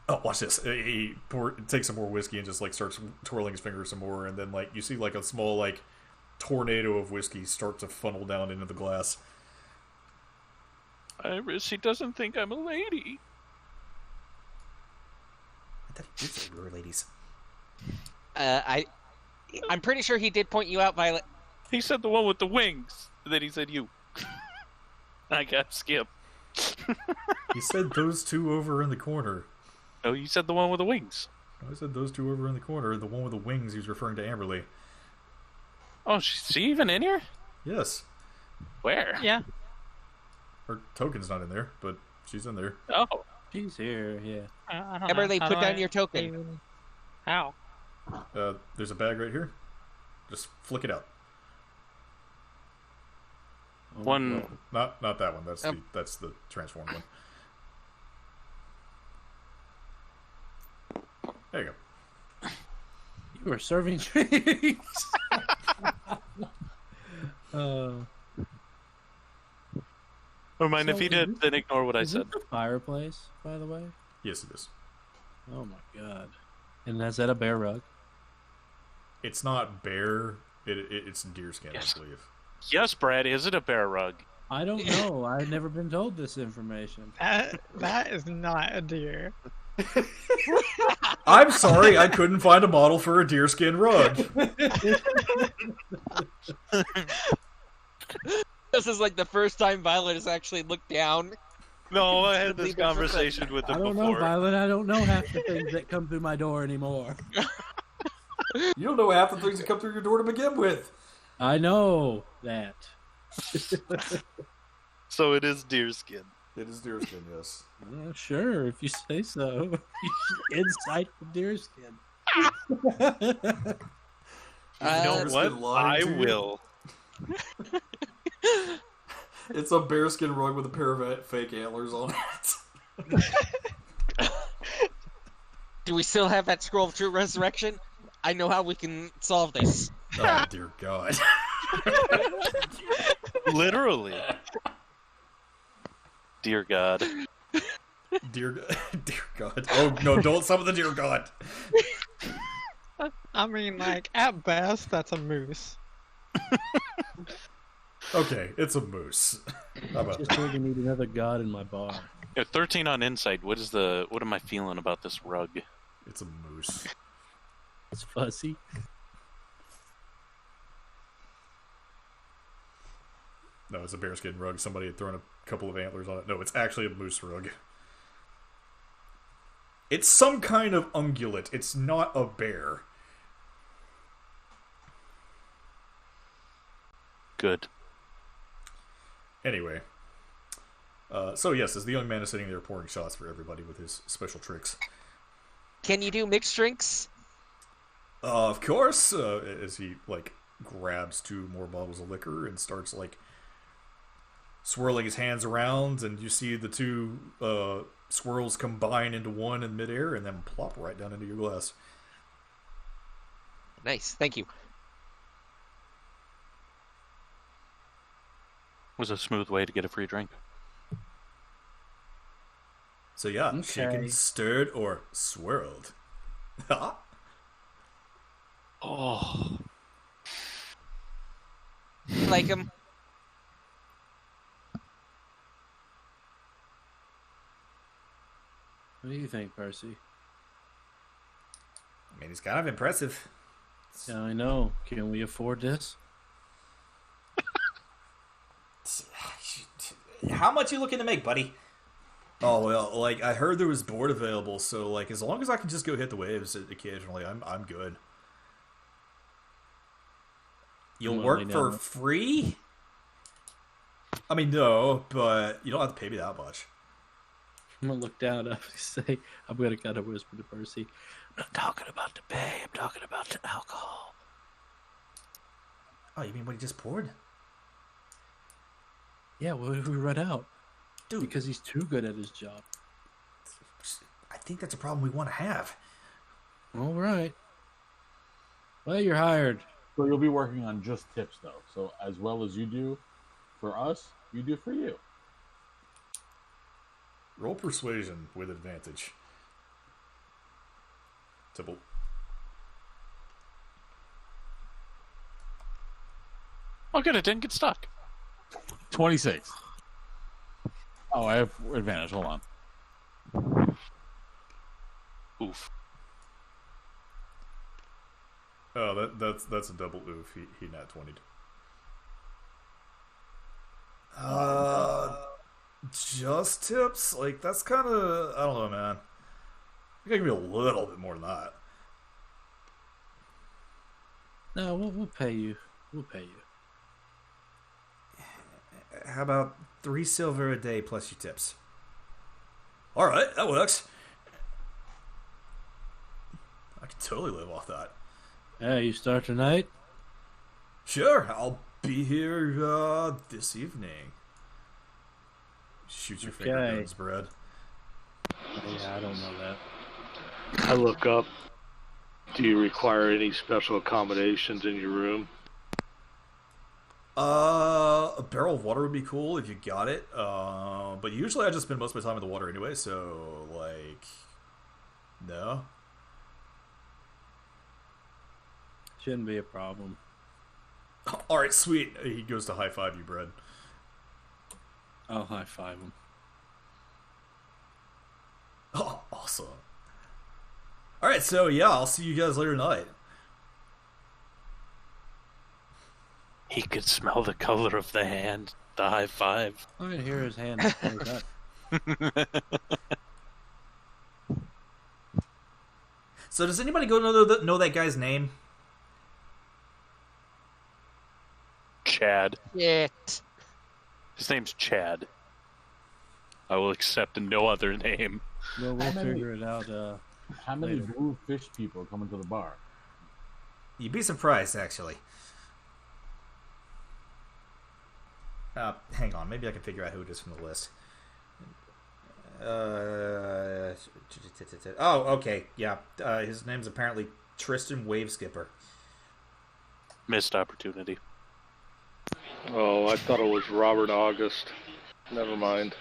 Oh, watch this. He takes some more whiskey and just like starts twirling his finger some more, and then like you see like a small like tornado of whiskey start to funnel down into the glass. Iris, he doesn't think I'm a lady. I thought he did say we were ladies. I'm pretty sure he did point you out, Violet. He said the one with the wings. Then he said you. I got Skip. He said those 2 over in the corner. Oh, you said the one with the wings. I said those 2 over in the corner. The one with the wings, he was referring to Amberly. Oh, is she even in here? Yes. Where? Yeah. Her token's not in there, but she's in there. Oh. She's here, yeah. I don't know. Amberly, How put do down I your token. even- How? There's a bag right here. Just flick it out. One. Not that one. That's the transformed one. There you go. You were serving drinks. Don't mind if he did, then ignore what I Is said. it the fireplace, by the way? Yes, it is. Oh my god. And is that a bear rug? It's not bear. It's deerskin, Yes. I believe. Yes, Brad, is it a bear rug? I don't know. I've never been told this information. That is not a deer. I'm sorry, I couldn't find a model for a deerskin rug. This is like the first time Violet has actually looked down. No, I had this conversation with him I don't before. know, Violet. I don't know half the things that come through my door anymore. You don't know half the things that come through your door to begin with. I know that. So it is deerskin. It is deerskin, yes. Sure, if you say so. Insight the deerskin. You know what? I to you. will. It's a bearskin rug with a pair of fake antlers on it. Do we still have that scroll of true resurrection? I know how we can solve this. Oh, dear God. Literally. Dear God. Dear God. Oh, no, don't summon the dear God. I mean, like, at best, that's a moose. Okay, it's a moose. How about Just that? really need another god in my bar. Yeah, 13 on insight. What am I feeling about this rug? It's a moose. It's fuzzy. No, it's a bearskin rug. Somebody had thrown a couple of antlers on it. No, it's actually a moose rug. It's some kind of ungulate. It's not a bear. Good. Anyway. So yes, as the young man is sitting there pouring shots for everybody with his special tricks. Can you do mixed drinks? Of course, as he like grabs 2 more bottles of liquor and starts like swirling his hands around, and you see the 2 swirls combine into one in midair and then plop right down into your glass. Nice, thank you. Was a smooth way to get a free drink. So yeah, Okay. shaken, stirred, or swirled. Oh, You like him? What do you think, Percy? I mean, he's kind of impressive. Yeah, I know. Can we afford this? How much you looking to make, buddy? Oh well, like I heard there was board available, so like as long as I can just go hit the waves occasionally, I'm good. You'll Come on, work lay for down. free? I mean, no, but you don't have to pay me that much. I'm gonna look down and say, I'm gonna kind of whisper to Percy, I'm not talking about the pay, I'm talking about the alcohol. Oh, you mean what he just poured? Yeah, what if we run out? Dude, Because he's too good at his job. I think that's a problem we want to have. All right. Well, you're hired. So you'll be working on just tips, though. So as well as you do for us, you do for you. Roll persuasion with advantage. Tibble. oh, good. It didn't get stuck. 26. Oh, I have advantage. Hold on. Oof. Oh, that's a double oof. He nat 20'd. Just tips? Like that's kind of I don't know, man. I think I can be a little bit more than that. No, we'll pay you. We'll pay you. How about 3 silver a day plus your tips? All right, that works. I could totally live off that. Hey, you start tonight? Sure, I'll be here this evening. Shoot your finger Okay. guns, Brad. Yeah, I don't know that. I look up. Do you require any special accommodations in your room? A barrel of water would be cool if you got it. But usually I just spend most of my time in the water anyway, so like, no. Shouldn't be a problem. All right, sweet. He goes to high five you, Brad. I'll high five him. Oh, awesome. All right, so yeah, I'll see you guys later tonight. He could smell the color of the hand. The high five. I can hear his hand. Like that. So does anybody go know that guy's name? Chad. Shit. His name's Chad. I will accept no other name. Well, we'll How many- figure it out. How many Later. blue fish people come into the bar? You'd be surprised, actually. Hang on, maybe I can figure out who it is from the list. Oh, okay, yeah. His name's apparently Tristan Waveskipper. Missed opportunity. Oh, I thought it was Robert August. Never mind.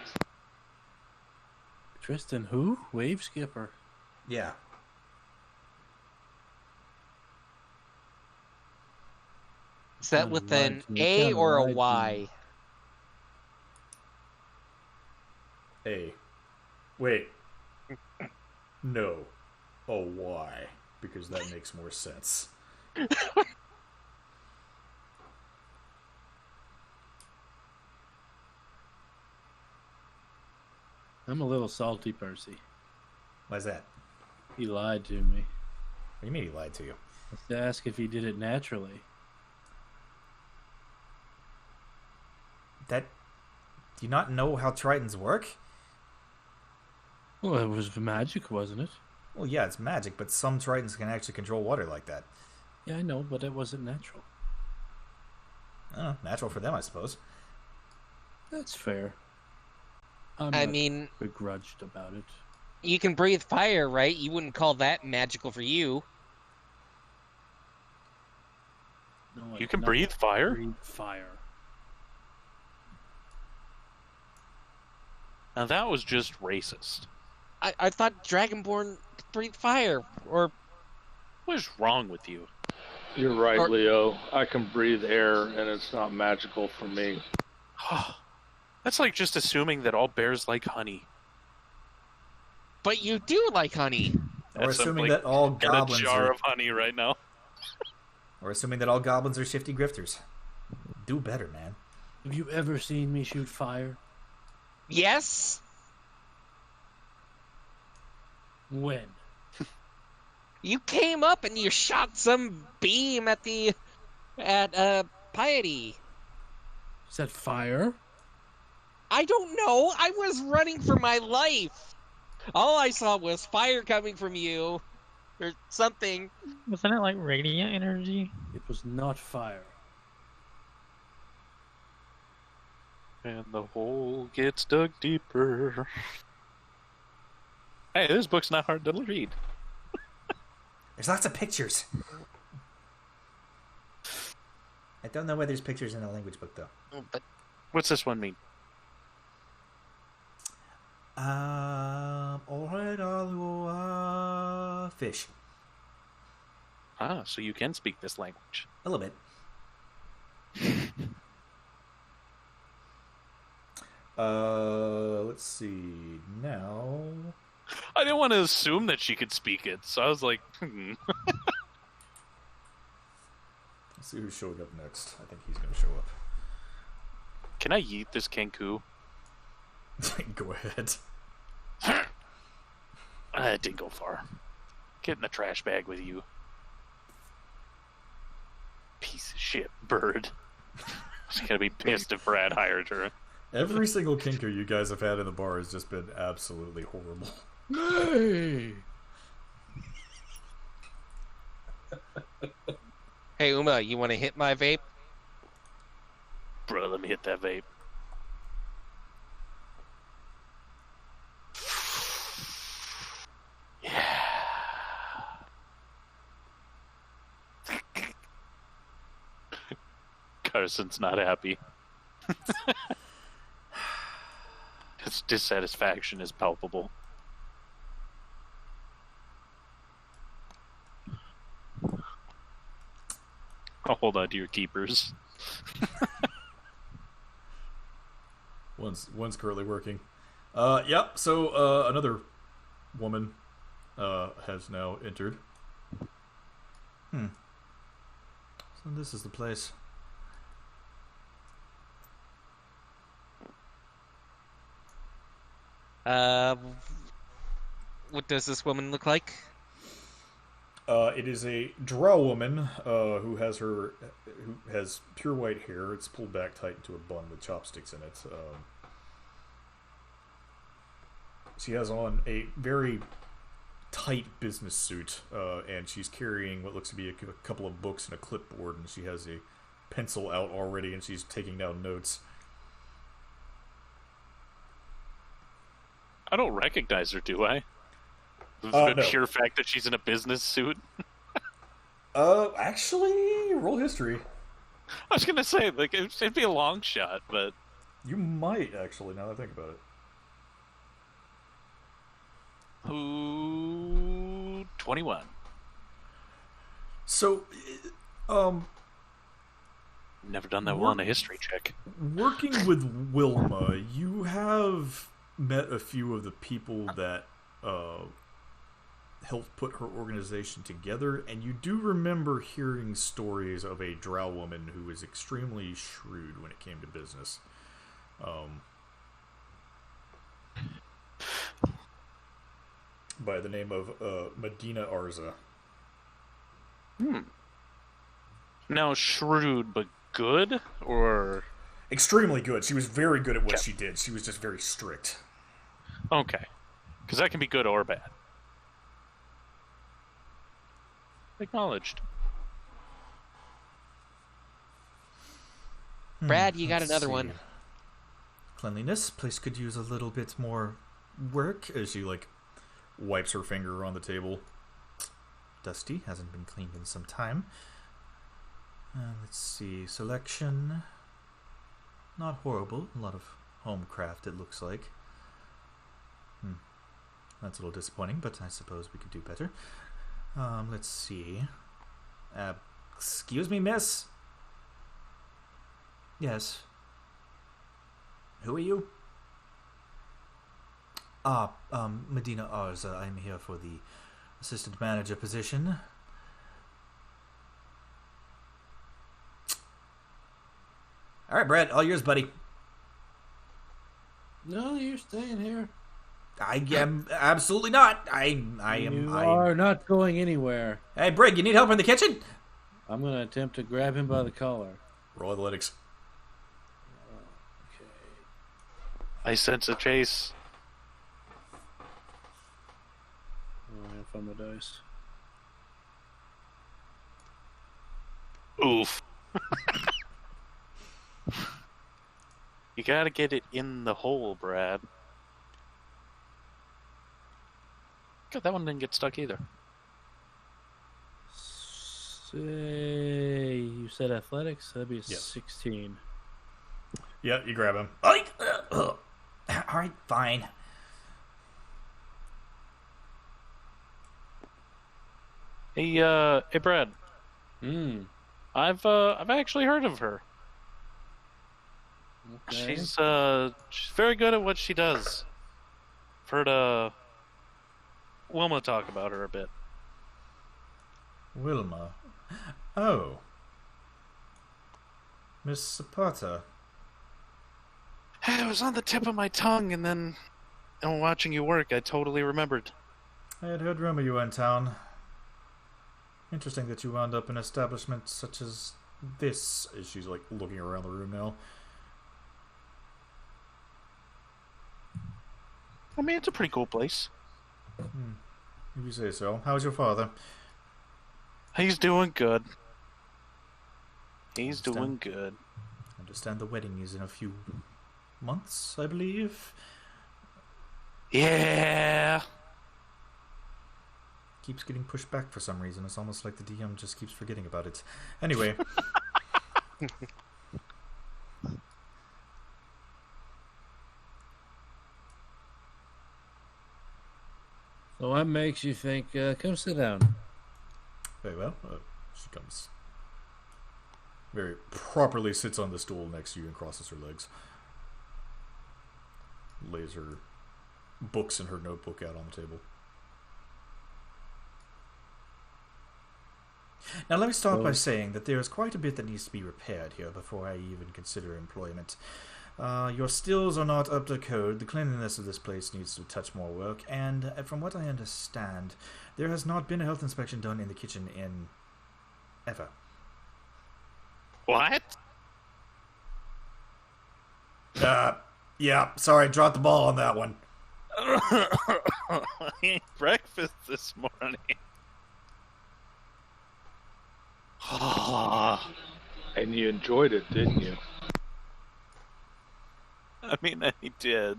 Tristan who? Wave skipper. Yeah. Is that Kinda with lied an to me. A Kinda or a lied to me. Y? Hey, wait. No. Oh, why? Because that makes more sense. I'm a little salty, Percy. Why's that? He lied to me. What do you mean he lied to you? Let's ask if he did it naturally. Do you not know how Tritons work? Well, it was magic, wasn't it? Well, yeah, it's magic, but some tridents can actually control water like that. Yeah, I know, but it wasn't natural. Natural for them, I suppose. That's fair. I mean, begrudged about it. You can breathe fire, right? You wouldn't call that magical for you. No, you can breathe fire? Breathe fire. Now that was just racist. I thought Dragonborn breathe fire, or... What is wrong with you? You're right, Leo. I can breathe air, and it's not magical for me. That's like just assuming that all bears like honey. But you do like honey. Or assuming that all goblins a jar of honey right now. Or assuming that all goblins are shifty grifters. Do better, man. Have you ever seen me shoot fire? Yes. When? You came up and you shot some beam at Piety. Is that fire? I don't know. I was running for my life. All I saw was fire coming from you. Or something. Wasn't it like radiant energy? It was not fire. And the hole gets dug deeper. Hey, this book's not hard to read. There's lots of pictures. I don't know why there's pictures in a language book, though. But what's this one mean? Fish. Ah, so you can speak this language. A little bit. Let's see. Now... I didn't want to assume that she could speak it, so I was like, Let's see who's showing up next. I think he's going to show up. Can I yeet this Kenku? Go ahead. It didn't go far. Get in the trash bag with you. Piece of shit bird. She's gonna be pissed if Brad hired her. Every single Kinku you guys have had in the bar has just been absolutely horrible. Hey! Hey, Uma, you want to hit my vape? Bro, let me hit that vape. Yeah. Carson's not happy. His dissatisfaction is palpable. I'll hold on to your keepers. One's currently working. Yep, so another woman has now entered. So this is the place. What does this woman look like? It is a drow woman who has pure white hair. It's pulled back tight into a bun with chopsticks in it. She has on a very tight business suit, and she's carrying what looks to be a couple of books and a clipboard, and she has a pencil out already, and she's taking down notes. I don't recognize her, do I? No. Pure fact that she's in a business suit. Actually, roll history. I was gonna say, like, it'd be a long shot, but You might actually, now that I think about it. 21. So, Never done that well on a history check. working with Wilma, you have met a few of the people that helped put her organization together, and you do remember hearing stories of a drow woman who was extremely shrewd when it came to business. By the name of Medina Arza. Now, shrewd but good, or... Extremely good. She was very good at what she did. She was just very strict. Okay. Because that can be good or bad. Acknowledged. Brad, you got Let's another see. one. Cleanliness. Place could use a little bit more work. As she like wipes her finger on the table. Dusty. Hasn't been cleaned in some time. Let's see. Selection. Not horrible. A lot of homecraft, it looks like. That's a little disappointing, but I suppose we could do better. Let's see. Excuse me, miss? Yes. Who are you? Medina Arza. I'm here for the assistant manager position. All right, Brad, all yours, buddy. No, you're staying here. I am absolutely not. I are not going anywhere. Hey, Brig, you need help in the kitchen? I'm going to attempt to grab him by the collar. Roll athletics. Okay. I sense a chase. I have fun with dice. Oof. You gotta get it in the hole, Brad. God, that one didn't get stuck either. Say, you said athletics? That'd be a 16. Yeah, you grab him. All right, fine. Hey, Brad. I've actually heard of her. Okay. She's very good at what she does. I've heard Wilma talk about her a bit. Wilma. Oh. Miss Zapata. It was on the tip of my tongue, and then watching you work, I totally remembered. I had heard rumor you were in town. Interesting that you wound up in an establishment such as this. She's like looking around the room now. I mean, it's a pretty cool place. If you say so. How's your father? He's doing good. He's doing good. I understand the wedding is in a few months, I believe. Yeah. Keeps getting pushed back for some reason. It's almost like the DM just keeps forgetting about it. Anyway. So what makes you think, come sit down. Very well. She comes. Very properly sits on the stool next to you and crosses her legs. Lays her books and her notebook out on the table. Now let me start by saying that there is quite a bit that needs to be repaired here before I even consider employment. Your stills are not up to code, the cleanliness of this place needs to touch more work, and from what I understand, there has not been a health inspection done in the kitchen in ever. What? Yeah, sorry, dropped the ball on that one. I ate breakfast this morning. And you enjoyed it, didn't you? I mean, I did.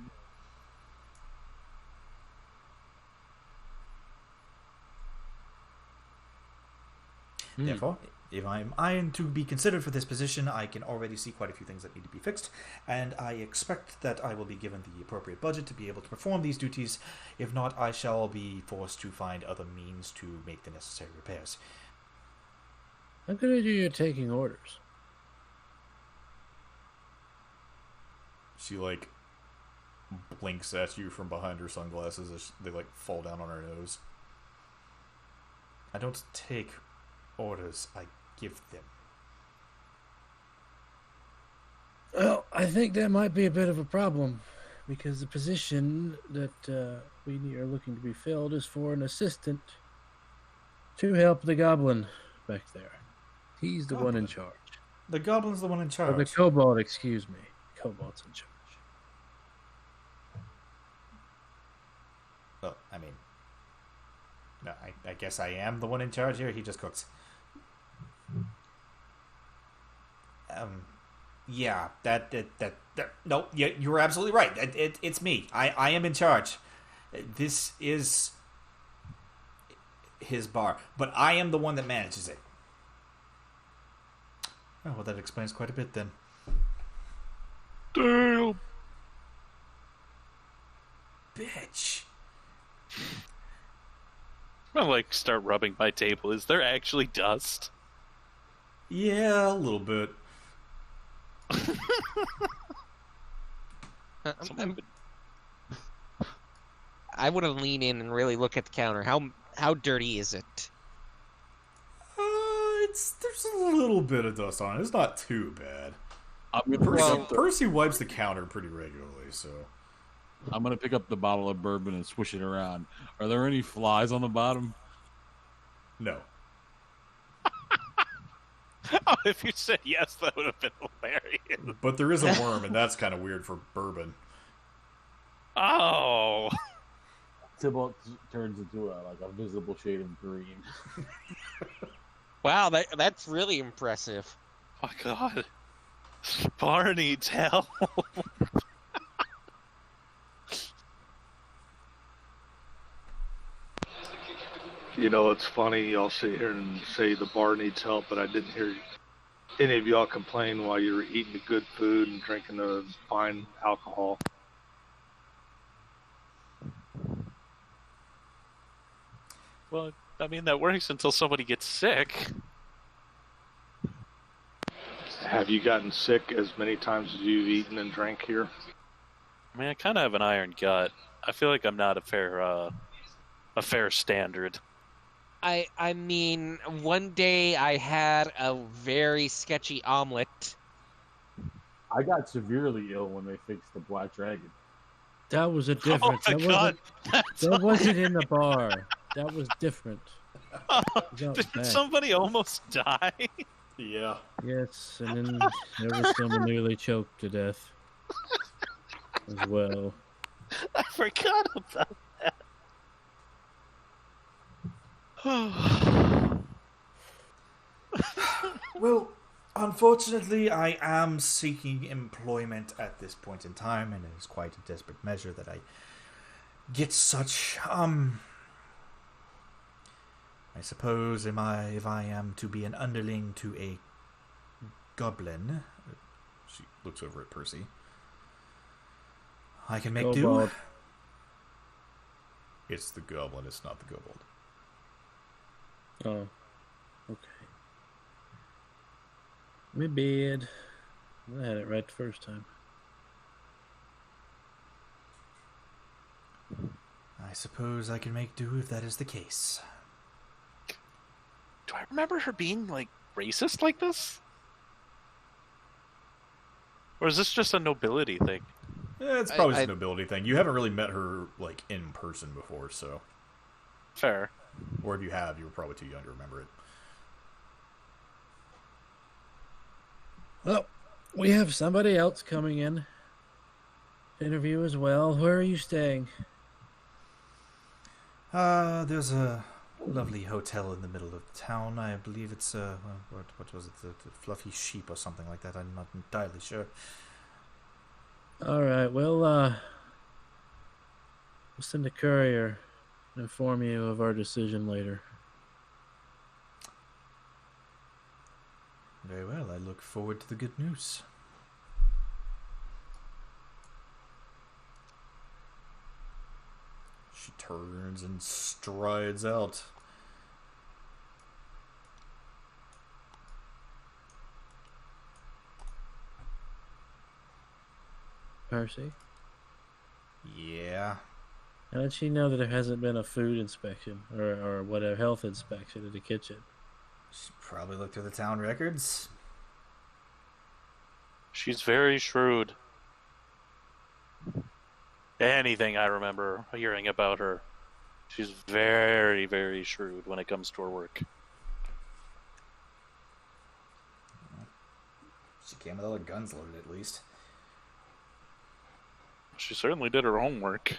Therefore, if I'm to be considered for this position, I can already see quite a few things that need to be fixed, and I expect that I will be given the appropriate budget to be able to perform these duties. If not, I shall be forced to find other means to make the necessary repairs. How good are you at taking orders? She like blinks at you from behind her sunglasses as they like fall down on her nose. I don't take orders, I give them. Well, I think that might be a bit of a problem, because the position that we are looking to be filled is for an assistant to help the goblin back there. He's the one in charge. The goblin's the one in Or charge. the kobold, excuse me. Kobold's in charge. Well, I mean, No, I guess I am the one in charge here. He just cooks. Yeah, that no, yeah, you were absolutely right. It's me. I am in charge. This is his bar, but I am the one that manages it. Oh, well, that explains quite a bit then. Damn. Bitch. I'm gonna start rubbing my table. Is there actually dust? Yeah, a little bit. I want to lean in and really look at the counter. How dirty is it? There's a little bit of dust on it. It's not too bad. Percy wipes the counter pretty regularly, so I'm gonna pick up the bottle of bourbon and swish it around. Are there any flies on the bottom? no. Oh, if you said yes, that would have been hilarious. But there is a worm, and that's kind of weird for bourbon. Oh. Tybalt turns into a visible shade of green. Wow, that's really impressive. Oh, God. Bar needs help. You know, it's funny. I'll sit here and say the bar needs help, but I didn't hear any of y'all complain while you were eating the good food and drinking the fine alcohol. Well, I mean, that works until somebody gets sick. Have you gotten sick as many times as you've eaten and drank here? I mean, I kind of have an iron gut. I feel like I'm not a fair standard. I mean, one day I had a very sketchy omelet. I got severely ill when they fixed the Black Dragon. That was a difference. Oh my God. That wasn't in the bar. That was different. Did somebody almost die? Yeah. Yes, and then there was someone nearly choked to death as well. I forgot about that. Well, unfortunately, I am seeking employment at this point in time, and it is quite a desperate measure that I get such, I suppose, if I am to be an underling to a goblin, She looks over at Percy. I can make Kobold. do. It's the goblin, it's not the kobold. Oh, okay. My bad. I had it right the first time. I suppose I can make do if that is the case. Do I remember her being, racist like this? Or is this just a nobility thing? Yeah, it's probably just a nobility thing. You haven't really met her, in person before, so... Fair. Or if you have, you were probably too young to remember it. Well, we have somebody else coming in to interview as well. Where are you staying? There's a lovely hotel in the middle of town. I believe it's, what was it? The Fluffy Sheep or something like that. I'm not entirely sure. All right, we'll send a courier and inform you of our decision later. Very well. I look forward to the good news. She turns and strides out. Percy? Yeah. How did she know that there hasn't been a food inspection or whatever, health inspection in the kitchen? She probably looked through the town records. She's very shrewd. Anything I remember hearing about her, she's very, very shrewd when it comes to her work. She came with all her guns loaded, at least. She certainly did her homework.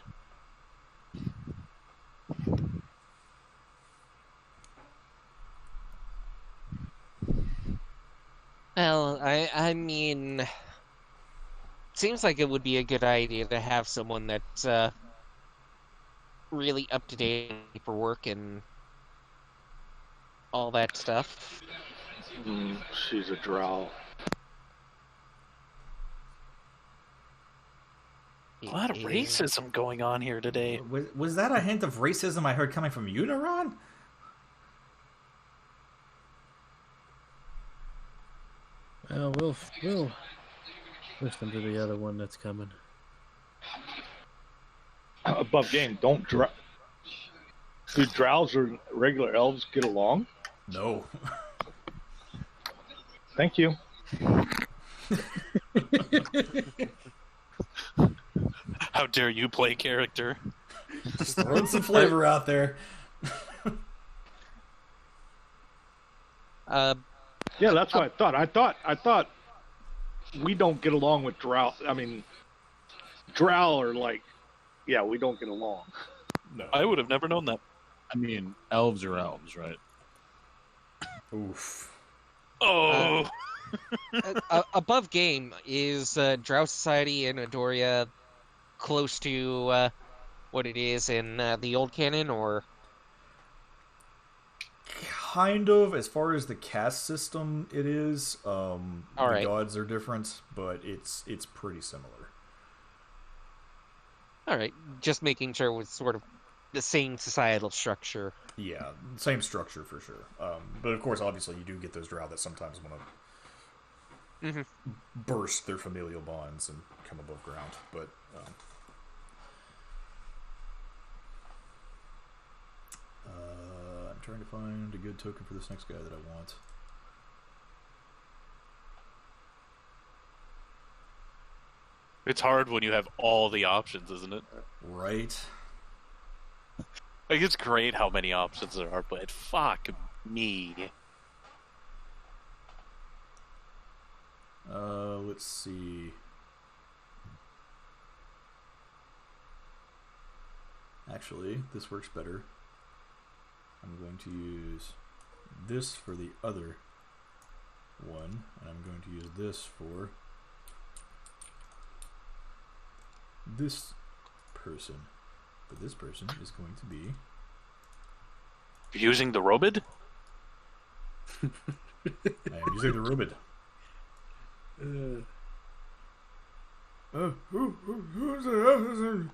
Well, I mean, seems like it would be a good idea to have someone that's really up to date for work and all that stuff. She's a drow. A lot of racism going on here today. Was that a hint of racism I heard coming from you, Naran? Well, we'll listen to the other one that's coming. Above game, don't drow. Do drows or regular elves get along? No. Thank you. How dare you play character? Just throwing some flavor out there. Yeah, that's what I thought. I thought we don't get along with drow. I mean, drow are like, yeah, we don't get along. No, I would have never known that. I mean, elves are elves, right? Oof. Oh. Above game, is Drow Society in Adoria close to what it is in the old canon, or? Kind of. As far as the caste system, it is. The gods are different, but it's pretty similar. All right, just making sure it was sort of the same societal structure. Yeah, same structure for sure. But of course, obviously, you do get those drow that sometimes want to burst their familial bonds and come above ground. But I'm trying to find a good token for this next guy that I want. It's hard when you have all the options, isn't it? Right. Like, it's great how many options there are, but fuck me. Let's see. Actually, this works better. I'm going to use this for the other one, and I'm going to use this for this person. But this person is going to be using the Robid? I am using the Robid. Who's there?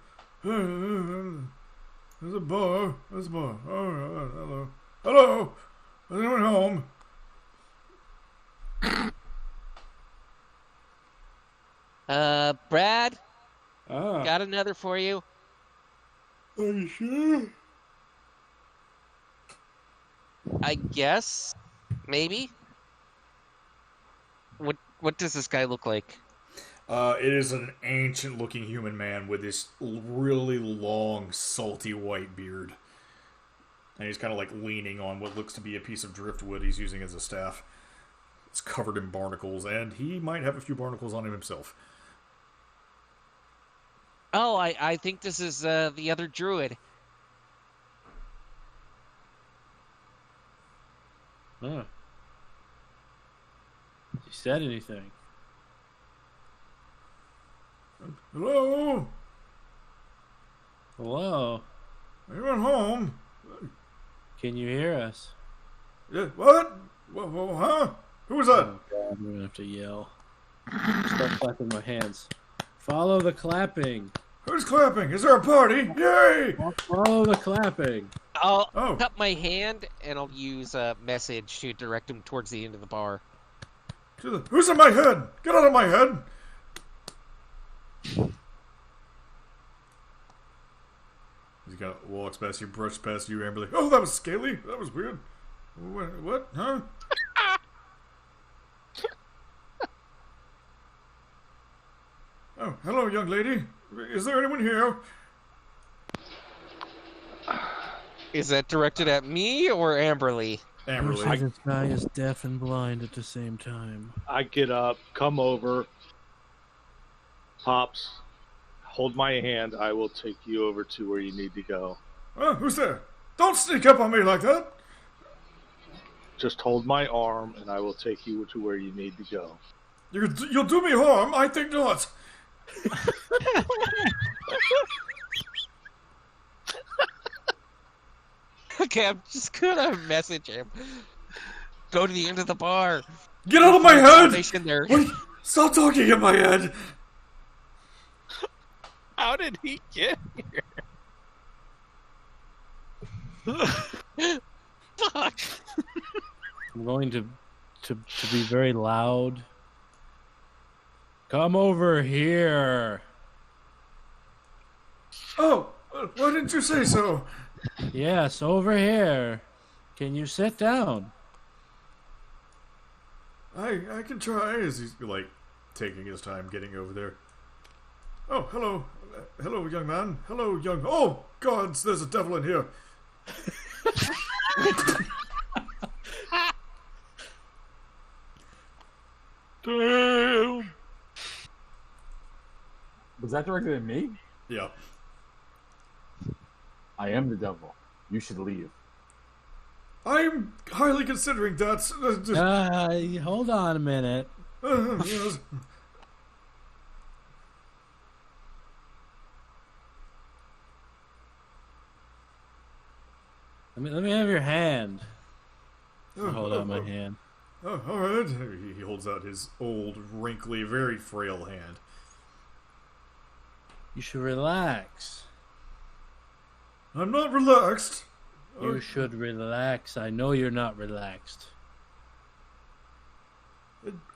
There's a bar. There's a bar. Oh, hello. Hello! Is anyone home? Brad? Got another for you. Are you sure? I guess. Maybe. What does this guy look like? It is an ancient-looking human man with this really long, salty white beard. And he's kind of like leaning on what looks to be a piece of driftwood he's using as a staff. It's covered in barnacles, and he might have a few barnacles on him himself. Oh, I think this is the other druid. Huh. Has he said anything? Hello? Hello? Anyone home? Can you hear us? Yeah, what? Huh? Who was that? Oh, God, I'm going to have to yell. Start clapping my hands. Follow the clapping. Who's clapping? Is there a party? Yay! Follow the clapping. I'll cup my hand, and I'll use a message to direct him towards the end of the bar. Who's in my head? Get out of my head! He kind of walks past you, brushes past you, Amberly. Oh, that was scaly. That was weird. What? Huh? Oh, hello, young lady. Is there anyone here? Is that directed at me or Amberly? Amberly. This guy is deaf and blind at the same time. I get up, come over, Pops, hold my hand. I will take you over to where you need to go. Who's there? Don't sneak up on me like that. Just hold my arm, and I will take you to where you need to go. You'll do me harm? I think not. Okay, I'm just gonna message him. Go to the end of the bar. Get out of my head! There. Wait, stop talking in my head! How did he get here? Fuck. I'm going to be very loud. Come over here. Oh, why didn't you say so? Yes, over here. Can you sit down? I can try, as he's, like, taking his time getting over there. Oh, hello. Hello, young man. Hello, young... Oh, gods, there's a devil in here. Damn. Was that directed at me? Yeah. I am the devil. You should leave. I'm highly considering that. Hold on a minute. Yes. Let me have your hand. Hold out my hand. Oh, all right. He holds out his old, wrinkly, very frail hand. You should relax. I'm not relaxed. You should relax. I know you're not relaxed.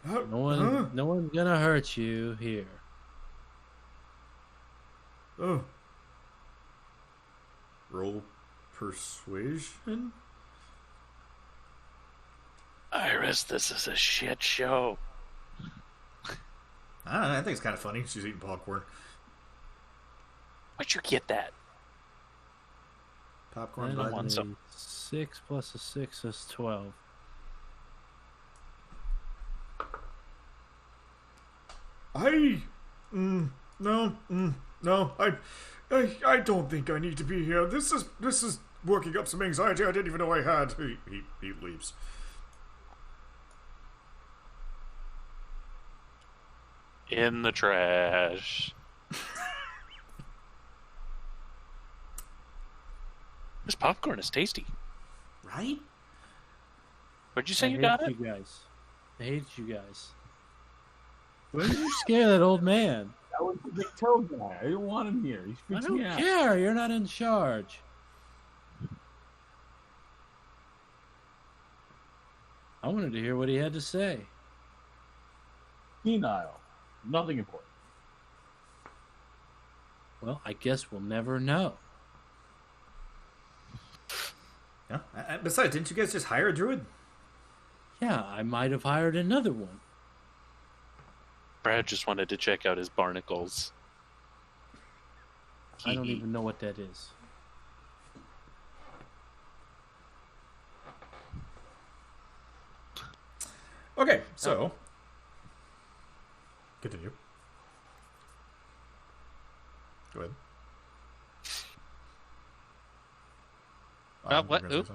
No one's gonna hurt you here. Oh. Roll persuasion? Iris, this is a shit show. I don't know, I think it's kind of funny. She's eating popcorn. Where'd you get that? Popcorn. I want some. 6 plus a 6 is 12. No. I don't think I need to be here. This is working up some anxiety I didn't even know I had. He leaves. In the trash. This popcorn is tasty. Right? Where'd you say you got it? You guys. I hate you guys. Why did you scare that old man? That was the big toe guy. I didn't want him here. He freaks me out. I don't care. You're not in charge. I wanted to hear what he had to say. Senile. Nothing important. Well, I guess we'll never know. Yeah. Besides, didn't you guys just hire a druid? Yeah, I might have hired another one. Brad just wanted to check out his barnacles. I don't even know what that is. Okay, so continue. Go ahead. What? Oop.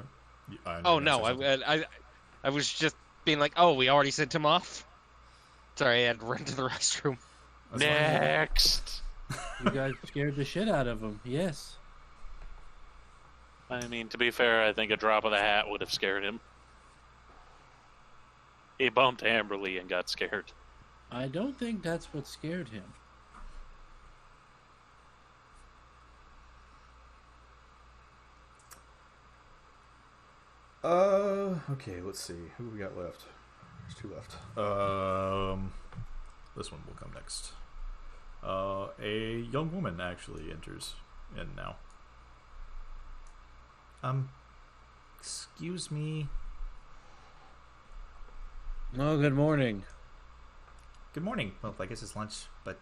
Oh no, I was just being like, oh, we already sent him off? Sorry, I had to run to the restroom. Next. You guys scared the shit out of him, yes. I mean, to be fair, I think a drop of the hat would have scared him. He bumped Amberly and got scared. I don't think that's what scared him. Okay, let's see. Who we got left? There's 2 left. This one will come next. A young woman actually enters in now. Excuse me. Oh, good morning. Good morning. Well, I guess it's lunch, but...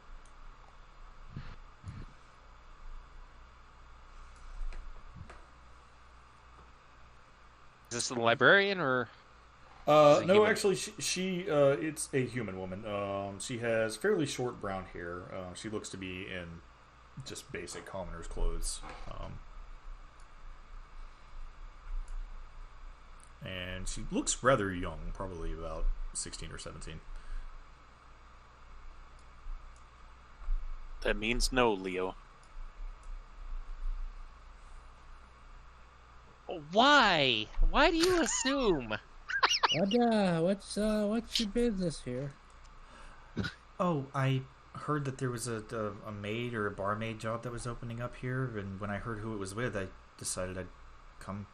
Is this the librarian or? No, actually, she it's a human woman. She has fairly short brown hair. She looks to be in just basic commoner's clothes. And she looks rather young, probably about 16 or 17. That means no, Leo. Why? Why do you assume? What's your business here? Oh, I heard that there was a maid or a barmaid job that was opening up here, and when I heard who it was with, I decided I'd come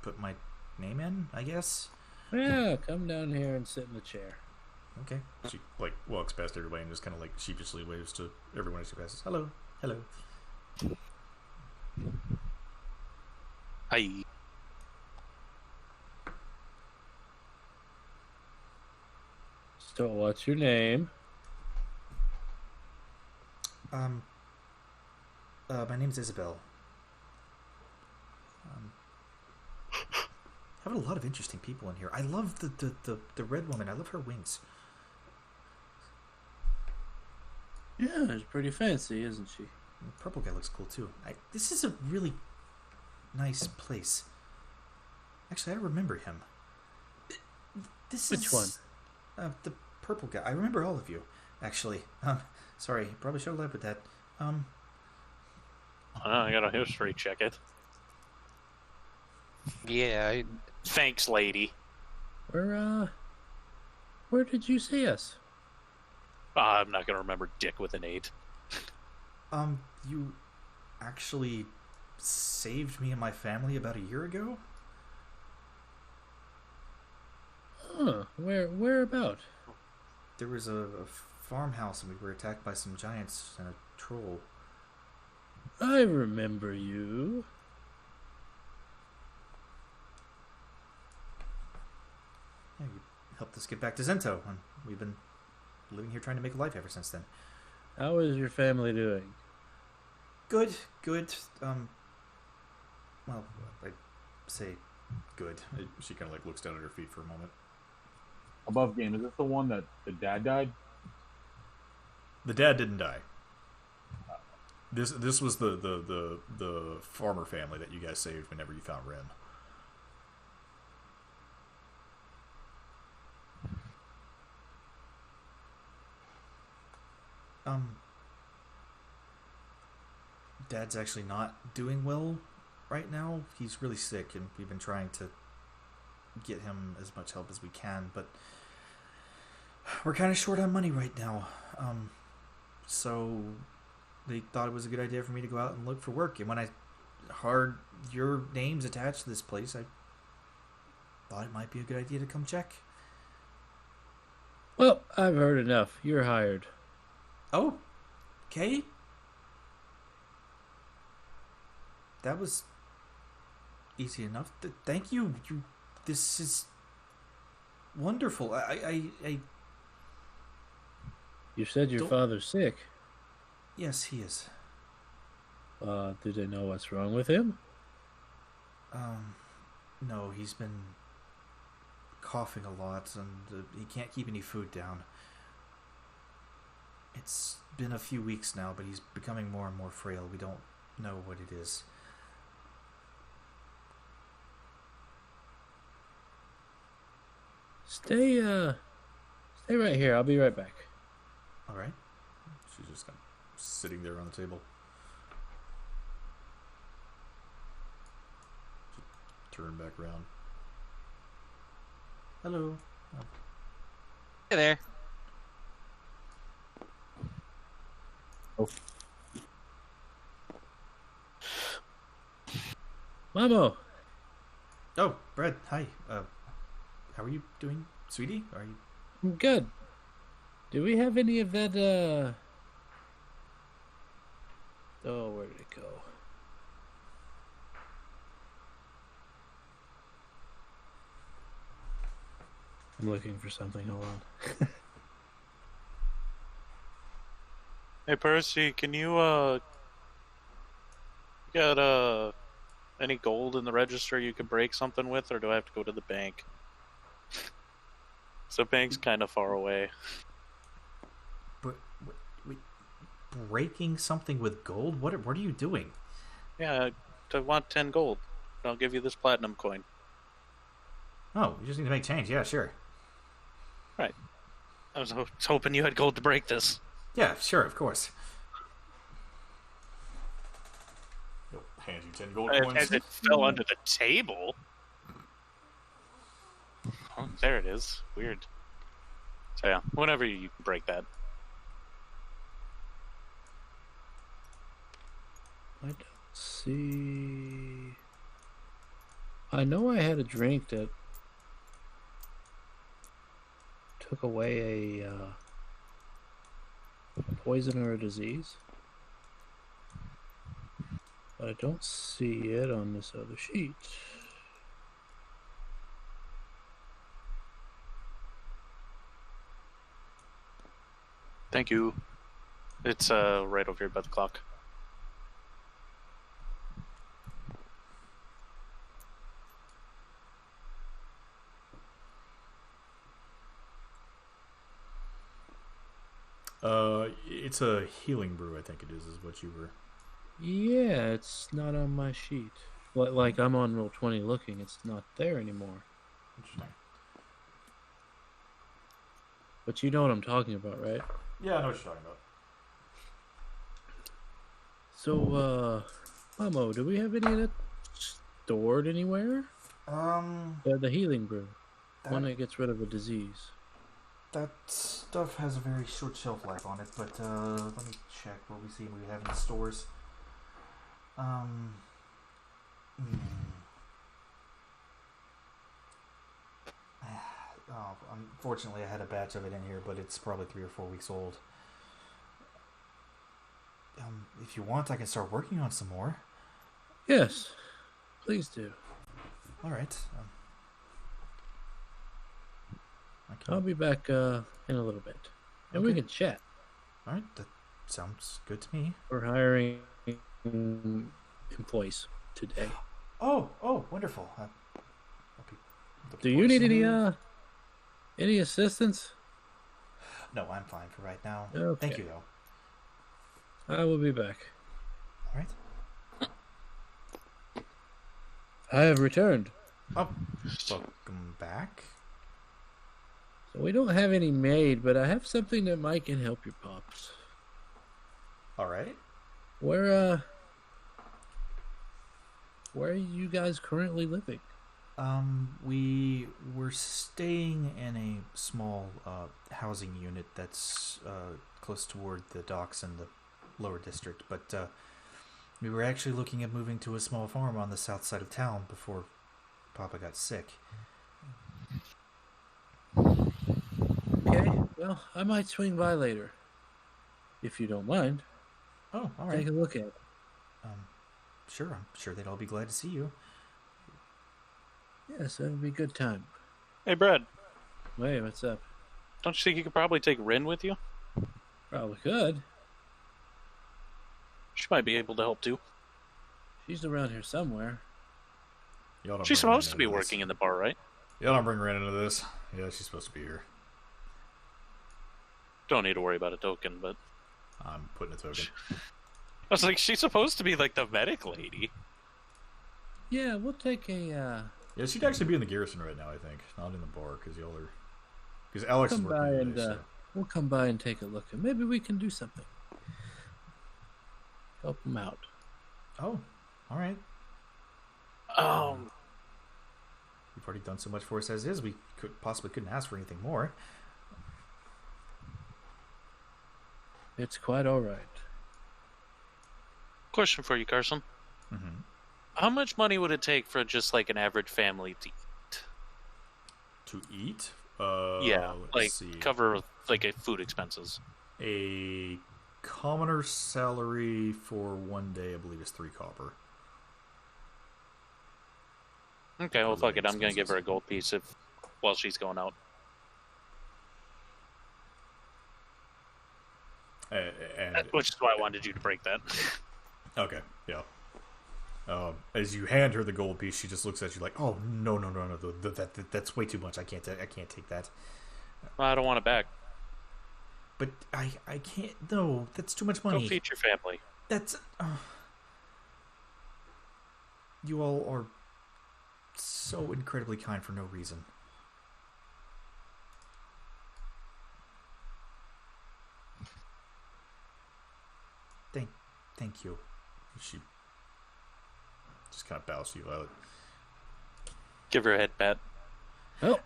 put my name in, I guess. Yeah, come down here and sit in the chair. Okay. She walks past everybody and just kind of sheepishly waves to everyone as she passes. Hello, hello. Hi. So, what's your name? My name's Isabel. Having a lot of interesting people in here. I love the red woman. I love her wings. Yeah, she's pretty fancy, isn't she? And the purple guy looks cool too. This is a really nice place. Actually, I remember him. Which one? The purple guy. I remember all of you, actually. Sorry, probably should have led with that. I gotta history check it. Yeah. Thanks, lady. Where did you see us? I'm not gonna remember dick with an 8. You actually saved me and my family about a year ago? Huh, where about? There was a farmhouse and we were attacked by some giants and a troll. I remember you. Yeah, you helped us get back to Zento, and we've been living here trying to make a life ever since then. How is your family doing? Good. Well, I'd say good. She kind of looks down at her feet for a moment. Above game, is this the one that the dad died? The dad didn't die. This was the farmer family that you guys saved whenever you found Ren. Dad's actually not doing well right now. He's really sick, and we've been trying to get him as much help as we can, but we're kind of short on money right now. So they thought it was a good idea for me to go out and look for work, and when I heard your names attached to this place, I thought it might be a good idea to come check. Well, I've heard enough. You're hired. Oh, okay. That was easy enough. Thank you. This is wonderful. You said your father's sick. Yes, he is. Do they know what's wrong with him? No, he's been coughing a lot, and he can't keep any food down. It's been a few weeks now, but he's becoming more and more frail. We don't know what it is. Stay right here. I'll be right back. All right. She's just kind of sitting there on the table. Turn back around. Hello. Hey there. Oh. Mamo. Oh, Brad. Hi. How are you doing, sweetie? Are you? I'm good. Do we have any of that, Oh, where did it go? I'm looking for something. Hold on. Hey, Percy, can you, got, any gold in the register you could break something with, or do I have to go to the bank? So bank's kind of far away. But wait, breaking something with gold? What are you doing? Yeah, I want 10 gold. I'll give you this platinum coin. Oh, you just need to make change. Yeah, sure. Right. I was hoping you had gold to break this. Yeah, sure, of course. Hand you 10 gold coins. As it fell under the table. Oh, there it is. Weird. So yeah, whenever you can break that. I don't see. I know I had a drink that took away a poison or a disease, but I don't see it on this other sheet. Thank you. It's right over here by the clock. It's a healing brew, I think it is what you were. Yeah, it's not on my sheet. Like I'm on roll 20 looking, it's not there anymore. Interesting. But you know what I'm talking about, right? Yeah, I know what you're talking about. So, Mamo, do we have any of that stored anywhere? The healing brew. One that gets rid of a disease. That stuff has a very short shelf life on it, but let me check what we see we have in the stores. Oh, unfortunately, I had a batch of it in here, but it's probably 3 or 4 weeks old. If you want, I can start working on some more. Yes, please do. All right. I'll be back in a little bit, and we can chat. All right, that sounds good to me. We're hiring employees today. Oh, wonderful. Do you need any assistance? No, I'm fine for right now. Okay. Thank you, though. I will be back. All right. I have returned. Oh, welcome back. So we don't have any made, but I have something that might can help your pops. All right. Where are you guys currently living? We were staying in a small housing unit that's close toward the docks in the lower district, but we were actually looking at moving to a small farm on the south side of town before Papa got sick. Okay, well, I might swing by later, if you don't mind. Oh, all right. Take a look at it. Sure, I'm sure they'd all be glad to see you. Yes, that would be a good time. Hey, Brad. Wait, what's up? Don't you think you could probably take Rin with you? Probably could. She might be able to help too. She's around here somewhere. She's supposed to be working in the bar, right? Y'all don't bring Ren into this. Yeah, she's supposed to be here. Don't need to worry about a token, but... I'm putting a token. I was like, she's supposed to be like the medic lady. Yeah, we'll take a... Yeah, she'd actually be in the garrison right now, I think. Not in the bar, because y'all are... Because Alex is working today, so... We'll come by and take a look, and maybe we can do something. Help them out. Oh, all right. We've already done so much for us as is. We couldn't ask for anything more. It's quite all right. Question for you, Carson. Mm-hmm. How much money would it take for just like an average family to eat? To eat? Yeah, like see. cover like food expenses. A commoner's salary for one day, I believe, is 3 copper. Okay, well, fuck it. I'm gonna give her a gold piece while she's going out. And which is why I wanted you to break that. Okay, yeah. As you hand her the gold piece, she just looks at you like, "Oh no, that's way too much. I can't take that." Well, I don't want it back. But I can't. No, that's too much money. Go feed your family. That's. You all are so incredibly kind for no reason. Thank you. She just kind of bows to you out. Give her a head pat. Oh.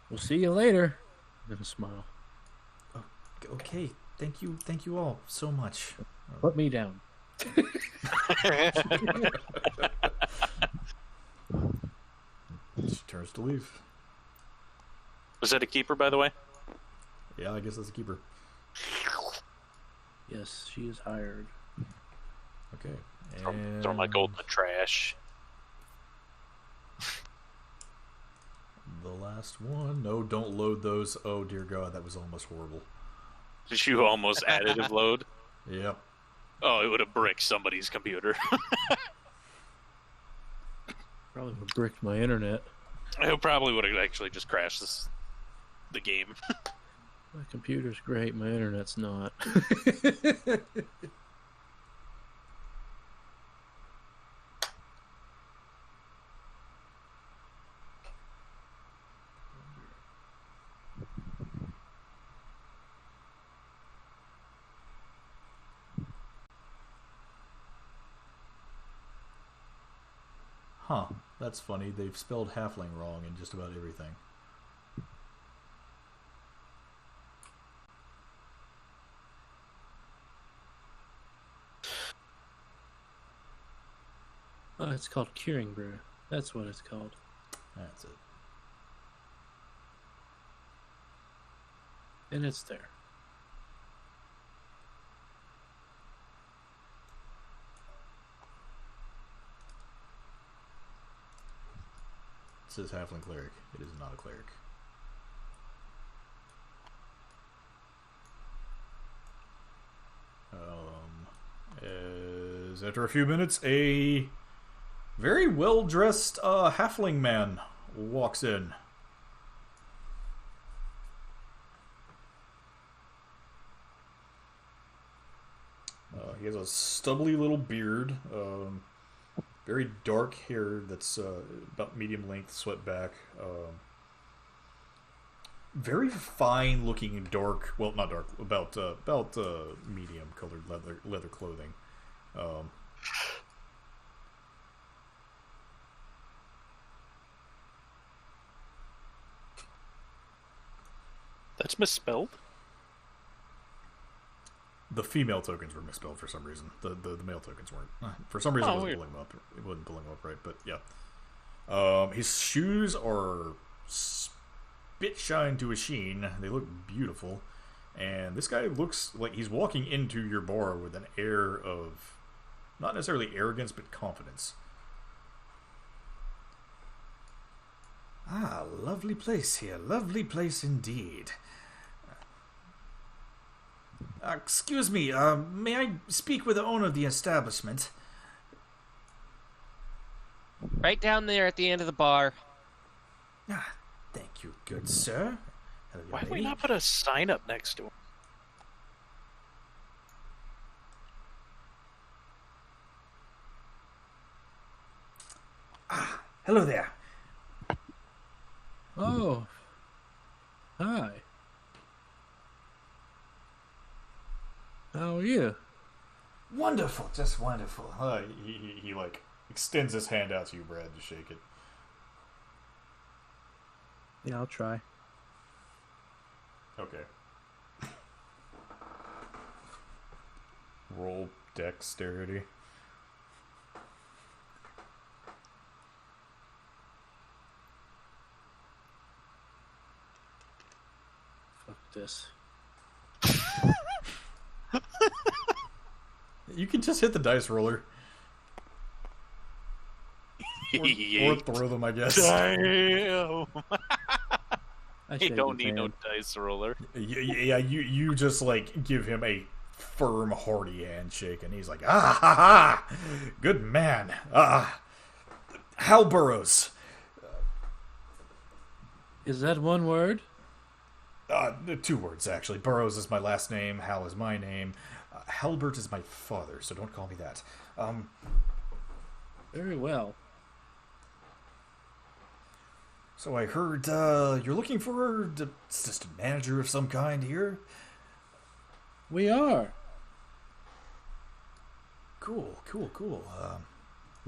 We'll see you later. With a smile. Okay. Thank you all so much. Put me down. She turns to leave. Was that a keeper, by the way? Yeah, I guess that's a keeper. Yes, she is hired. Okay. Throw my gold in the trash. The last one. No, don't load those. Oh, dear God, that was almost horrible. Did you almost additive load? Yep. Oh, it would have bricked somebody's computer. Probably would have bricked my internet. It probably would have actually just crashed the game. My computer's great, my internet's not. Huh. That's funny. They've spelled halfling wrong in just about everything. Oh, it's called Curing Brew. That's what it's called. That's it. And it's there. It says halfling cleric. It is not a cleric. As after a few minutes, a very well-dressed halfling man walks in. He has a stubbly little beard, very dark hair that's about medium length, swept back. Very fine-looking, dark. Well, not dark. About medium-colored leather clothing. That's misspelled? The female tokens were misspelled for some reason. The male tokens weren't. For some reason, it wasn't pulling them up. It wasn't pulling them up right, but yeah. His shoes are spit shine to a sheen. They look beautiful. And this guy looks like he's walking into your bar with an air of, not necessarily arrogance, but confidence. Ah, lovely place here. Lovely place indeed. Excuse me, may I speak with the owner of the establishment? Right down there at the end of the bar. Ah, thank you, good sir. Hello, Why lady. would we not put a sign up next to him? Ah, hello there. Oh. Hi. How are you? Wonderful, just wonderful. He like extends his hand out to you, Brad, to shake it. Yeah, I'll try. Okay. Roll dexterity. Fuck this. You can just hit the dice roller. Or throw them, I guess. Damn! I You shake don't his need no hand. dice roller. Yeah, you just like give him a firm, hearty handshake, and he's like, ah, ha, ha, good man. Hal Burrows. Is that one word? 2 words, actually. Burrows is my last name. Hal is my name. Halbert is my father, so don't call me that. Very well. So I heard you're looking for an assistant manager of some kind here? We are. Cool.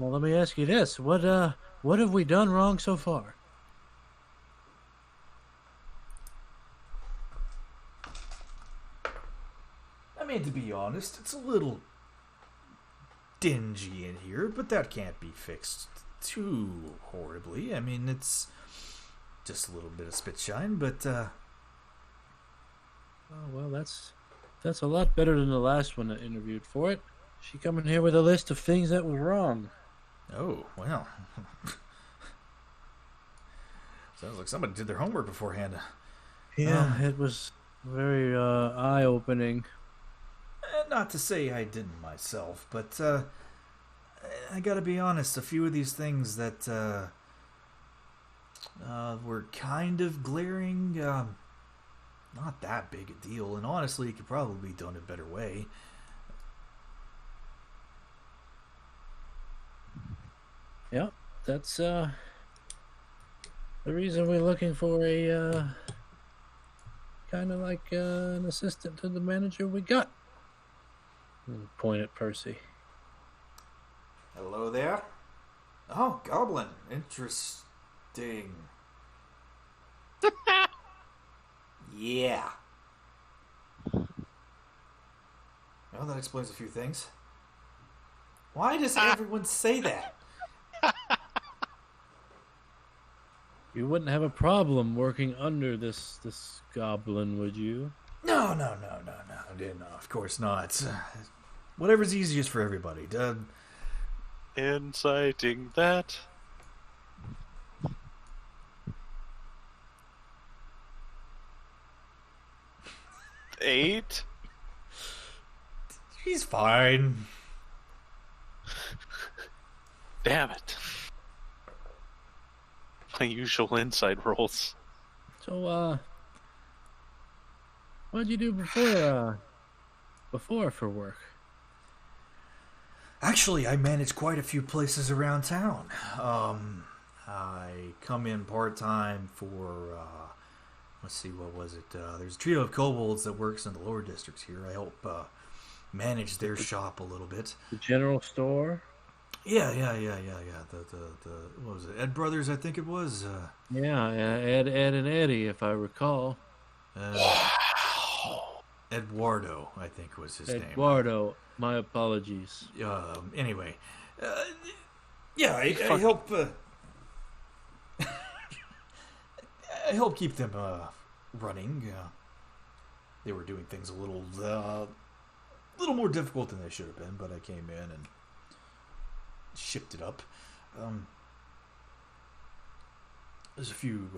Well, let me ask you this. What have we done wrong so far? I mean, to be honest, it's a little dingy in here, but that can't be fixed too horribly. I mean, it's just a little bit of spit shine, but Oh, well, that's a lot better than the last one that interviewed for it. She come in here with a list of things that were wrong. oh, well. Sounds like somebody did their homework beforehand. Yeah, it was very eye-opening. Not to say I didn't myself, but I gotta be honest, a few of these things that were kind of glaring, not that big a deal, and honestly, it could probably be done a better way. Yep, that's the reason we're looking for a kind of like an assistant to the manager we got. Point at Percy. Hello there. Oh, Goblin. Interesting. Yeah. Well, that explains a few things. Why does everyone say that? You wouldn't have a problem working under this goblin, would you? No, of course not. Whatever's easiest for everybody. Inciting that. Eight? He's fine. Damn it. My usual inside rolls. So, what'd you do before for work? Actually, I manage quite a few places around town. I come in part-time for, let's see, what was it? There's a trio of kobolds that works in the lower districts here. I help manage their shop a little bit. The general store? Yeah. The what was it? Ed Brothers, I think it was. Yeah, Ed and Eddie, if I recall. Eduardo, I think was his name. Eduardo, my apologies. Anyway, yeah, I help. I help keep them running. They were doing things a little more difficult than they should have been, but I came in and shipped it up. There's a few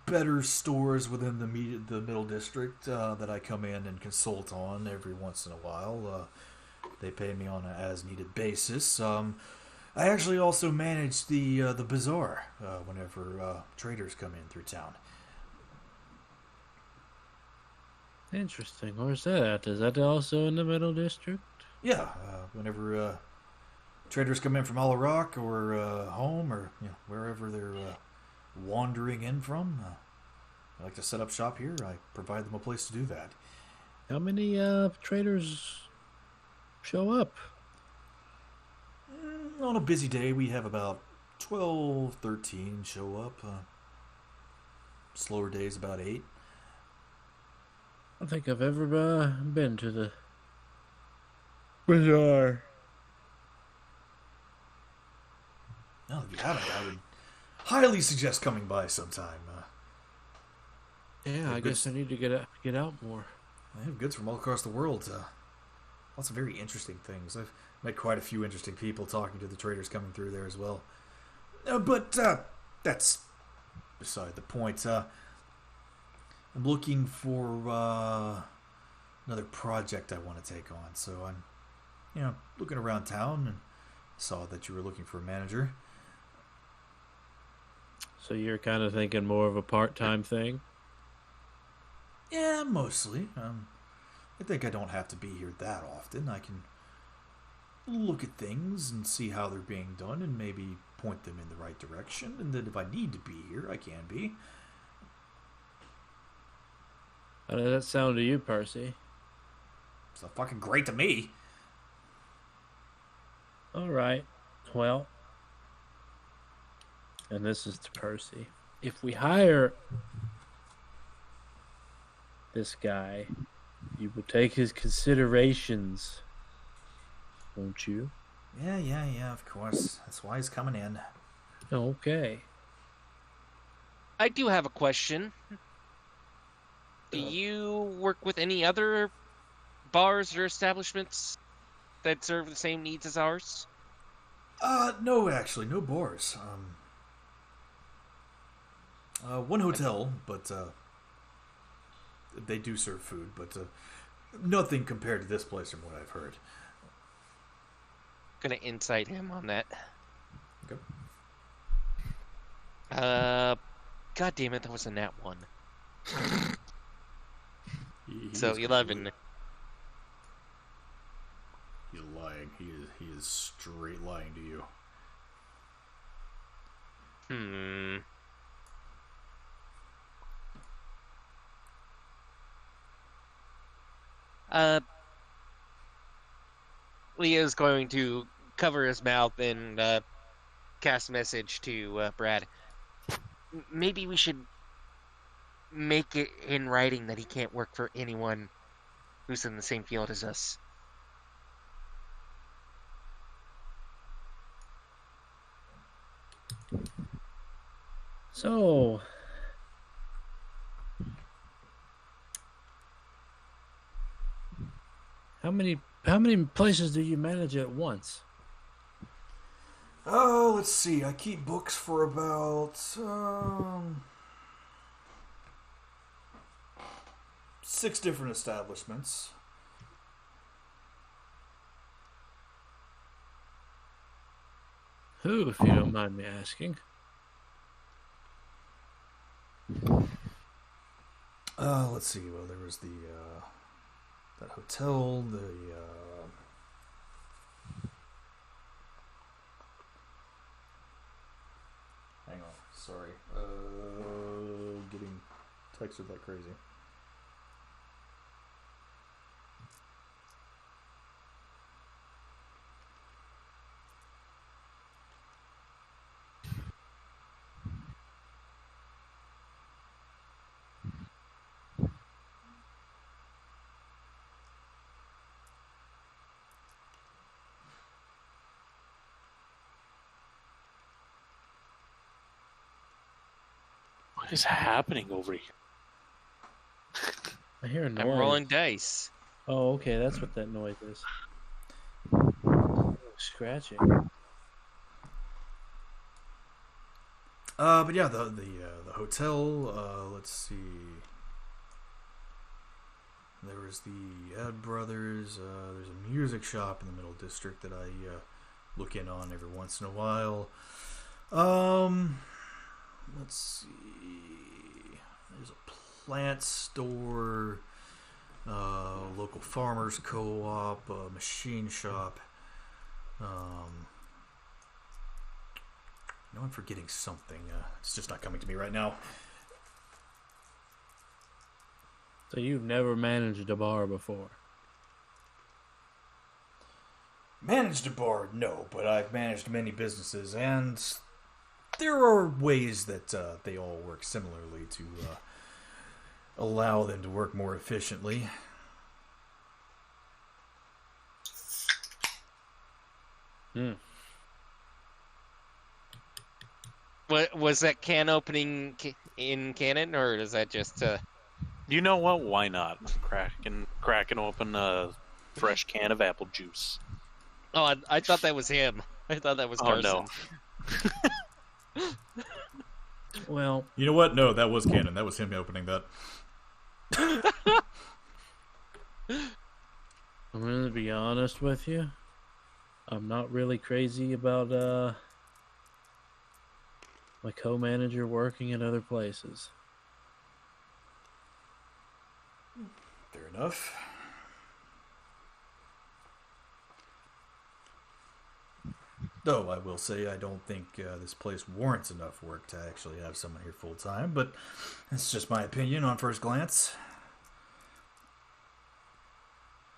better stores within the middle district that I come in and consult on every once in a while. They pay me on an as-needed basis. I actually also manage the bazaar whenever traders come in through town. Interesting. Where's that at? Is that also in the middle district? Yeah, whenever traders come in from Hollow Rock or home or wherever they're wandering in from, I like to set up shop here. I provide them a place to do that. How many traders show up? On a busy day, we have about 12, 13 show up. Slower days, about 8. I don't think I've ever been to the bazaar. No, if you haven't, I would highly suggest coming by sometime. Yeah, I guess I need to get out more. They have goods from all across the world. Lots of very interesting things. I've met quite a few interesting people talking to the traders coming through there as well. But that's beside the point. I'm looking for another project I want to take on. So I'm, looking around town and saw that you were looking for a manager. So you're kind of thinking more of a part-time thing? Yeah, mostly. I think I don't have to be here that often. I can look at things and see how they're being done and maybe point them in the right direction. And then if I need to be here, I can be. How does that sound to you, Percy? It's not fucking great to me. All right. Well, and this is to Percy. If we hire this guy, you will take his considerations, won't you? Yeah, of course. That's why he's coming in. Okay. I do have a question. Do you work with any other bars or establishments that serve the same needs as ours? No, actually, no bars. One hotel, but they do serve food, but nothing compared to this place from what I've heard. Gonna insight him on that. Okay. God damn it, that was a nat 1. So 11. He's lying. He is straight lying to you. Leo's going to cover his mouth and cast a message to Brad. Maybe we should make it in writing that he can't work for anyone who's in the same field as us. So, how many places do you manage at once? Oh, let's see. I keep books for about 6 different establishments. Who, if you don't mind me asking? Let's see. Well, there was the that hotel, the hang on, sorry. Getting texted like crazy. What is happening over here? I hear a noise. I'm rolling dice. Oh, okay, that's what that noise is. Scratching. But yeah, the hotel. Let's see. There was the Ed Brothers. There's a music shop in the Middle District that I look in on every once in a while. Let's see. There's a plant store, local farmers co-op, a machine shop. I know I'm forgetting something. It's just not coming to me right now. So you've never managed a bar before? Managed a bar, no, but I've managed many businesses, and there are ways that they all work similarly to allow them to work more efficiently. What was that can opening in canon, or is that just? You know what? Why not? Cracking open a fresh can of apple juice. Oh, I thought that was him. I thought that was Carson. No. Well, you know what? No, that was canon. That was him opening that. I'm going to be honest with you. I'm not really crazy about my co-manager working at other places. Fair enough. Though I will say I don't think this place warrants enough work to actually have someone here full time, but that's just my opinion on first glance.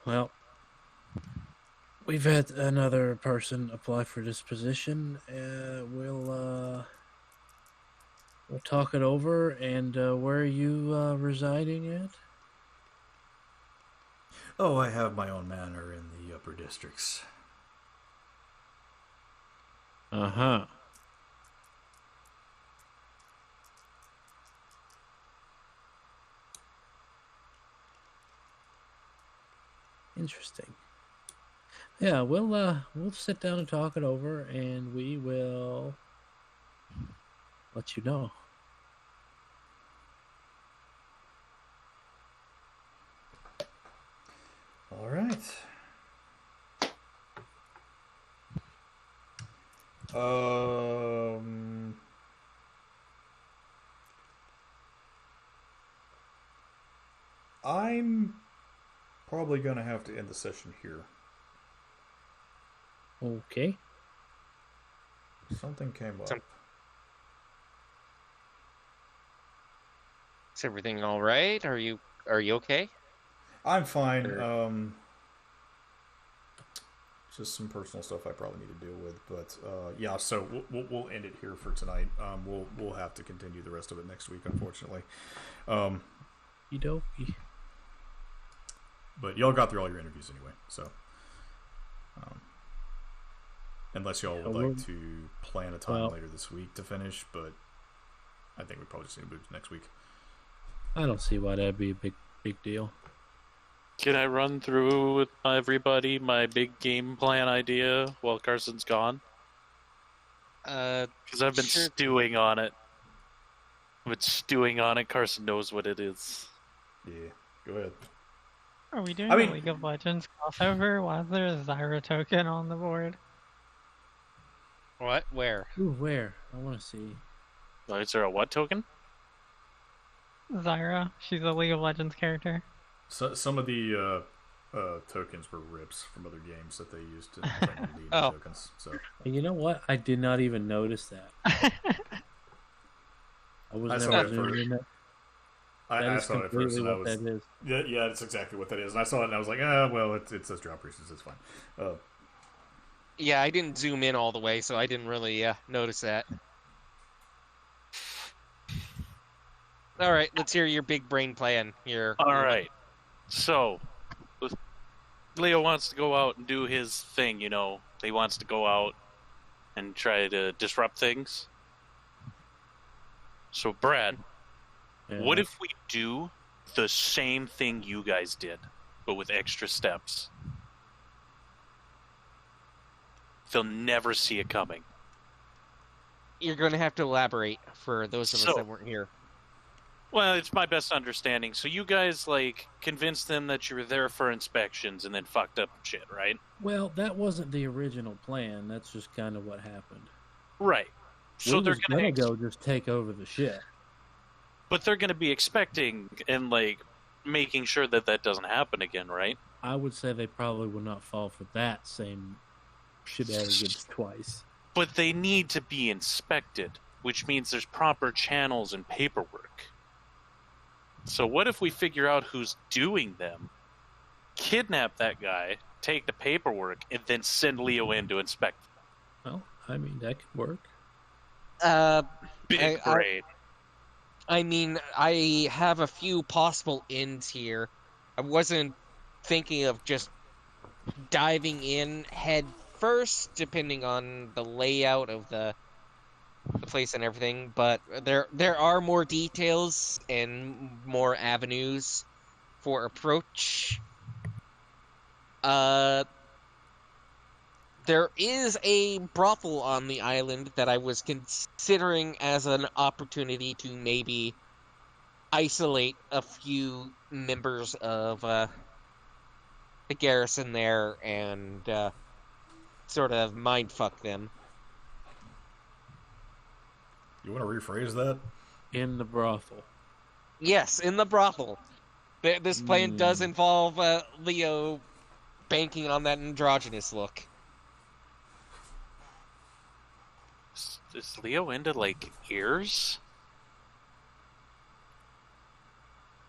Well, we've had another person apply for this position. We'll talk it over. And where are you residing at? Oh, I have my own manor in the upper districts. Uh-huh. Interesting. Yeah, we'll sit down and talk it over, and we will let you know. All right. I'm probably going to have to end the session here. Okay. Something came up. Is everything all right? Are you okay? I'm fine. Just some personal stuff I probably need to deal with, but yeah. So we'll end it here for tonight. We'll have to continue the rest of it next week, unfortunately. Okey-dokey. But y'all got through all your interviews anyway, so unless y'all would like to plan a time later this week to finish, but I think we probably just need to move to next week. I don't see why that'd be a big deal. Can I run through with everybody my big game plan idea while Carson's gone? Because I've been stewing on it. Carson knows what it is. Yeah, go ahead. Are we doing a League of Legends crossover? Why is there a Zyra token on the board? What? Where? Ooh, where? I want to see. Oh, is there a what token? Zyra. She's a League of Legends character. So, some of the tokens were rips from other games that they used to claim tokens. So. And you know what? I did not even notice that. I was never zooming in. I saw it first, and I was yeah, that's exactly what that is. And I saw it, and I was like, well, it says drop priestess, it's fine. Yeah, I didn't zoom in all the way, so I didn't really notice that. All right, let's hear your big brain plan. All right, so Leo wants to go out and do his thing. You know, he wants to go out and try to disrupt things. So, Brad. Yeah. What if we do the same thing you guys did, but with extra steps? They'll never see it coming. You're going to have to elaborate for those of us that weren't here. Well, it's my best understanding. So you guys, convinced them that you were there for inspections and then fucked up shit, right? Well, that wasn't the original plan. That's just kind of what happened. Right. So they're going to go just take over the shit. But they're going to be expecting and, making sure that that doesn't happen again, right? I would say they probably will not fall for that same shenanigans twice. But they need to be inspected, which means there's proper channels and paperwork. So what if we figure out who's doing them, kidnap that guy, take the paperwork, and then send Leo in to inspect them? Well, I mean, that could work. Big brain. I mean, I have a few possible ends here. I wasn't thinking of just diving in head first, depending on the layout of the place and everything, but there are more details and more avenues for approach. There is a brothel on the island that I was considering as an opportunity to maybe isolate a few members of the garrison there and sort of mindfuck them. You want to rephrase that? In the brothel. Yes, in the brothel. This plan does involve Leo banking on that androgynous look. Is Leo into, like, ears?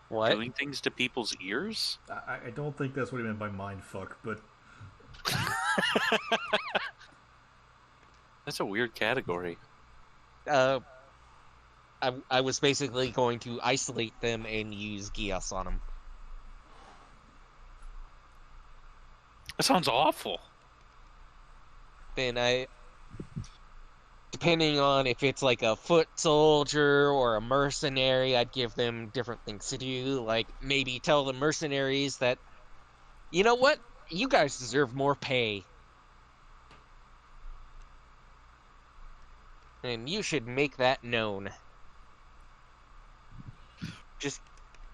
What? Doing things to people's ears? I don't think that's what he meant by mind fuck, but That's a weird category. I was basically going to isolate them and use Gios on them. That sounds awful. Then depending on if it's like a foot soldier or a mercenary, I'd give them different things to do. Like maybe tell the mercenaries that, you know what, you guys deserve more pay. And you should make that known. Just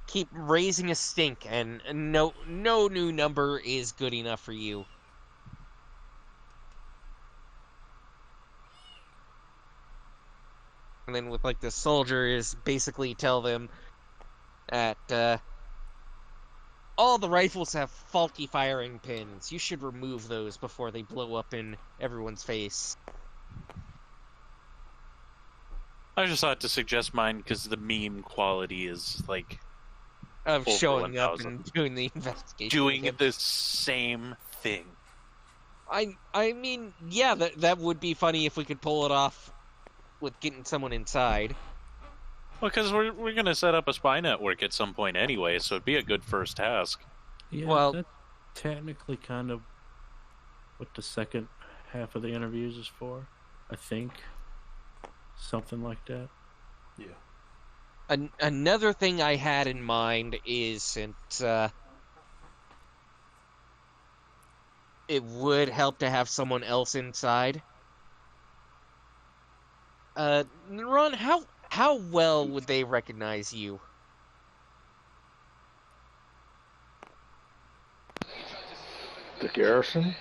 keep raising a stink, and no new number is good enough for you. And then with like the soldiers, basically tell them that all the rifles have faulty firing pins. You should remove those before they blow up in everyone's face. I just thought to suggest mine because the meme quality is like Of over showing 1,000. up and doing the investigation. Doing the same thing. I mean, yeah, that would be funny if we could pull it off with getting someone inside. Well, because we're going to set up a spy network at some point anyway, so it'd be a good first task. Yeah, Well- that's technically kind of what the second half of the interviews is for, I think. Something like that. yeah. Another thing I had in mind is since it would help to have someone else inside. Ron, how well would they recognize you? The garrison?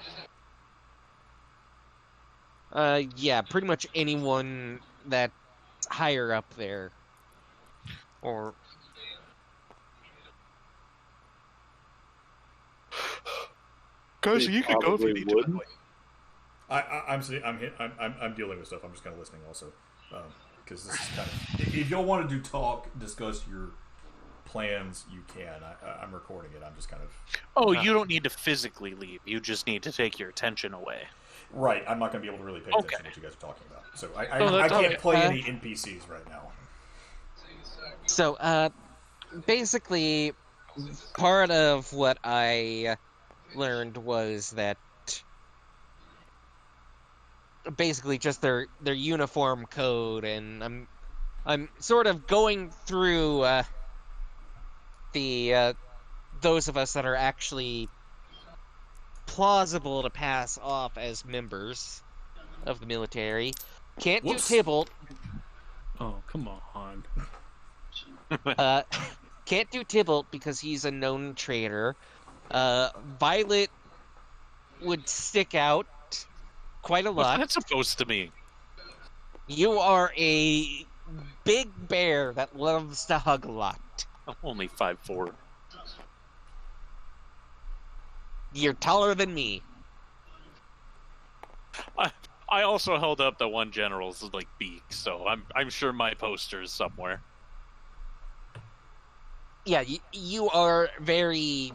Yeah, pretty much anyone that's higher up there. Or Guys, They you can go if you probably need to. by the wouldn't. way. I'm dealing with stuff. I'm just kind of listening also, because this is kind of. If y'all want to discuss your plans, you can. I'm recording it. I'm just kind of. Oh, you don't need to physically leave. You just need to take your attention away. Right, I'm not going to be able to really pay attention to what you guys are talking about. So I that's can't okay. play any NPCs right now. so, basically, part of what I learned was that basically just their uniform code, and I'm sort of going through the those of us that are actually plausible to pass off as members of the military. Can't Whoops. do Tybalt. Oh, come on. Can't do Tybalt because he's a known traitor. Violet would stick out quite a What's lot. that supposed to mean? You are a big bear that loves to hug a lot. I'm only 5'4". You're taller than me. I also held up the one general's like beak, so I'm sure my poster is somewhere. Yeah, you are very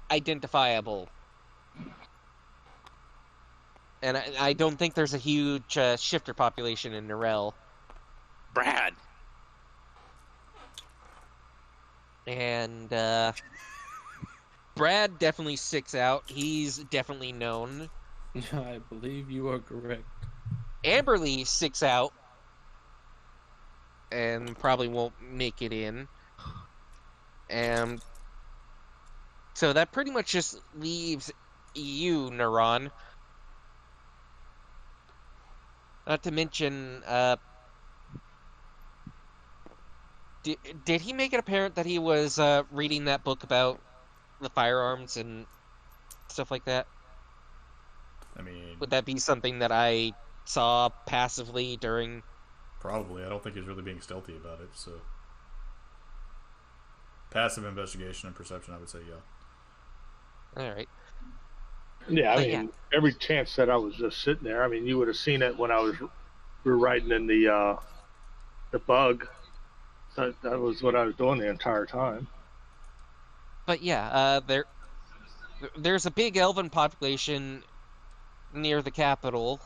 identifiable. And I don't think there's a huge shifter population in Narelle. Brad. And Brad definitely sticks out. He's definitely known. I believe you are correct. Amberly sticks out and probably won't make it in. And so that pretty much just leaves you, Neuron. Not to mention, did he make it apparent that he was reading that book about the firearms and stuff like that? I mean, Would that be something that I saw passively during? probably. I don't think he's really being stealthy about it. So, passive investigation and perception, I would say, yeah. All right. Yeah, I But mean, yeah. every chance that I was just sitting there, I mean, you would have seen it when I was we were riding in the bug. That was what I was doing the entire time. But yeah, there's a big elven population near the capital.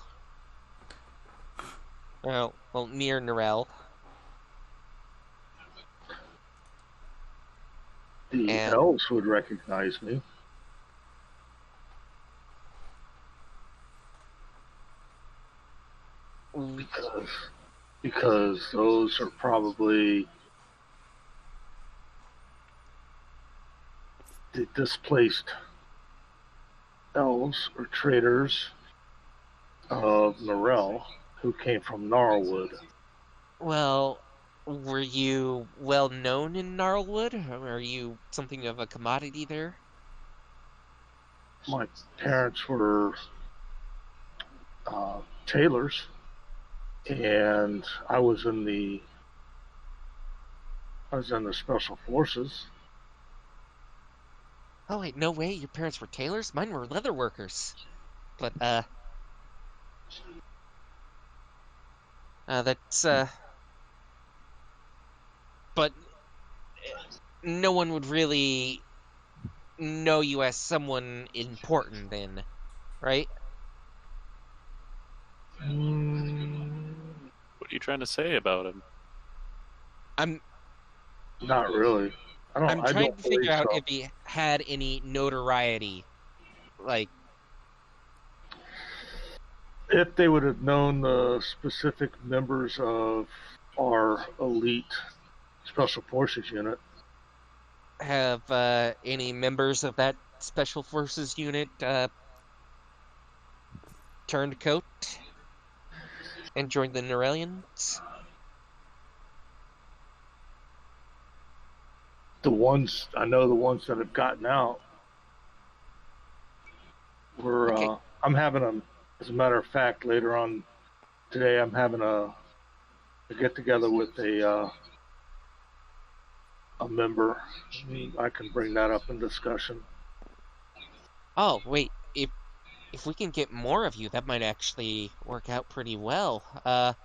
Well, near Narelle. The elves would recognize me. Because those are probably the displaced elves or traders of Narelle who came from Gnarlwood. Well, were you well known in Gnarlwood? Or are you something of a commodity there? My parents were tailors, and I was in the special forces. Oh wait, no way! Your parents were tailors? Mine were leather workers. But that's but no one would really know you as someone important then, right? What are you trying to say about him? I'm not really. I'm trying to figure out so. if he had any notoriety, like if they would have known the specific members of our elite special forces unit. Have any members of that special forces unit turned coat and joined the Norellians? The ones I know, the ones that have gotten out were. Okay. I'm having a, as a matter of fact, later on today, I'm having a get together with a member. I can bring that up in discussion. Oh wait, if we can get more of you, that might actually work out pretty well. That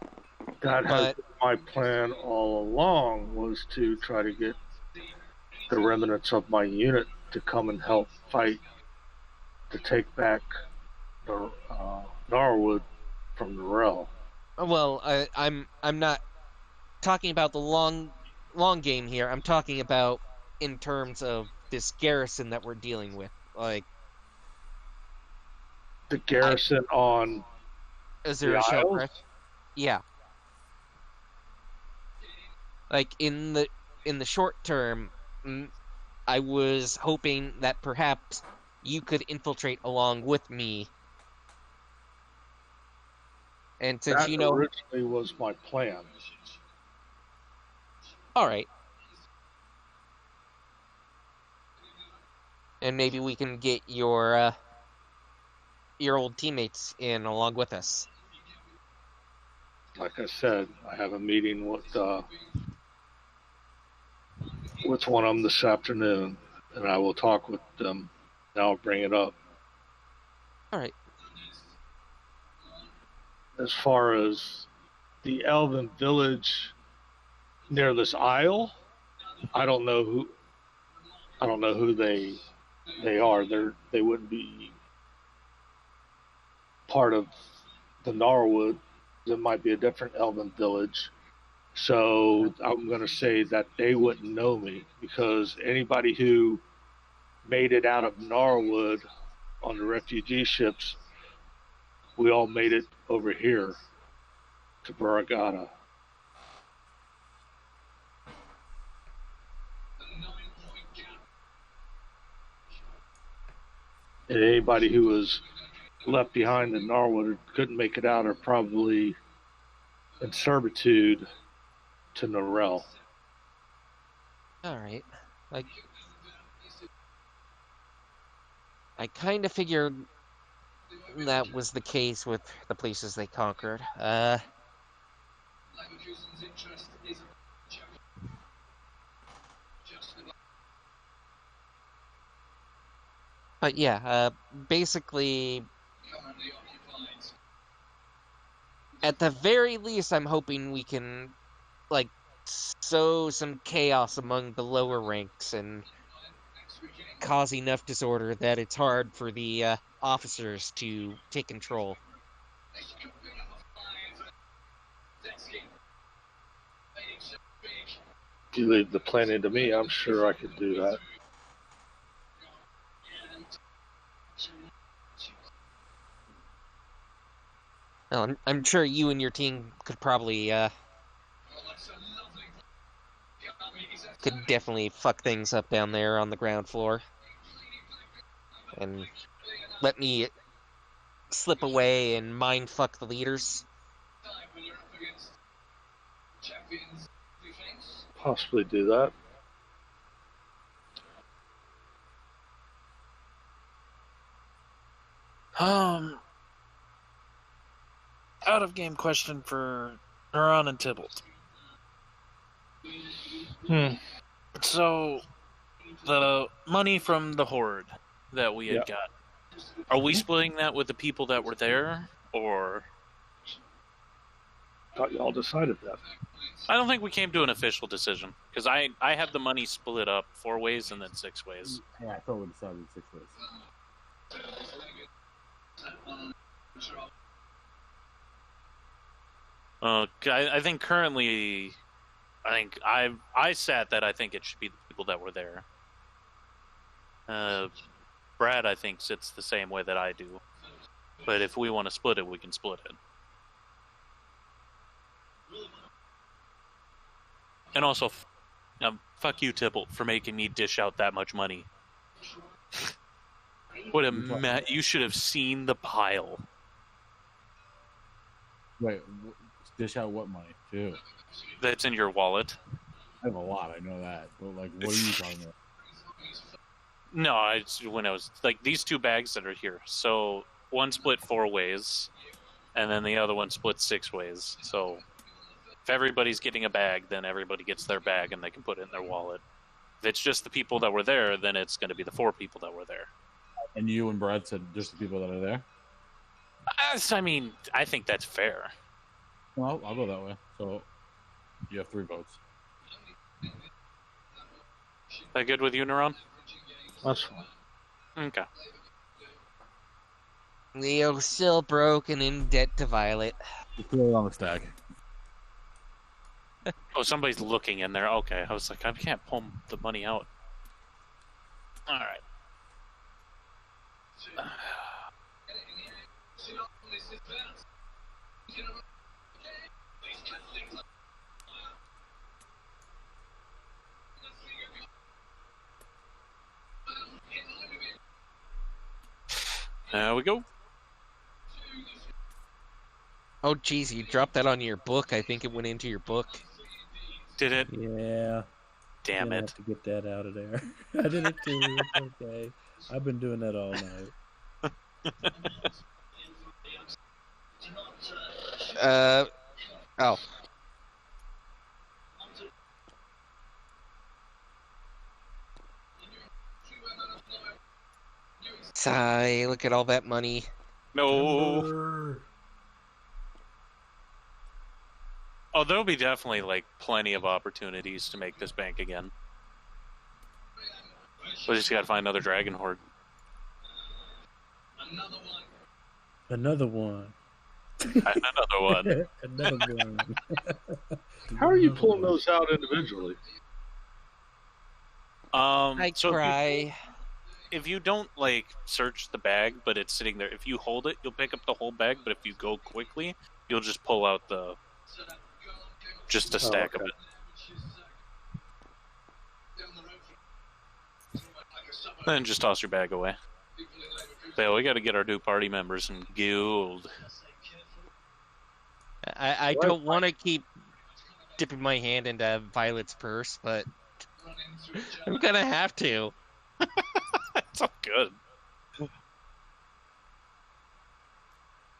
has been my plan all along, was to try to get the remnants of my unit to come and help fight to take back the Gnarlwood from Narelle. Well, I'm not talking about the long game here. I'm talking about in terms of this garrison that we're dealing with, like the garrison on Azura Shellcrest. Yeah. Like in the short term, I was hoping that perhaps you could infiltrate along with me. And since that you know originally was my plan. All right. And maybe we can get your old teammates in along with us. Like I said, I have a meeting with one of them this afternoon, and I will talk with them. And I'll bring it up. All right. As far as the Elven village near this isle, I don't know who they are. They wouldn't be part of the Gnarlwood. It might be a different Elven village. So I'm going to say that they wouldn't know me, because anybody who made it out of Gnarlwood on the refugee ships, we all made it over here to Baragata. And anybody who was left behind in Gnarlwood or couldn't make it out are probably in servitude to Narelle. All right. Like, I kind of figured that was the case with the places they conquered. But yeah, basically, at the very least, I'm hoping we can, like, sow some chaos among the lower ranks and cause enough disorder that it's hard for the officers to take control. If you leave the planning to me, I'm sure I could do that. Well, I'm sure you and your team could probably could definitely fuck things up down there on the ground floor, and let me slip away and mind fuck the leaders. Possibly do that. Out of game question for Neuron and Tybalt. So, the money from the Horde that we had got, are we splitting that with the people that were there, or? Thought y'all decided that. I don't think we came to an official decision, because I have the money split up 4 ways and then 6 ways. Yeah, I thought we decided 6 ways. I think currently, I sat that I think it should be the people that were there. Brad, I think, sits the same way that I do. But if we want to split it, we can split it. And also, fuck you, Tybalt, for making me dish out that much money. What a you should have seen the pile. Wait, dish out what money, too? That's in your wallet. I have a lot, I know that. But, like, what are you talking about? No, when I was, like, these 2 bags that are here. So, one split 4 ways, and then the other one split 6 ways. So, if everybody's getting a bag, then everybody gets their bag and they can put it in their wallet. If it's just the people that were there, then it's going to be the 4 people that were there. And you and Brad said just the people that are there? I mean, I think that's fair. Well, I'll go that way. So, you have 3 votes. That good with you, Neuron? That's fine. Okay. Leo still broke and in debt to Violet. You throw it on the stack. Oh, somebody's looking in there. Okay, I was like, I can't pull the money out. All right. There we go. Oh, geez, you dropped that on your book. I think it went into your book. Did it? Yeah. Damn it. Have to get that out of there. I did it too. It's okay. I've been doing that all night. Oh. Sigh, look at all that money. No. Oh, there'll be definitely, like, plenty of opportunities to make this bank again. We just gotta find another Dragon Horde. Another one. Another one. Another one. How are you pulling those out individually? I so cry. if you don't, like, search the bag, but it's sitting there, if you hold it, you'll pick up the whole bag, but if you go quickly, you'll just pull out just a stack of it. Then just toss your bag away. So we gotta get our new party members some gold. I don't want to keep dipping my hand into Violet's purse, but I'm gonna have to. It's all good.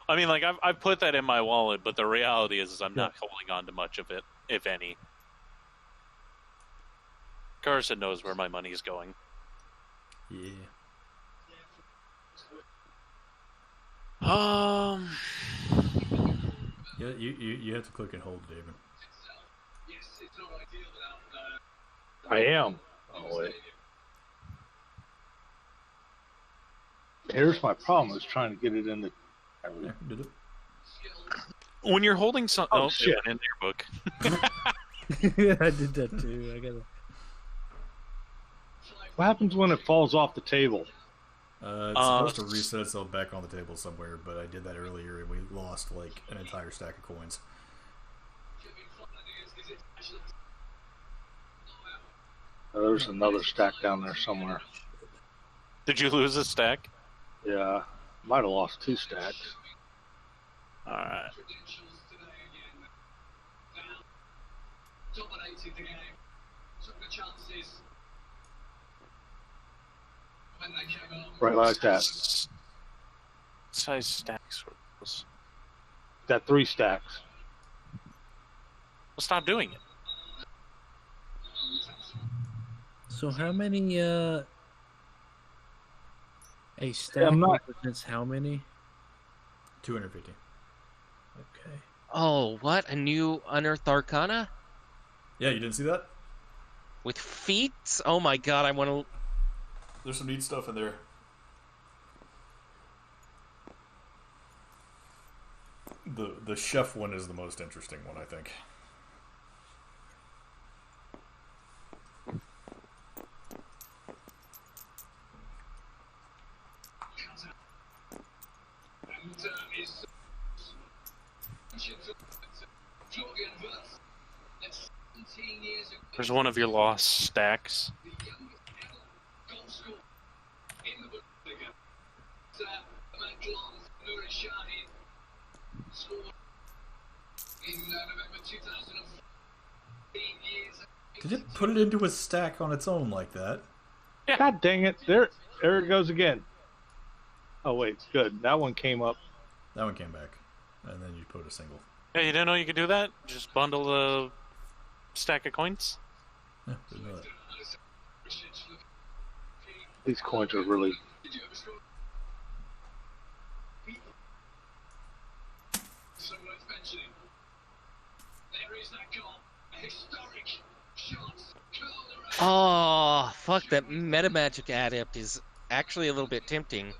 I mean, like, I've put that in my wallet, but the reality is I'm not holding on to much of it, if any. Carson knows where my money is going. Yeah. You have to click and hold, David. I am. Oh, wait. Here's my problem: is trying to get it in the. Yeah, did it? When you're holding something, Oh, shit. in your book. Yeah, I did that too. I gotta. What happens when it falls off the table? It's supposed to reset itself back on the table somewhere, but I did that earlier and we lost like an entire stack of coins. There's another stack down there somewhere. Did you lose a stack? Yeah, might have lost 2 stacks. Alright. Right like that. Size stacks were those? Got 3 stacks. Well, stop doing it. So how many? A stack represents how many? 250. Okay. Oh, what? A new Unearthed Arcana? Yeah, you didn't see that? With feats? Oh my god, I want to... There's some neat stuff in there. The chef one is the most interesting one, I think. There's one of your lost stacks. Did it put it into a stack on its own like that? Yeah. God dang it! There it goes again. Oh wait, good. That one came up. That one came back, and then you put a single. Yeah, you didn't know you could do that? Just bundle a stack of coins? Yeah, didn't know that. These coins are really. Oh, fuck, that Metamagic adept is actually a little bit tempting.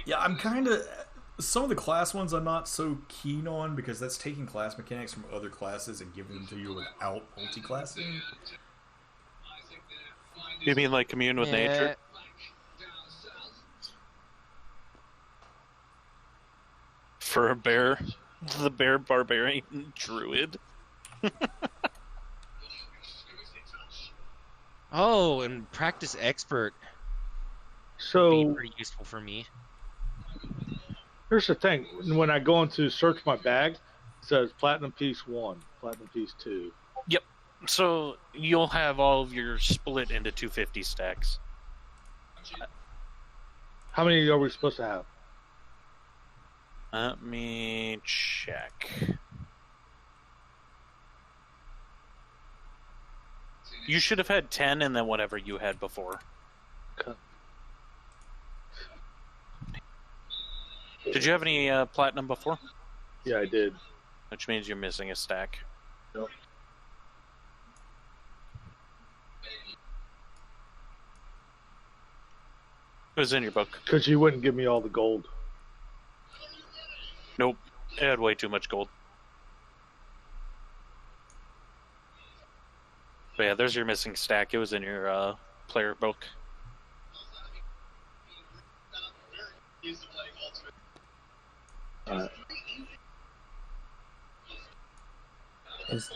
Yeah, I'm kind of... Some of the class ones I'm not so keen on because that's taking class mechanics from other classes and giving them to you without multi-classing. You mean like commune with nature? For a bear? The bear barbarian druid? Oh, and practice expert So be pretty useful for me. Here's the thing: when I go into search my bag, it says platinum piece 1, platinum piece 2. Yep. So you'll have all of your split into 250 stacks. How many are we supposed to have? Let me check. You should have had 10 and then whatever you had before. Okay. Did you have any platinum before? Yeah, I did. Which means you're missing a stack. Yep. It was in your book. Because you wouldn't give me all the gold. Nope. It had way too much gold. But yeah, there's your missing stack. It was in your player book. Is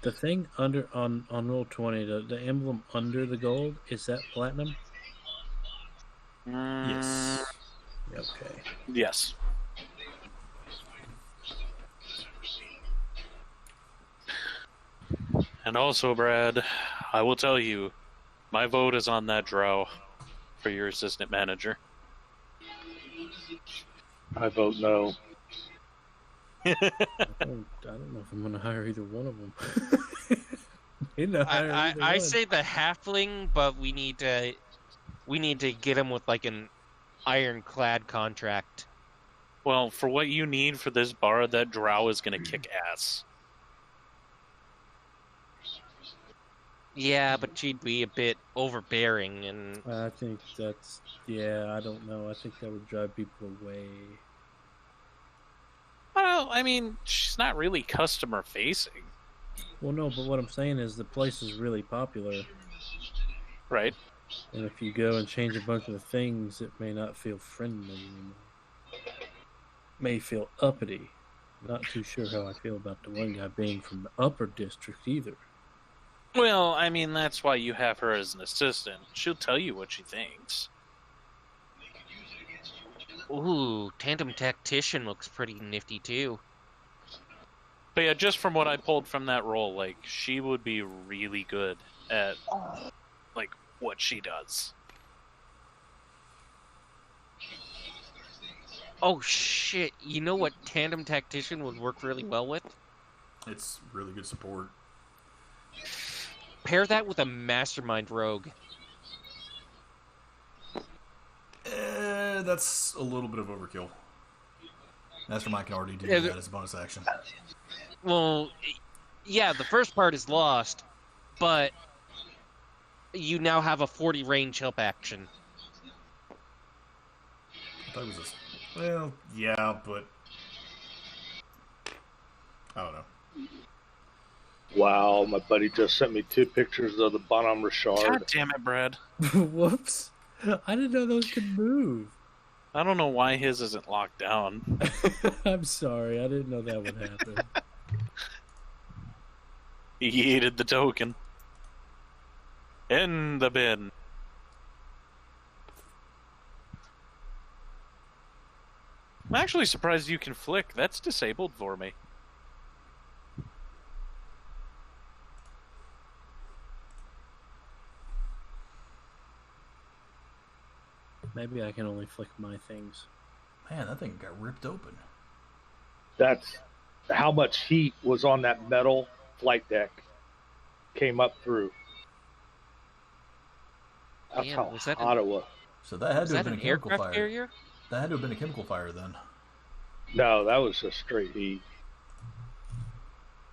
the thing under on roll 20, the emblem under the gold, is that platinum? Yes. Okay. Yes. And also, Brad, I will tell you, my vote is on that drow for your assistant manager. I vote no. I don't know if I'm going to hire either one of them. I say the halfling, but we need to get him with like an ironclad contract. Well, for what you need for this bar, that drow is going to kick ass. Yeah, but she'd be a bit overbearing, and I think that's... Yeah, I don't know. I think that would drive people away. Well, I mean, she's not really customer facing. Well, no, but what I'm saying is the place is really popular. Right. And if you go and change a bunch of the things, it may not feel friendly anymore. May feel uppity. Not too sure how I feel about the one guy being from the upper district either. Well, I mean, that's why you have her as an assistant. She'll tell you what she thinks. ooh, Tandem Tactician looks pretty nifty too. But yeah, just from what I pulled from that role, like, she would be really good at, like, what she does. Oh shit, you know what Tandem Tactician would work really well with? It's really good support. Pair that with a Mastermind Rogue. That's a little bit of overkill. Mastermind can already do that as a bonus action. Well, yeah, the first part is lost, but you now have a 40 range help action. I thought it was well, yeah, but I don't know. Wow, my buddy just sent me 2 pictures of the Bonhomme Richard. God damn it, Brad. Whoops. I didn't know those could move. I don't know why his isn't locked down. I'm sorry, I didn't know that would happen. He hated the token. In the bin. I'm actually surprised you can flick. That's disabled for me. Maybe I can only flick my things. Man, that thing got ripped open. That's how much heat was on that metal flight deck. Came up through. That's Damn, how was that hot it was. So that had Is to have that been an a chemical aircraft fire. carrier? That had to have been a chemical fire then. No, that was just straight heat.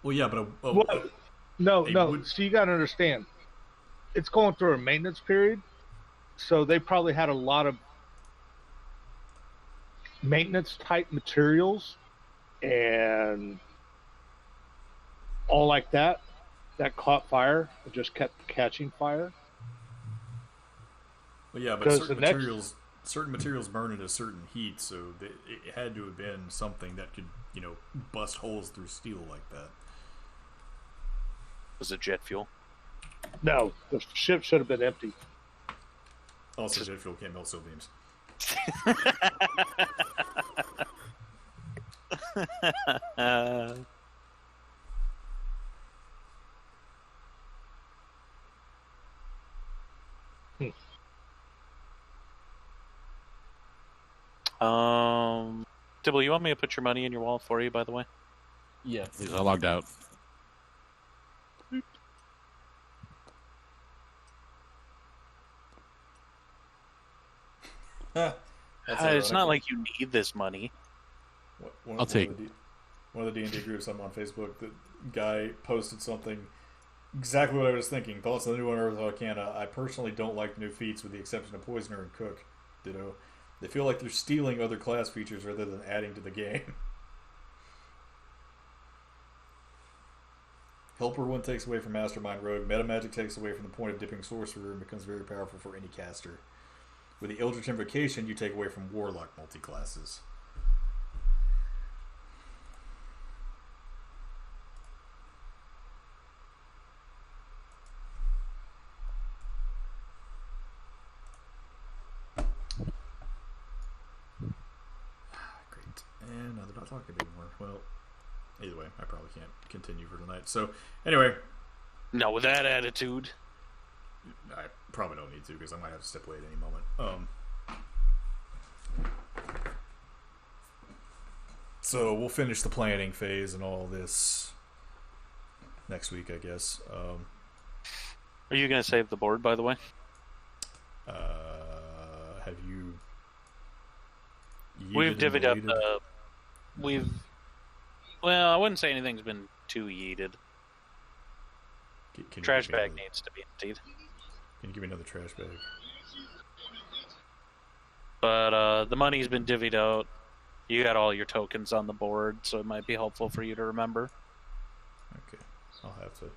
Well, yeah, but No. would- So you got to understand, it's going through a maintenance period, so they probably had a lot of maintenance type materials and all like that caught fire and just kept catching fire. well, yeah, but 'Cause certain materials burn at a certain heat, so it had to have been something that could, bust holes through steel like that. Was it jet fuel? No, the ship should have been empty. Also, jet fuel can't melt steel beams. Dibble, you want me to put your money in your wallet for you, by the way? Yeah. Please, I logged out. It's not like you need this money. I'll take one of the D&D groups I'm on Facebook. The guy posted something exactly what I was thinking. Thoughts on the new Earth Arcana. I personally don't like the new feats with the exception of Poisoner and Cook. Ditto. They feel like they're stealing other class features rather than adding to the game. Helper 1 takes away from Mastermind Rogue. Metamagic takes away from the point of dipping Sorcerer and becomes very powerful for any caster. With the Eldritch Invocation, you take away from Warlock multi-classes. Great. And now they're not talking anymore. Well, either way, I probably can't continue for tonight. So, anyway. No, with that attitude. I probably don't need to because I might have to step away at any moment. So we'll finish the planning phase and all this next week, I guess. Are you going to save the board, by the way? Have you? We've divvied up the. Well, I wouldn't say anything's been too yeeted. Trash bag needs to be emptied. Can you give me another trash bag? But the money's been divvied out. You got all your tokens on the board, so it might be helpful for you to remember. Okay, I'll have to.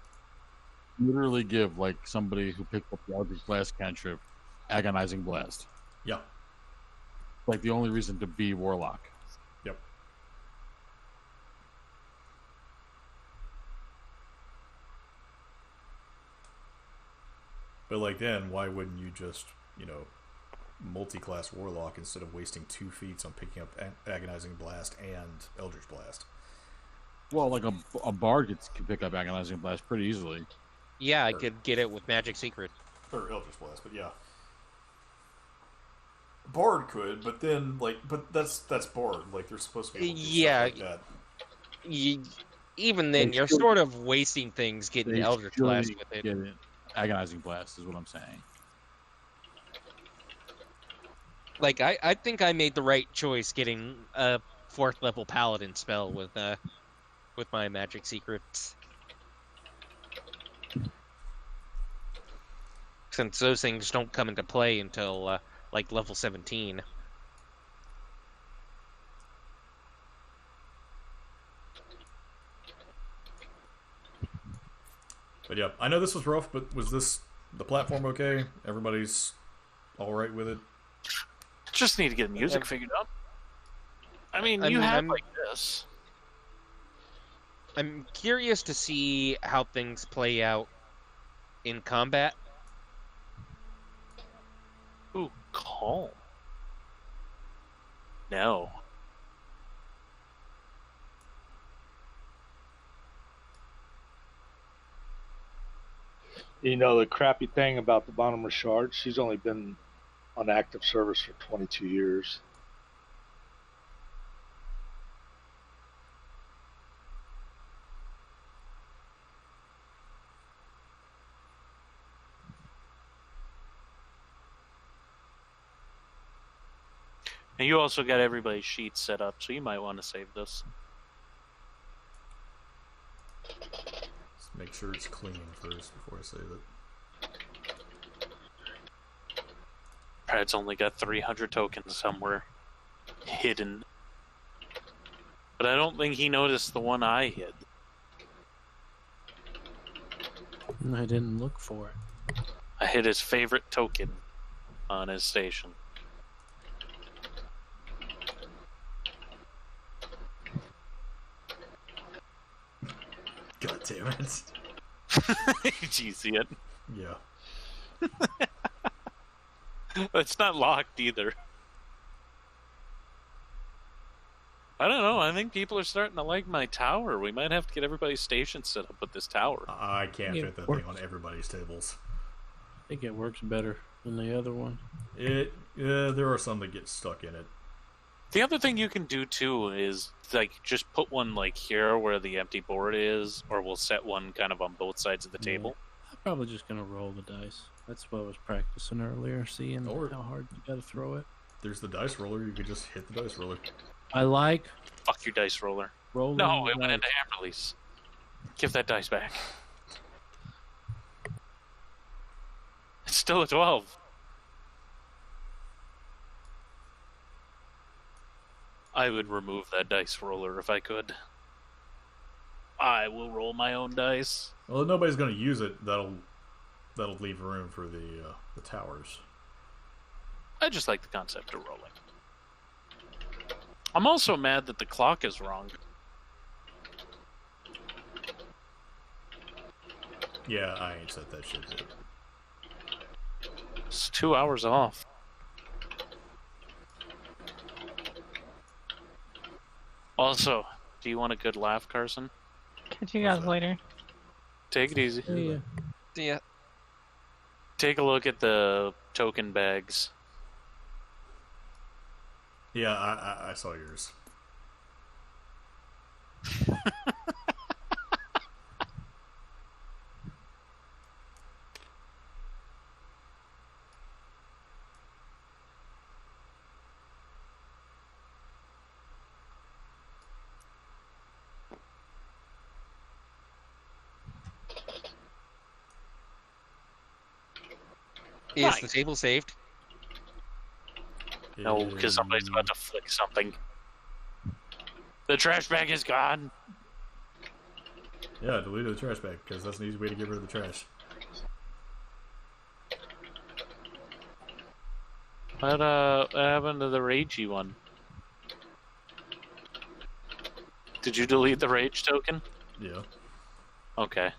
Literally give, like, somebody who picked up the Eldritch Blast cantrip Agonizing Blast. Yeah. Like, the only reason to be Warlock. Yep. But, like, then, why wouldn't you just, multi-class Warlock instead of wasting 2 feats on picking up Agonizing Blast and Eldritch Blast? Well, like, a Bard can pick up Agonizing Blast pretty easily. Yeah, I could get it with Magic Secret. Or Eldritch Blast, but yeah. Bard could, but then, but that's Bard. Like, they're supposed to be able to do stuff like that. Even then, you're sort of wasting things getting Eldritch Blast with it. Get it. Agonizing Blast is what I'm saying. Like, I think I made the right choice getting a 4th level Paladin spell with my Magic Secrets. Since those things don't come into play until, like, level 17. But yeah, I know this was rough, but was the platform okay? Everybody's alright with it? Just need to get music figured out. I mean, you have like this. I'm curious to see how things play out in combat. Ooh, calm. No. The crappy thing about the Bonham Richard, she's only been on active service for 22 years. And you also got everybody's sheets set up, so you might want to save this. Let's make sure it's clean first before I save it. Brad's only got 300 tokens somewhere hidden. But I don't think he noticed the one I hid. I didn't look for it. I hid his favorite token on his station. God damn it. Did you see it? Yeah. It's not locked either. I don't know. I think people are starting to like my tower. We might have to get everybody's station set up with this tower. I can't fit that thing on everybody's tables. I think it works better than the other one. There are some that get stuck in it. The other thing you can do too is just put one here where the empty board is, or we'll set one kind of on both sides of the table. I'm probably just gonna roll the dice. That's what I was practicing earlier, seeing how hard you gotta throw it. There's the dice roller. You could just hit the dice roller. I like. Fuck your dice roller. Rolling no, it went into hand release. Give that dice back. It's still a 12. I would remove that dice roller if I could. I will roll my own dice. Well, if nobody's going to use it, that'll leave room for the towers. I just like the concept of rolling. I'm also mad that the clock is wrong. Yeah, I ain't set that shit yet. It's 2 hours off. Also, do you want a good laugh, Carson? Catch you guys later. Take it easy. Yeah. See ya. Take a look at the token bags. Yeah, I saw yours. Is the table saved? No, because somebody's about to flick something. The trash bag is gone. Yeah, delete the trash bag, because that's an easy way to get rid of the trash. What happened to the ragey one? Did you delete the rage token? Yeah. Okay.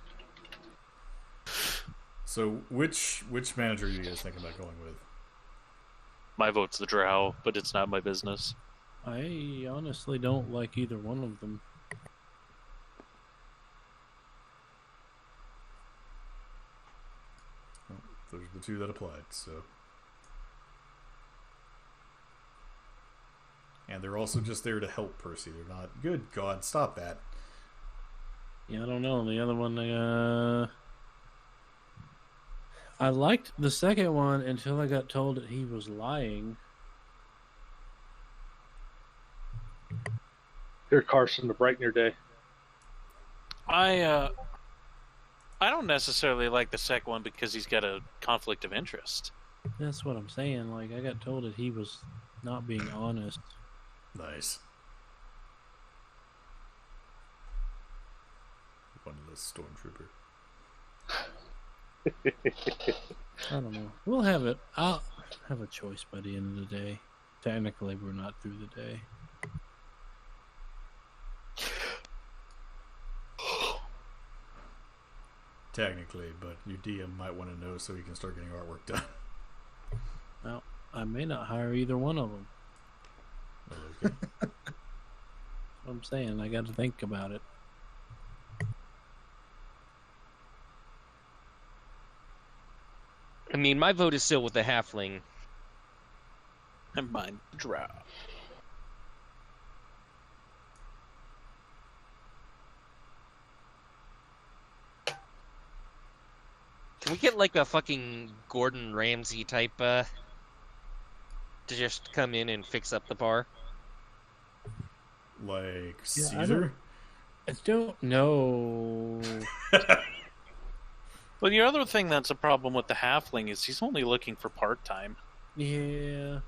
So, which manager are you guys thinking about going with? My vote's the drow, but it's not my business. I honestly don't like either one of them. Well, those are the two that applied, so. And they're also just there to help Percy. They're not. Good God, stop that. Yeah, I don't know. The other one, I liked the second one until I got told that he was lying. Here, Carson, to brighten your day. I don't necessarily like the second one because he's got a conflict of interest. That's what I'm saying. Like, I got told that he was not being honest. Nice. One of the stormtrooper. I don't know. We'll have it. I'll have a choice by the end of the day. Technically, we're not through the day. Technically, but your DM might want to know so he can start getting artwork done. Well, I may not hire either one of them. Okay. I'm saying I got to think about it. I mean, my vote is still with the halfling. And mine, drow. Can we get like a fucking Gordon Ramsay type to just come in and fix up the bar? Like Yeah, Caesar? I don't know. Well, the other thing that's a problem with the halfling is he's only looking for part-time. Yeah.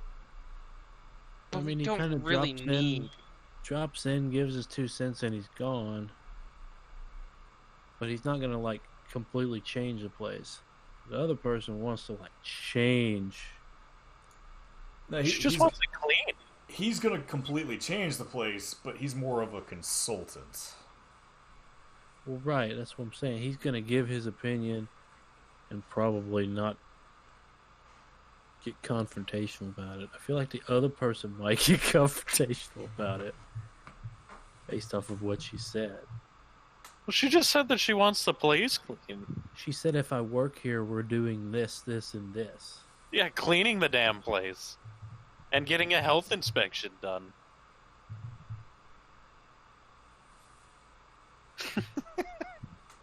I mean, he Don't kind of really drops in, gives his 2 cents, and he's gone. But he's not gonna like completely change the place. The other person wants to like change. No, He just wants it clean. He's going to completely change the place, but he's more of a consultant. Well, right, that's what I'm saying. He's gonna give his opinion and probably not get confrontational about it. I feel like the other person might get confrontational about it based off of what she said. Well, she just said that she wants the place clean. She said if I work here, we're doing this, this, and this. Yeah, cleaning the damn place. And getting a health inspection done.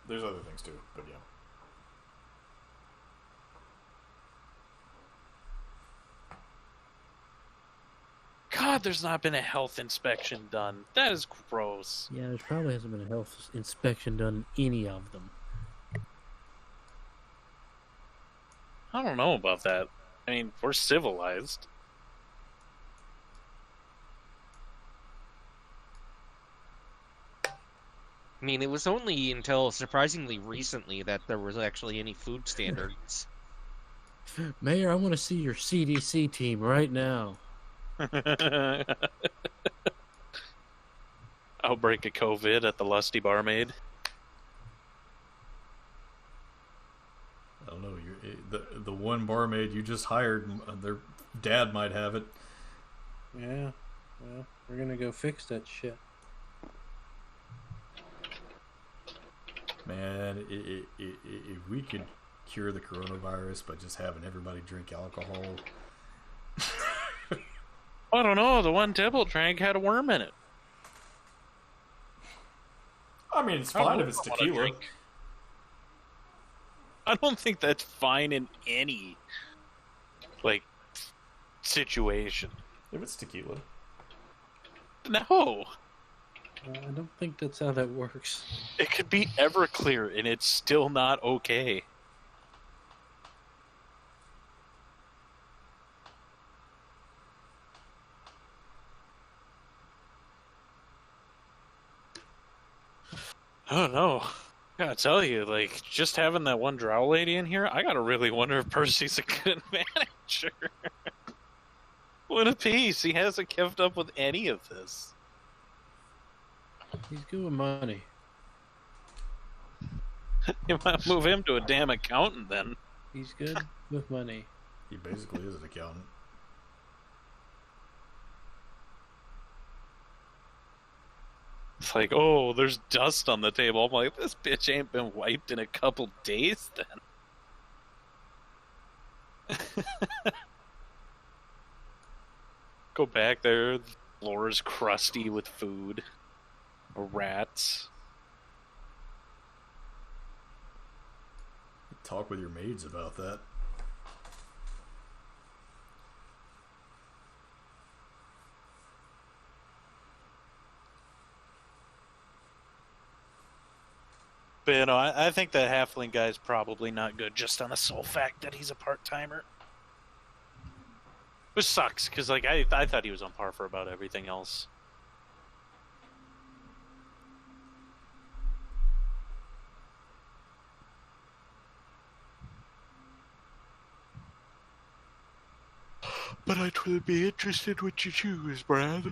There's other things too, but yeah. God, there's not been a health inspection done. That is gross. Yeah, there probably hasn't been a health inspection done in any of them. I don't know about that. I mean, we're civilized. I mean, it was only until surprisingly recently that there was actually any food standards. Mayor, I want to see your CDC team right now. Outbreak of COVID at the Lusty Barmaid. I don't know. The one barmaid you just hired, their dad might have it. Yeah, well, we're gonna go fix that shit. Man, if we could cure the coronavirus by just having everybody drink alcohol. I don't know. The one Tibble drank had a worm in it. I mean, it's fine if it's tequila. I don't think that's fine in any, like, situation. If it's tequila. No. I don't think that's how that works. It could be Everclear, and it's still not okay. I don't know. I gotta tell you, like, just having that one drow lady in here, I gotta really wonder if Percy's a good manager. What a piece. He hasn't kept up with any of this. He's good with money. You might move him to a damn accountant then. He's good with money. He basically is an accountant. It's like, oh, there's dust on the table. I'm like, this bitch ain't been wiped in a couple days then. Go back there, the floor is crusty with food. Rats. Talk with your maids about that. But, you know, I think the halfling guy's probably not good just on the sole fact that he's a part-timer. Which sucks, because, like, I thought he was on par for about everything else. But I will be interested what you choose, Brad.